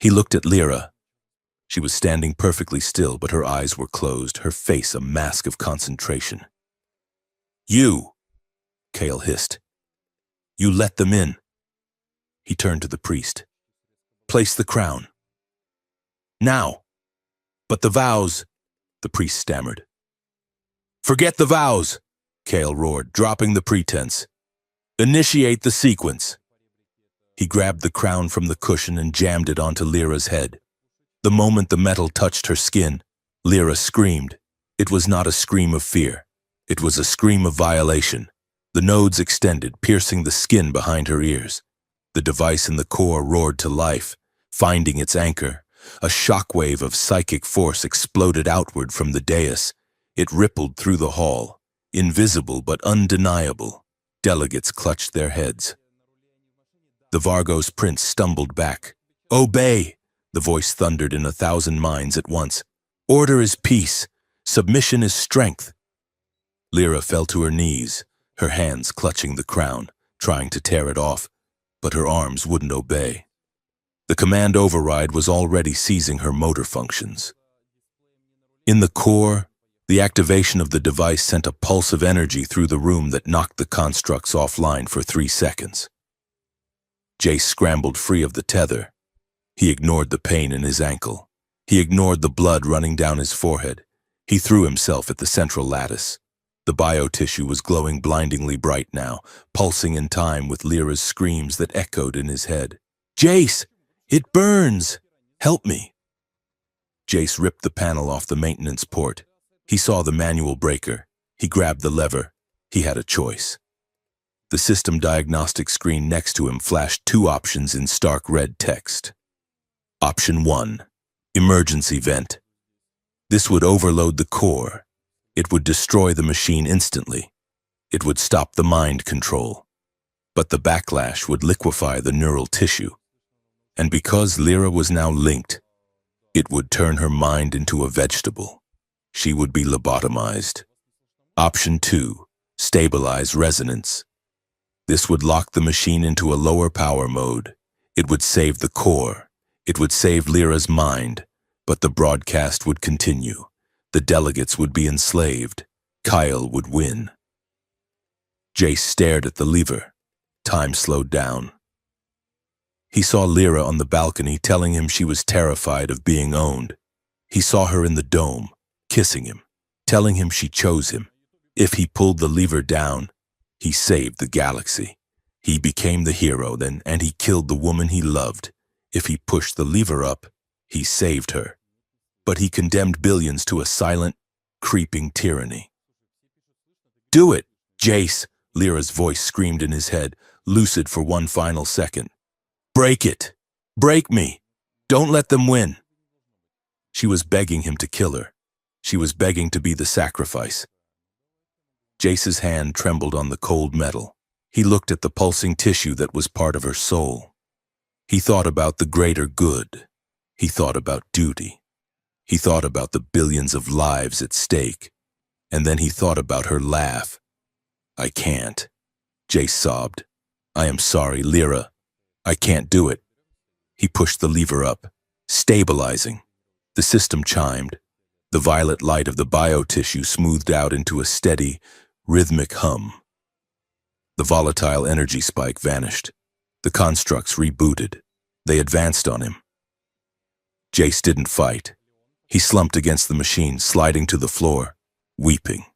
He looked at Lyra. She was standing perfectly still, but her eyes were closed, her face a mask of concentration. "You!" Kale hissed. "You let them in." He turned to the priest. "Place the crown." "Now!" "But the vows," the priest stammered. "Forget the vows," Kale roared, dropping the pretense. "Initiate the sequence." He grabbed the crown from the cushion and jammed it onto Lyra's head. The moment the metal touched her skin, Lyra screamed. It was not a scream of fear. It was a scream of violation. The nodes extended, piercing the skin behind her ears. The device in the core roared to life, finding its anchor. A shockwave of psychic force exploded outward from the dais. It rippled through the hall, invisible but undeniable. Delegates clutched their heads. The Vargos prince stumbled back. "Obey!" The voice thundered in 1,000 minds at once. "Order is peace. Submission is strength." Lyra fell to her knees, her hands clutching the crown, trying to tear it off, but her arms wouldn't obey. The command override was already seizing her motor functions. In the core, the activation of the device sent a pulse of energy through the room that knocked the constructs offline for 3 seconds. Jace scrambled free of the tether. He ignored the pain in his ankle. He ignored the blood running down his forehead. He threw himself at the central lattice. The biotissue was glowing blindingly bright now, pulsing in time with Lyra's screams that echoed in his head. "Jace! It burns! Help me!" Jace ripped the panel off the maintenance port. He saw the manual breaker. He grabbed the lever. He had a choice. The system diagnostic screen next to him flashed 2 options in stark red text. Option 1, emergency vent. This would overload the core. It would destroy the machine instantly. It would stop the mind control. But the backlash would liquefy the neural tissue. And because Lyra was now linked, it would turn her mind into a vegetable. She would be lobotomized. Option 2, stabilize resonance. This would lock the machine into a lower power mode. It would save the core. It would save Lyra's mind, but the broadcast would continue. The delegates would be enslaved. Kyle would win. Jace stared at the lever. Time slowed down. He saw Lyra on the balcony telling him she was terrified of being owned. He saw her in the dome, kissing him, telling him she chose him. If he pulled the lever down, he saved the galaxy. He became the hero then, and he killed the woman he loved. If he pushed the lever up, he saved her. But he condemned billions to a silent, creeping tyranny. "Do it, Jace!" Lyra's voice screamed in his head, lucid for one final second. "Break it! Break me! Don't let them win!" She was begging him to kill her. She was begging to be the sacrifice. Jace's hand trembled on the cold metal. He looked at the pulsing tissue that was part of her soul. He thought about the greater good. He thought about duty. He thought about the billions of lives at stake. And then he thought about her laugh. "I can't," Jace sobbed. "I am sorry, Lyra. I can't do it." He pushed the lever up, stabilizing. The system chimed. The violet light of the biotissue smoothed out into a steady, rhythmic hum. The volatile energy spike vanished. The constructs rebooted. They advanced on him. Jace didn't fight. He slumped against the machine, sliding to the floor, weeping.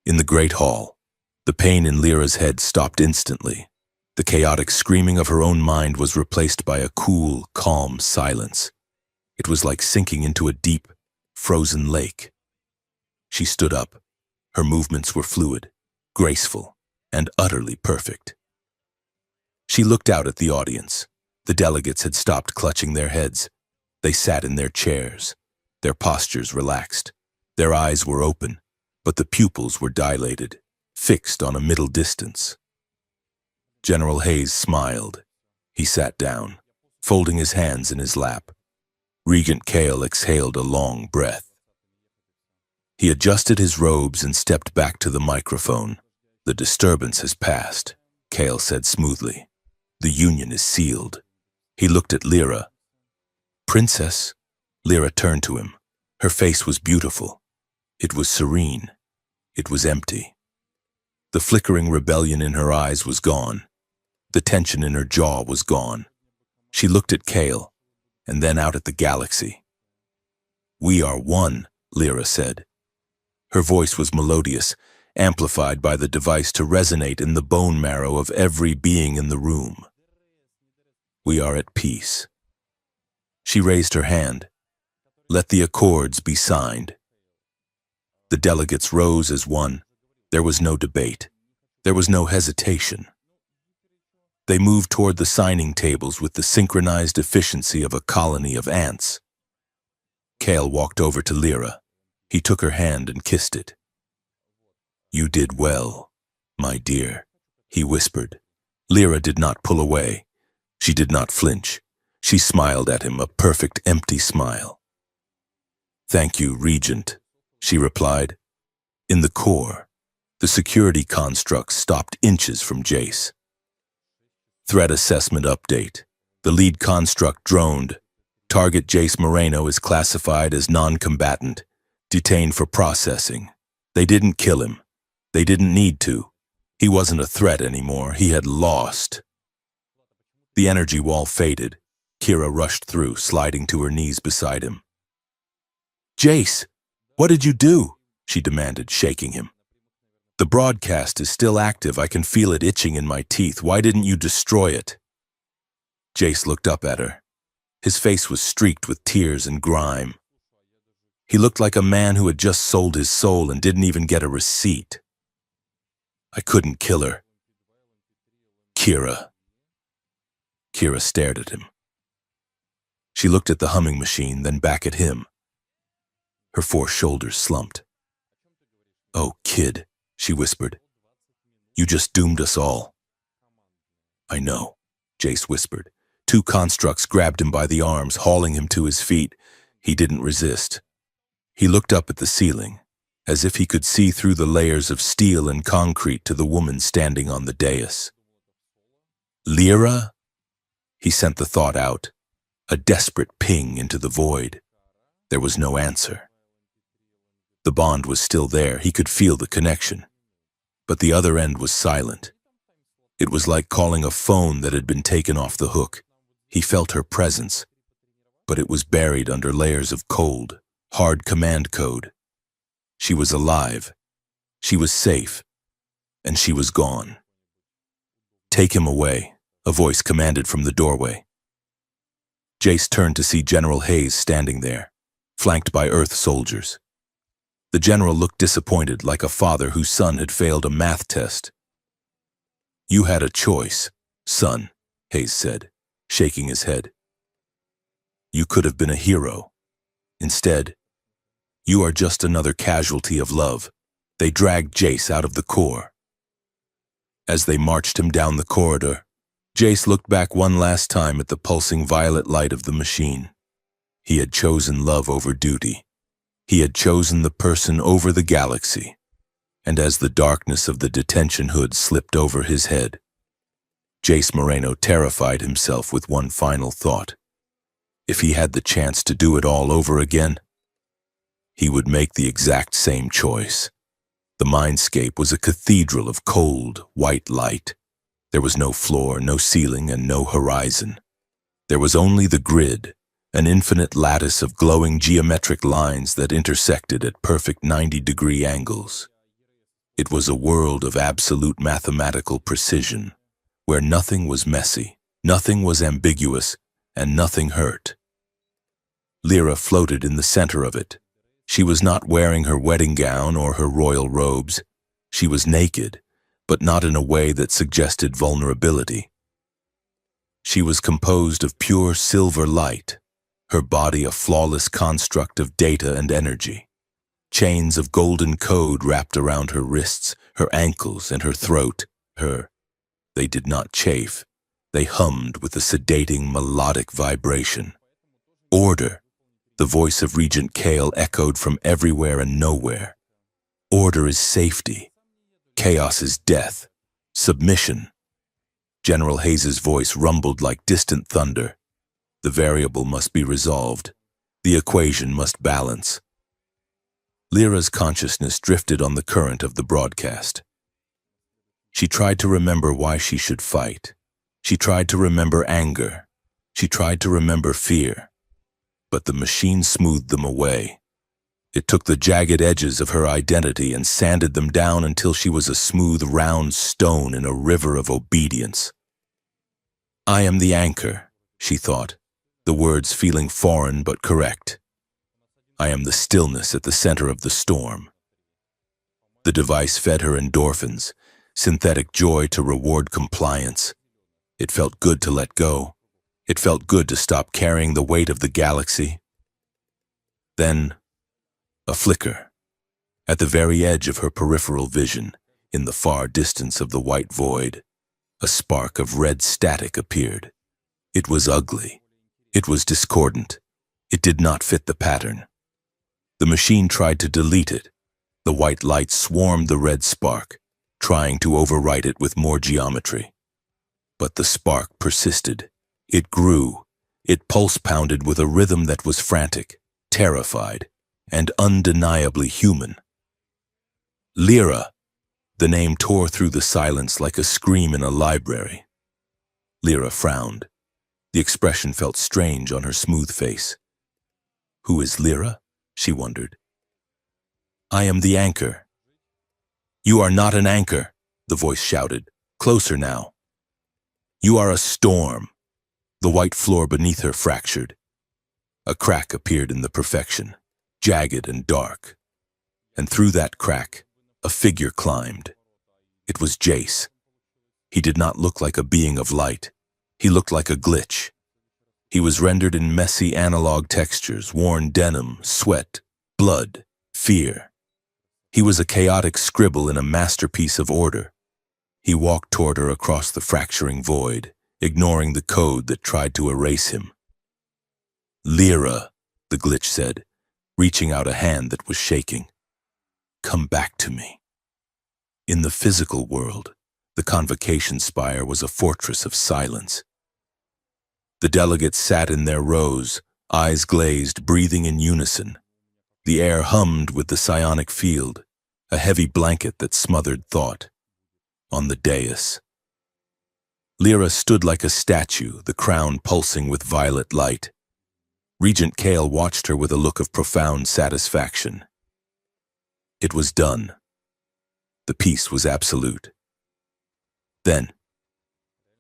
In the great hall, the pain in Lyra's head stopped instantly. The chaotic screaming of her own mind was replaced by a cool, calm silence. It was like sinking into a deep, frozen lake. She stood up. Her movements were fluid, graceful, and utterly perfect. She looked out at the audience. The delegates had stopped clutching their heads. They sat in their chairs. Their postures relaxed. Their eyes were open, but the pupils were dilated, fixed on a middle distance. General Hayes smiled. He sat down, folding his hands in his lap. Regent Kale exhaled a long breath. He adjusted his robes and stepped back to the microphone. "The disturbance has passed," Kale said smoothly. "The union is sealed." He looked at Lyra. "Princess." Lyra turned to him. Her face was beautiful. It was serene. It was empty. The flickering rebellion in her eyes was gone. The tension in her jaw was gone. She looked at Kale, and then out at the galaxy. "We are one," Lyra said. Her voice was melodious, amplified by the device to resonate in the bone marrow of every being in the room. "We are at peace." She raised her hand. "Let the accords be signed." The delegates rose as one. There was no debate. There was no hesitation. They moved toward the signing tables with the synchronized efficiency of a colony of ants. Kale walked over to Lyra. He took her hand and kissed it. "You did well, my dear," he whispered. Lyra did not pull away. She did not flinch. She smiled at him, a perfect empty smile. "Thank you, Regent," she replied. In the core, the security construct stopped inches from Jace. Threat assessment update. The lead construct droned. Target Jace Moreno is classified as non-combatant, detained for processing. They didn't kill him. They didn't need to. He wasn't a threat anymore. He had lost. The energy wall faded. Kira rushed through, sliding to her knees beside him. "Jace, what did you do?" she demanded, shaking him. "The broadcast is still active. I can feel it itching in my teeth. Why didn't you destroy it?" Jace looked up at her. His face was streaked with tears and grime. He looked like a man who had just sold his soul and didn't even get a receipt. "I couldn't kill her." "Kira." Kira stared at him. She looked at the humming machine, then back at him. Her 4 shoulders slumped. "Oh, kid," she whispered. "You just doomed us all." "I know," Jace whispered. 2 constructs grabbed him by the arms, hauling him to his feet. He didn't resist. He looked up at the ceiling, as if he could see through the layers of steel and concrete to the woman standing on the dais. "Lyra?" He sent the thought out, a desperate ping into the void. There was no answer. The bond was still there. He could feel the connection. But the other end was silent. It was like calling a phone that had been taken off the hook. He felt her presence, but it was buried under layers of cold, hard command code. She was alive. She was safe. And she was gone. "Take him away," a voice commanded from the doorway. Jace turned to see General Hayes standing there, flanked by Earth soldiers. The general looked disappointed, like a father whose son had failed a math test. "You had a choice, son," Hayes said, shaking his head. "You could have been a hero. Instead, you are just another casualty of love." They dragged Jace out of the core. As they marched him down the corridor, Jace looked back one last time at the pulsing violet light of the machine. He had chosen love over duty. He had chosen the person over the galaxy. And as the darkness of the detention hood slipped over his head, Jace Moreno terrified himself with one final thought. If he had the chance to do it all over again, he would make the exact same choice. The mindscape was a cathedral of cold, white light. There was no floor, no ceiling, and no horizon. There was only the grid, an infinite lattice of glowing geometric lines that intersected at perfect 90-degree angles. It was a world of absolute mathematical precision, where nothing was messy, nothing was ambiguous, and nothing hurt. Lyra floated in the center of it. She was not wearing her wedding gown or her royal robes. She was naked, but not in a way that suggested vulnerability. She was composed of pure silver light, her body a flawless construct of data and energy. Chains of golden code wrapped around her wrists, her ankles, and her throat. They did not chafe. They hummed with a sedating, melodic vibration. Order. The voice of Regent Kale echoed from everywhere and nowhere. Order is safety. Chaos is death. Submission. General Hayes's voice rumbled like distant thunder. The variable must be resolved. The equation must balance. Lyra's consciousness drifted on the current of the broadcast. She tried to remember why she should fight. She tried to remember anger. She tried to remember fear. But the machine smoothed them away. It took the jagged edges of her identity and sanded them down until she was a smooth, round stone in a river of obedience. "I am the anchor," she thought, the words feeling foreign but correct. "I am the stillness at the center of the storm." The device fed her endorphins, synthetic joy to reward compliance. It felt good to let go. It felt good to stop carrying the weight of the galaxy. Then, a flicker. At the very edge of her peripheral vision, in the far distance of the white void, a spark of red static appeared. It was ugly. It was discordant. It did not fit the pattern. The machine tried to delete it. The white light swarmed the red spark, trying to overwrite it with more geometry. But the spark persisted. It grew. It pulse-pounded with a rhythm that was frantic, terrified, and undeniably human. Lyra! The name tore through the silence like a scream in a library. Lyra frowned. The expression felt strange on her smooth face. Who is Lyra? She wondered. I am the anchor. You are not an anchor, the voice shouted, closer now. You are a storm. The white floor beneath her fractured. A crack appeared in the perfection, jagged and dark. And through that crack, a figure climbed. It was Jace. He did not look like a being of light. He looked like a glitch. He was rendered in messy analog textures, worn denim, sweat, blood, fear. He was a chaotic scribble in a masterpiece of order. He walked toward her across the fracturing void, ignoring the code that tried to erase him. Lyra, the glitch said, reaching out a hand that was shaking. Come back to me. In the physical world, the convocation spire was a fortress of silence. The delegates sat in their rows, eyes glazed, breathing in unison. The air hummed with the psionic field, a heavy blanket that smothered thought. On the dais, Lyra stood like a statue, the crown pulsing with violet light. Regent Kale watched her with a look of profound satisfaction. It was done. The peace was absolute. Then,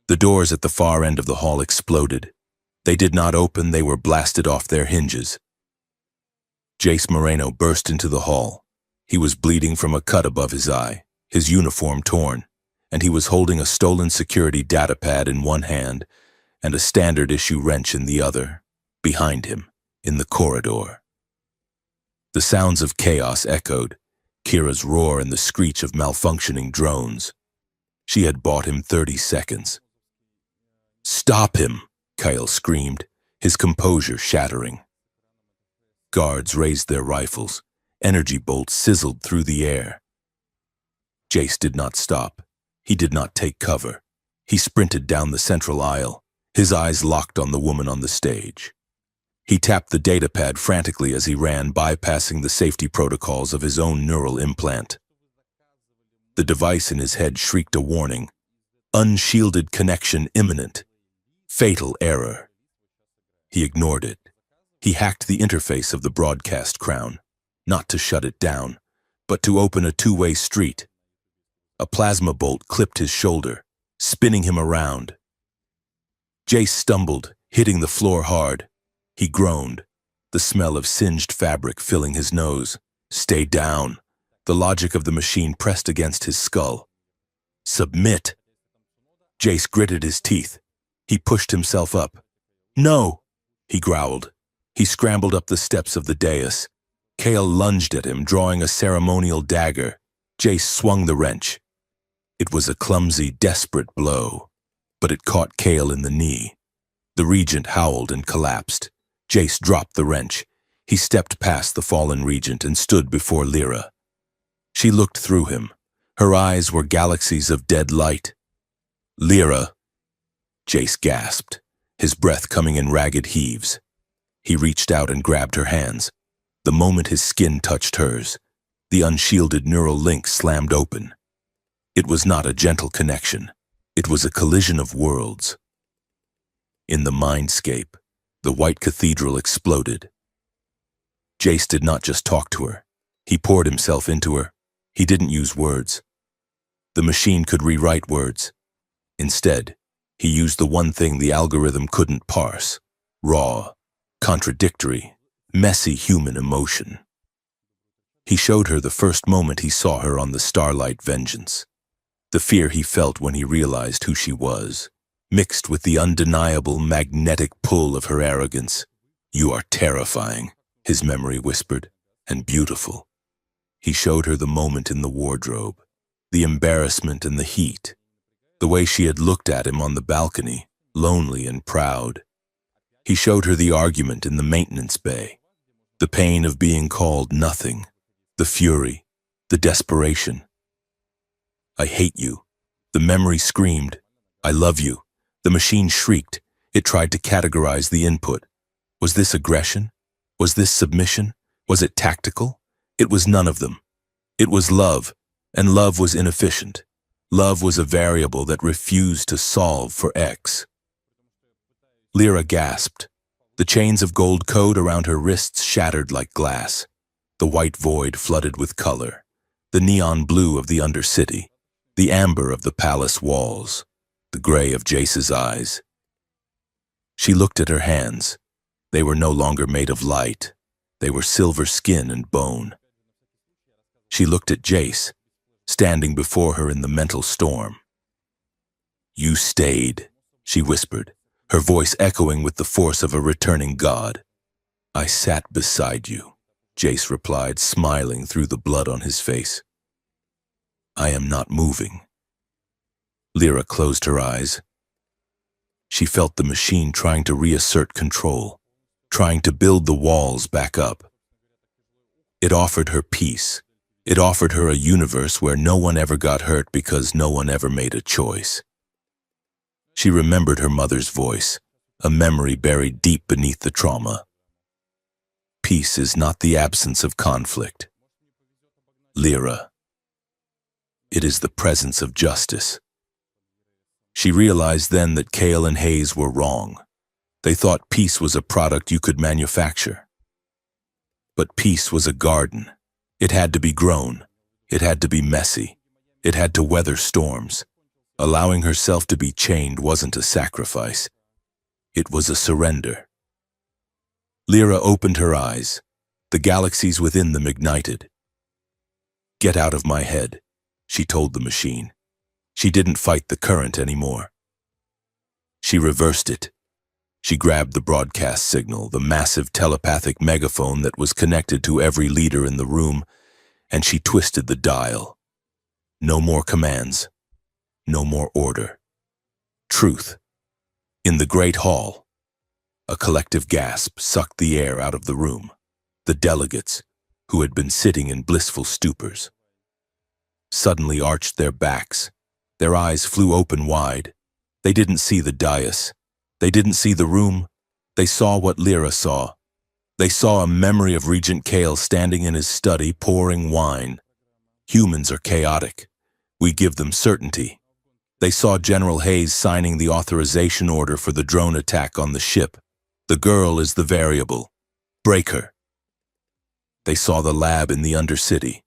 the doors at the far end of the hall exploded. They did not open, they were blasted off their hinges. Jace Moreno burst into the hall. He was bleeding from a cut above his eye, his uniform torn, and he was holding a stolen security datapad in one hand and a standard-issue wrench in the other, behind him, in the corridor. The sounds of chaos echoed, Kira's roar and the screech of malfunctioning drones. She had bought him 30 seconds. Stop him, Kyle screamed, his composure shattering. Guards raised their rifles. Energy bolts sizzled through the air. Jace did not stop. He did not take cover. He sprinted down the central aisle, his eyes locked on the woman on the stage. He tapped the datapad frantically as he ran, bypassing the safety protocols of his own neural implant. The device in his head shrieked a warning. Unshielded connection imminent. Fatal error. He ignored it. He hacked the interface of the broadcast crown, not to shut it down, but to open a two-way street. A plasma bolt clipped his shoulder, spinning him around. Jace stumbled, hitting the floor hard. He groaned, the smell of singed fabric filling his nose. Stay down. The logic of the machine pressed against his skull. Submit. Jace gritted his teeth. He pushed himself up. No, he growled. He scrambled up the steps of the dais. Kale lunged at him, drawing a ceremonial dagger. Jace swung the wrench. It was a clumsy, desperate blow, but it caught Kale in the knee. The regent howled and collapsed. Jace dropped the wrench. He stepped past the fallen regent and stood before Lyra. She looked through him. Her eyes were galaxies of dead light. Lyra, Jace gasped, his breath coming in ragged heaves. He reached out and grabbed her hands. The moment his skin touched hers, the unshielded neural link slammed open. It was not a gentle connection. It was a collision of worlds. In the mindscape, the white cathedral exploded. Jace did not just talk to her. He poured himself into her. He didn't use words. The machine could rewrite words. Instead, he used the one thing the algorithm couldn't parse: raw, contradictory, messy human emotion. He showed her the first moment he saw her on the Starlight Vengeance. The fear he felt when he realized who she was, mixed with the undeniable magnetic pull of her arrogance. You are terrifying, his memory whispered, and beautiful. He showed her the moment in the wardrobe, the embarrassment and the heat, the way she had looked at him on the balcony, lonely and proud. He showed her the argument in the maintenance bay, the pain of being called nothing, the fury, the desperation. I hate you. The memory screamed. I love you. The machine shrieked. It tried to categorize the input. Was this aggression? Was this submission? Was it tactical? It was none of them. It was love, and love was inefficient. Love was a variable that refused to solve for X. Lyra gasped. The chains of gold code around her wrists shattered like glass. The white void flooded with color. The neon blue of the Undercity. The amber of the palace walls. The gray of Jace's eyes. She looked at her hands. They were no longer made of light. They were silver skin and bone. She looked at Jace, standing before her in the mental storm. "You stayed," she whispered, her voice echoing with the force of a returning god. "I sat beside you," Jace replied, smiling through the blood on his face. "I am not moving." Lyra closed her eyes. She felt the machine trying to reassert control, trying to build the walls back up. It offered her peace. It offered her a universe where no one ever got hurt because no one ever made a choice. She remembered her mother's voice, a memory buried deep beneath the trauma. Peace is not the absence of conflict. Lyra. It is the presence of justice. She realized then that Kale and Hayes were wrong. They thought peace was a product you could manufacture. But peace was a garden. It had to be grown. It had to be messy. It had to weather storms. Allowing herself to be chained wasn't a sacrifice. It was a surrender. Lyra opened her eyes. The galaxies within them ignited. "Get out of my head," she told the machine. She didn't fight the current anymore. She reversed it. She grabbed the broadcast signal, the massive telepathic megaphone that was connected to every leader in the room, and she twisted the dial. No more commands. No more order. Truth. In the great hall, a collective gasp sucked the air out of the room. The delegates, who had been sitting in blissful stupors, suddenly arched their backs. Their eyes flew open wide. They didn't see the dais. They didn't see the room. They saw what Lyra saw. They saw a memory of Regent Kale standing in his study pouring wine. Humans are chaotic. We give them certainty. They saw General Hayes signing the authorization order for the drone attack on the ship. The girl is the variable. Break her. They saw the lab in the Undercity.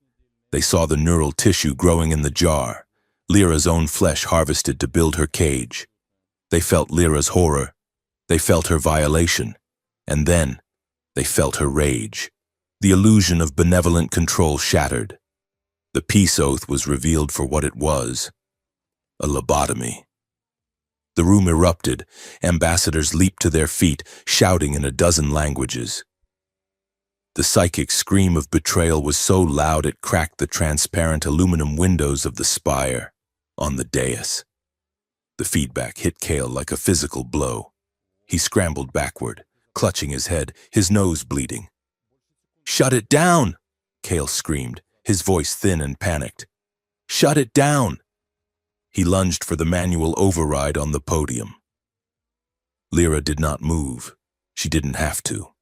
They saw the neural tissue growing in the jar. Lyra's own flesh harvested to build her cage. They felt Lyra's horror. They felt her violation. And then, they felt her rage. The illusion of benevolent control shattered. The peace oath was revealed for what it was. A lobotomy. The room erupted. Ambassadors leaped to their feet, shouting in a dozen languages. The psychic scream of betrayal was so loud it cracked the transparent aluminum windows of the spire on the dais. The feedback hit Kale like a physical blow. He scrambled backward, clutching his head, his nose bleeding. "Shut it down!" Kale screamed, his voice thin and panicked. "Shut it down!" He lunged for the manual override on the podium. Lyra did not move. She didn't have to.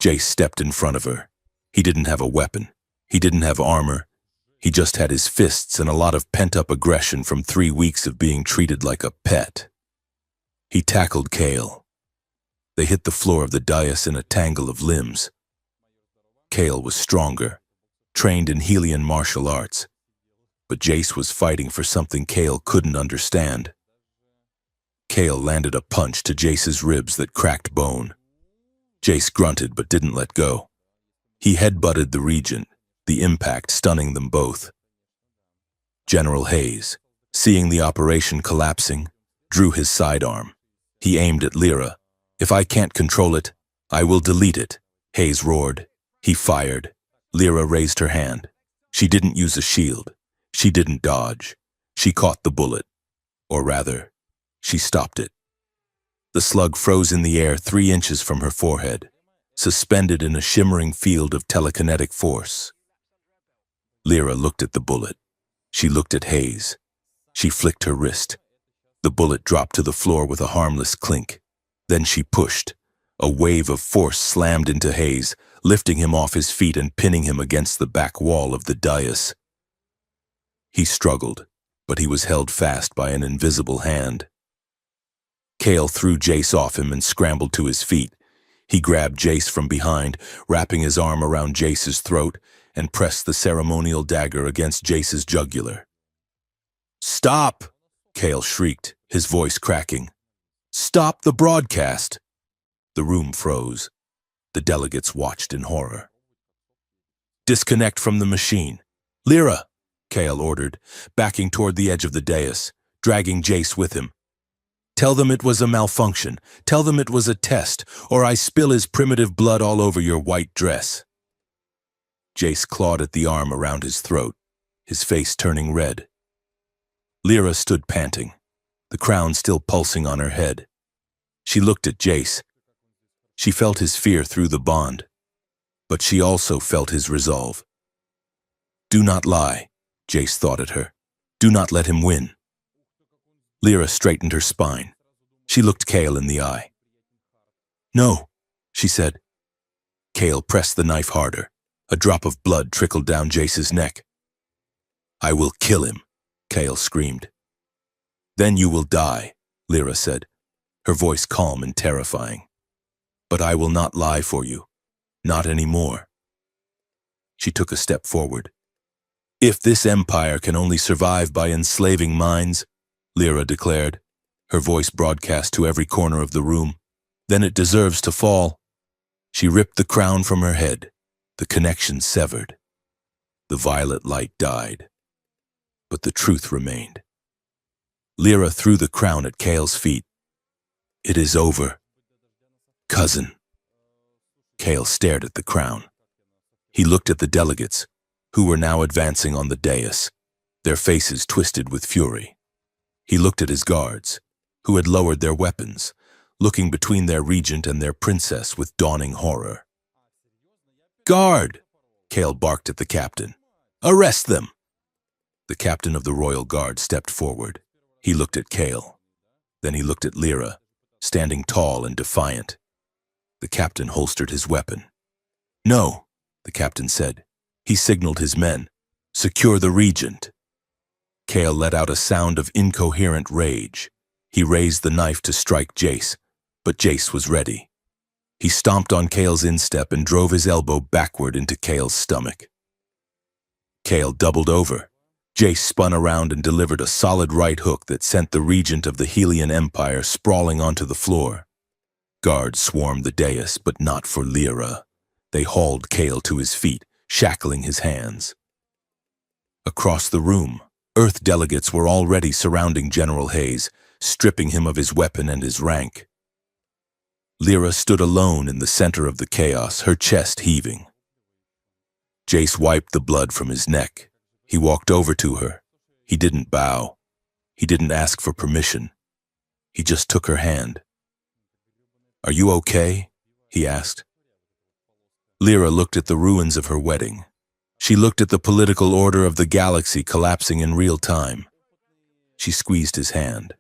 Jace stepped in front of her. He didn't have a weapon. He didn't have armor. He just had his fists and a lot of pent-up aggression from 3 weeks of being treated like a pet. He tackled Kale. They hit the floor of the dais in a tangle of limbs. Kale was stronger, trained in Helian martial arts. But Jace was fighting for something Kale couldn't understand. Kale landed a punch to Jace's ribs that cracked bone. Jace grunted but didn't let go. He headbutted the regent, the impact stunning them both. General Hayes, seeing the operation collapsing, drew his sidearm. He aimed at Lyra. "If I can't control it, I will delete it," Hayes roared. He fired. Lyra raised her hand. She didn't use a shield. She didn't dodge. She caught the bullet. Or rather, she stopped it. The slug froze in the air 3 inches from her forehead, suspended in a shimmering field of telekinetic force. Lyra looked at the bullet. She looked at Hayes. She flicked her wrist. The bullet dropped to the floor with a harmless clink. Then she pushed. A wave of force slammed into Hayes, lifting him off his feet and pinning him against the back wall of the dais. He struggled, but he was held fast by an invisible hand. Cale threw Jace off him and scrambled to his feet. He grabbed Jace from behind, wrapping his arm around Jace's throat, and pressed the ceremonial dagger against Jace's jugular. "Stop!" Cale shrieked, his voice cracking. "Stop the broadcast!" The room froze. The delegates watched in horror. "Disconnect from the machine. Lyra!" Cale ordered, backing toward the edge of the dais, dragging Jace with him. "Tell them it was a malfunction. Tell them it was a test, or I spill his primitive blood all over your white dress." Jace clawed at the arm around his throat, his face turning red. Lyra stood panting, the crown still pulsing on her head. She looked at Jace. She felt his fear through the bond, but she also felt his resolve. "Do not lie," Jace thought at her. "Do not let him win." Lyra straightened her spine. She looked Cale in the eye. "No," she said. Cale pressed the knife harder. A drop of blood trickled down Jace's neck. "I will kill him," Cale screamed. "Then you will die," Lyra said, her voice calm and terrifying. "But I will not lie for you. Not anymore." She took a step forward. "If this empire can only survive by enslaving minds," Lyra declared, her voice broadcast to every corner of the room, "then it deserves to fall." She ripped the crown from her head, the connection severed. The violet light died, but the truth remained. Lyra threw the crown at Cale's feet. "It is over, cousin." Cale stared at the crown. He looked at the delegates, who were now advancing on the dais, their faces twisted with fury. He looked at his guards, who had lowered their weapons, looking between their regent and their princess with dawning horror. "Guard!" Cale barked at the captain. "Arrest them!" The captain of the royal guard stepped forward. He looked at Cale. Then he looked at Lyra, standing tall and defiant. The captain holstered his weapon. "No," the captain said. He signaled his men. "Secure the regent." Cale let out a sound of incoherent rage. He raised the knife to strike Jace, but Jace was ready. He stomped on Cale's instep and drove his elbow backward into Cale's stomach. Cale doubled over. Jace spun around and delivered a solid right hook that sent the regent of the Helian Empire sprawling onto the floor. Guards swarmed the dais, but not for Lyra. They hauled Cale to his feet, shackling his hands. Across the room, Earth delegates were already surrounding General Hayes, stripping him of his weapon and his rank. Lyra stood alone in the center of the chaos, her chest heaving. Jace wiped the blood from his neck. He walked over to her. He didn't bow. He didn't ask for permission. He just took her hand. "Are you okay?" he asked. Lyra looked at the ruins of her wedding. She looked at the political order of the galaxy collapsing in real time. She squeezed his hand.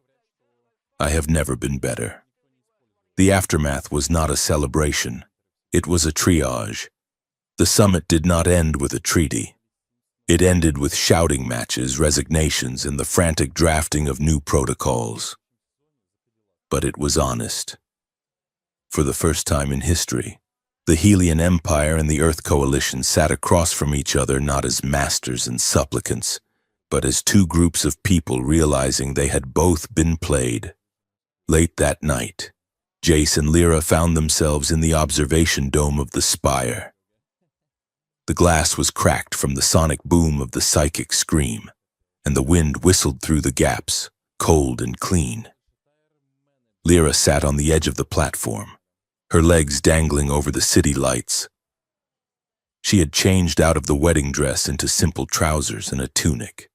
"I have never been better." The aftermath was not a celebration. It was a triage. The summit did not end with a treaty. It ended with shouting matches, resignations, and the frantic drafting of new protocols. But it was honest. For the first time in history, the Helian Empire and the Earth Coalition sat across from each other not as masters and supplicants, but as two groups of people realizing they had both been played. Late that night, Jace and Lyra found themselves in the observation dome of the spire. The glass was cracked from the sonic boom of the psychic scream, and the wind whistled through the gaps, cold and clean. Lyra sat on the edge of the platform, her legs dangling over the city lights. She had changed out of the wedding dress into simple trousers and a tunic.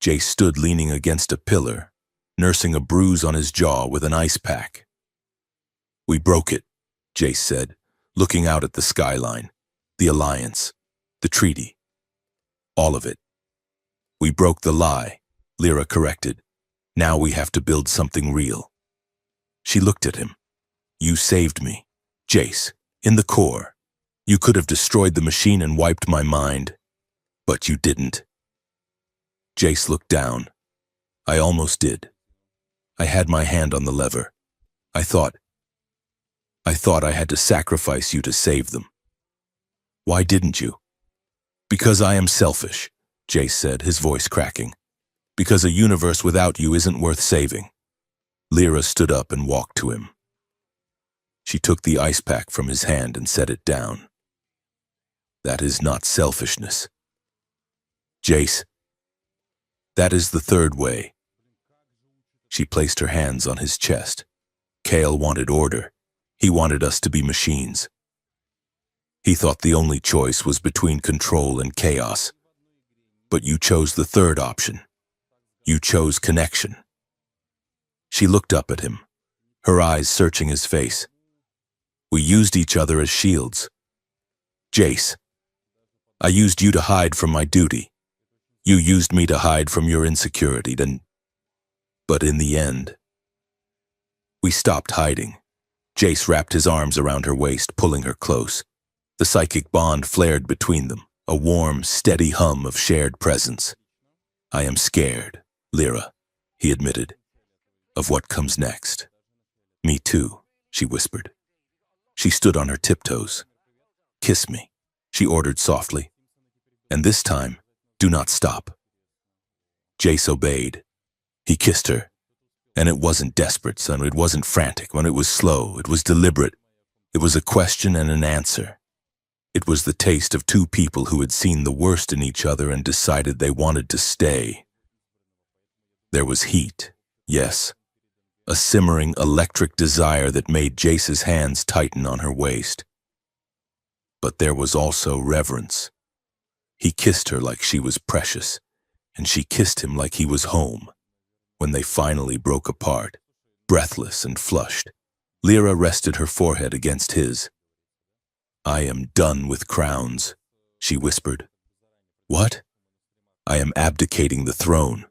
Jace stood leaning against a pillar, nursing a bruise on his jaw with an ice pack. "We broke it," Jace said, looking out at the skyline, the alliance, the treaty, all of it. "We broke the lie," Lyra corrected. Now we have to build something real. She looked at him. You saved me, Jace, in the core. You could have destroyed the machine and wiped my mind, but you didn't. Jace looked down. I almost did. I had my hand on the lever. I thought I had to sacrifice you to save them. Why didn't you? Because I am selfish, Jace said, his voice cracking. Because a universe without you isn't worth saving. Lyra stood up and walked to him. She took the ice pack from his hand and set it down. That is not selfishness. Jace, that is the third way. She placed her hands on his chest. Kale wanted order. He wanted us to be machines. He thought the only choice was between control and chaos. But you chose the third option. You chose connection. She looked up at him, her eyes searching his face. We used each other as shields. Jace, I used you to hide from my duty. You used me to hide from your insecurity, but in the end, we stopped hiding. Jace wrapped his arms around her waist, pulling her close. The psychic bond flared between them, a warm, steady hum of shared presence. I am scared, Lyra, he admitted, of what comes next. Me too, she whispered. She stood on her tiptoes. Kiss me, she ordered softly. And this time, do not stop. Jace obeyed. He kissed her. And it wasn't desperate, son. It wasn't frantic. When it was slow, it was deliberate. It was a question and an answer. It was the taste of two people who had seen the worst in each other and decided they wanted to stay. There was heat, yes. A simmering electric desire that made Jace's hands tighten on her waist. But there was also reverence. He kissed her like she was precious, and she kissed him like he was home. When they finally broke apart, breathless and flushed, Lyra rested her forehead against his. I am done with crowns, she whispered. What? I am abdicating the throne,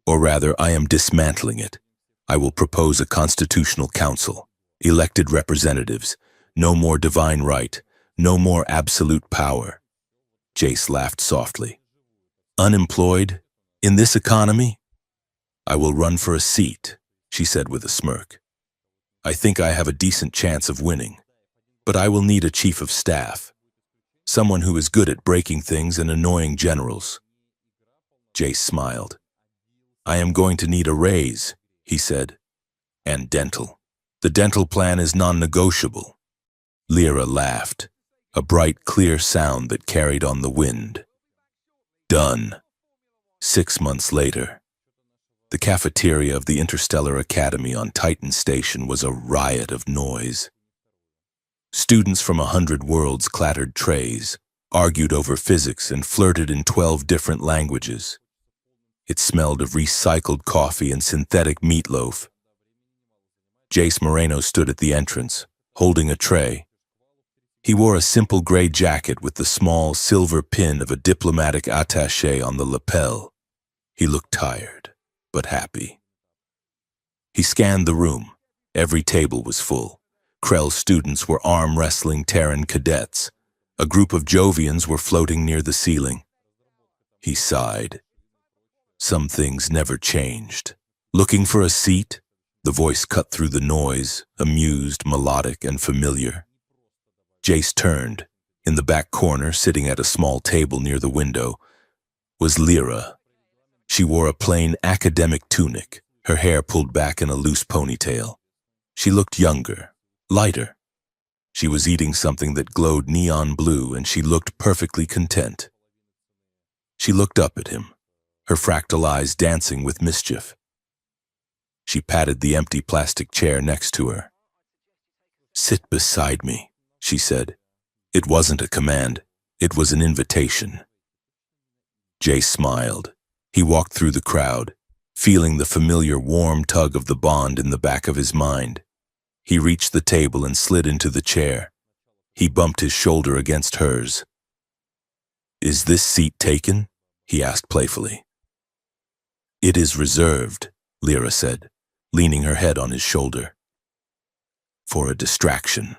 or rather, I am dismantling it. I will propose a constitutional council, elected representatives, no more divine right, no more absolute power. Jace laughed softly. Unemployed? In this economy? I will run for a seat, she said with a smirk. I think I have a decent chance of winning, but I will need a chief of staff, someone who is good at breaking things and annoying generals. Jace smiled. I am going to need a raise, he said, and dental. The dental plan is non-negotiable. Lyra laughed, a bright, clear sound that carried on the wind. Done. 6 months later, the cafeteria of the Interstellar Academy on Titan Station was a riot of noise. Students from 100 worlds clattered trays, argued over physics, and flirted in 12 different languages. It smelled of recycled coffee and synthetic meatloaf. Jace Moreno stood at the entrance, holding a tray. He wore a simple gray jacket with the small silver pin of a diplomatic attaché on the lapel. He looked tired, but happy. He scanned the room. Every table was full. Krell students were arm-wrestling Terran cadets. A group of Jovians were floating near the ceiling. He sighed. Some things never changed. Looking for a seat? The voice cut through the noise, amused, melodic, and familiar. Jace turned. In the back corner, sitting at a small table near the window, was Lyra. She wore a plain academic tunic, her hair pulled back in a loose ponytail. She looked younger, lighter. She was eating something that glowed neon blue, and she looked perfectly content. She looked up at him, her fractal eyes dancing with mischief. She patted the empty plastic chair next to her. Sit beside me, she said. It wasn't a command, it was an invitation. Jace smiled. He walked through the crowd, feeling the familiar warm tug of the bond in the back of his mind. He reached the table and slid into the chair. He bumped his shoulder against hers. Is this seat taken? He asked playfully. It is reserved, Lyra said, leaning her head on his shoulder. For a distraction.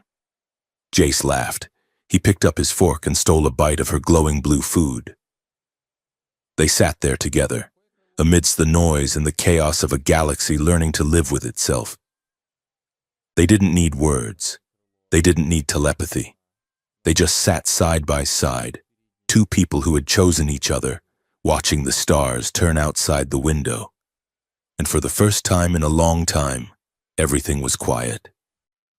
Jace laughed. He picked up his fork and stole a bite of her glowing blue food. They sat there together, amidst the noise and the chaos of a galaxy learning to live with itself. They didn't need words. They didn't need telepathy. They just sat side by side, two people who had chosen each other, watching the stars turn outside the window. And for the first time in a long time, everything was quiet.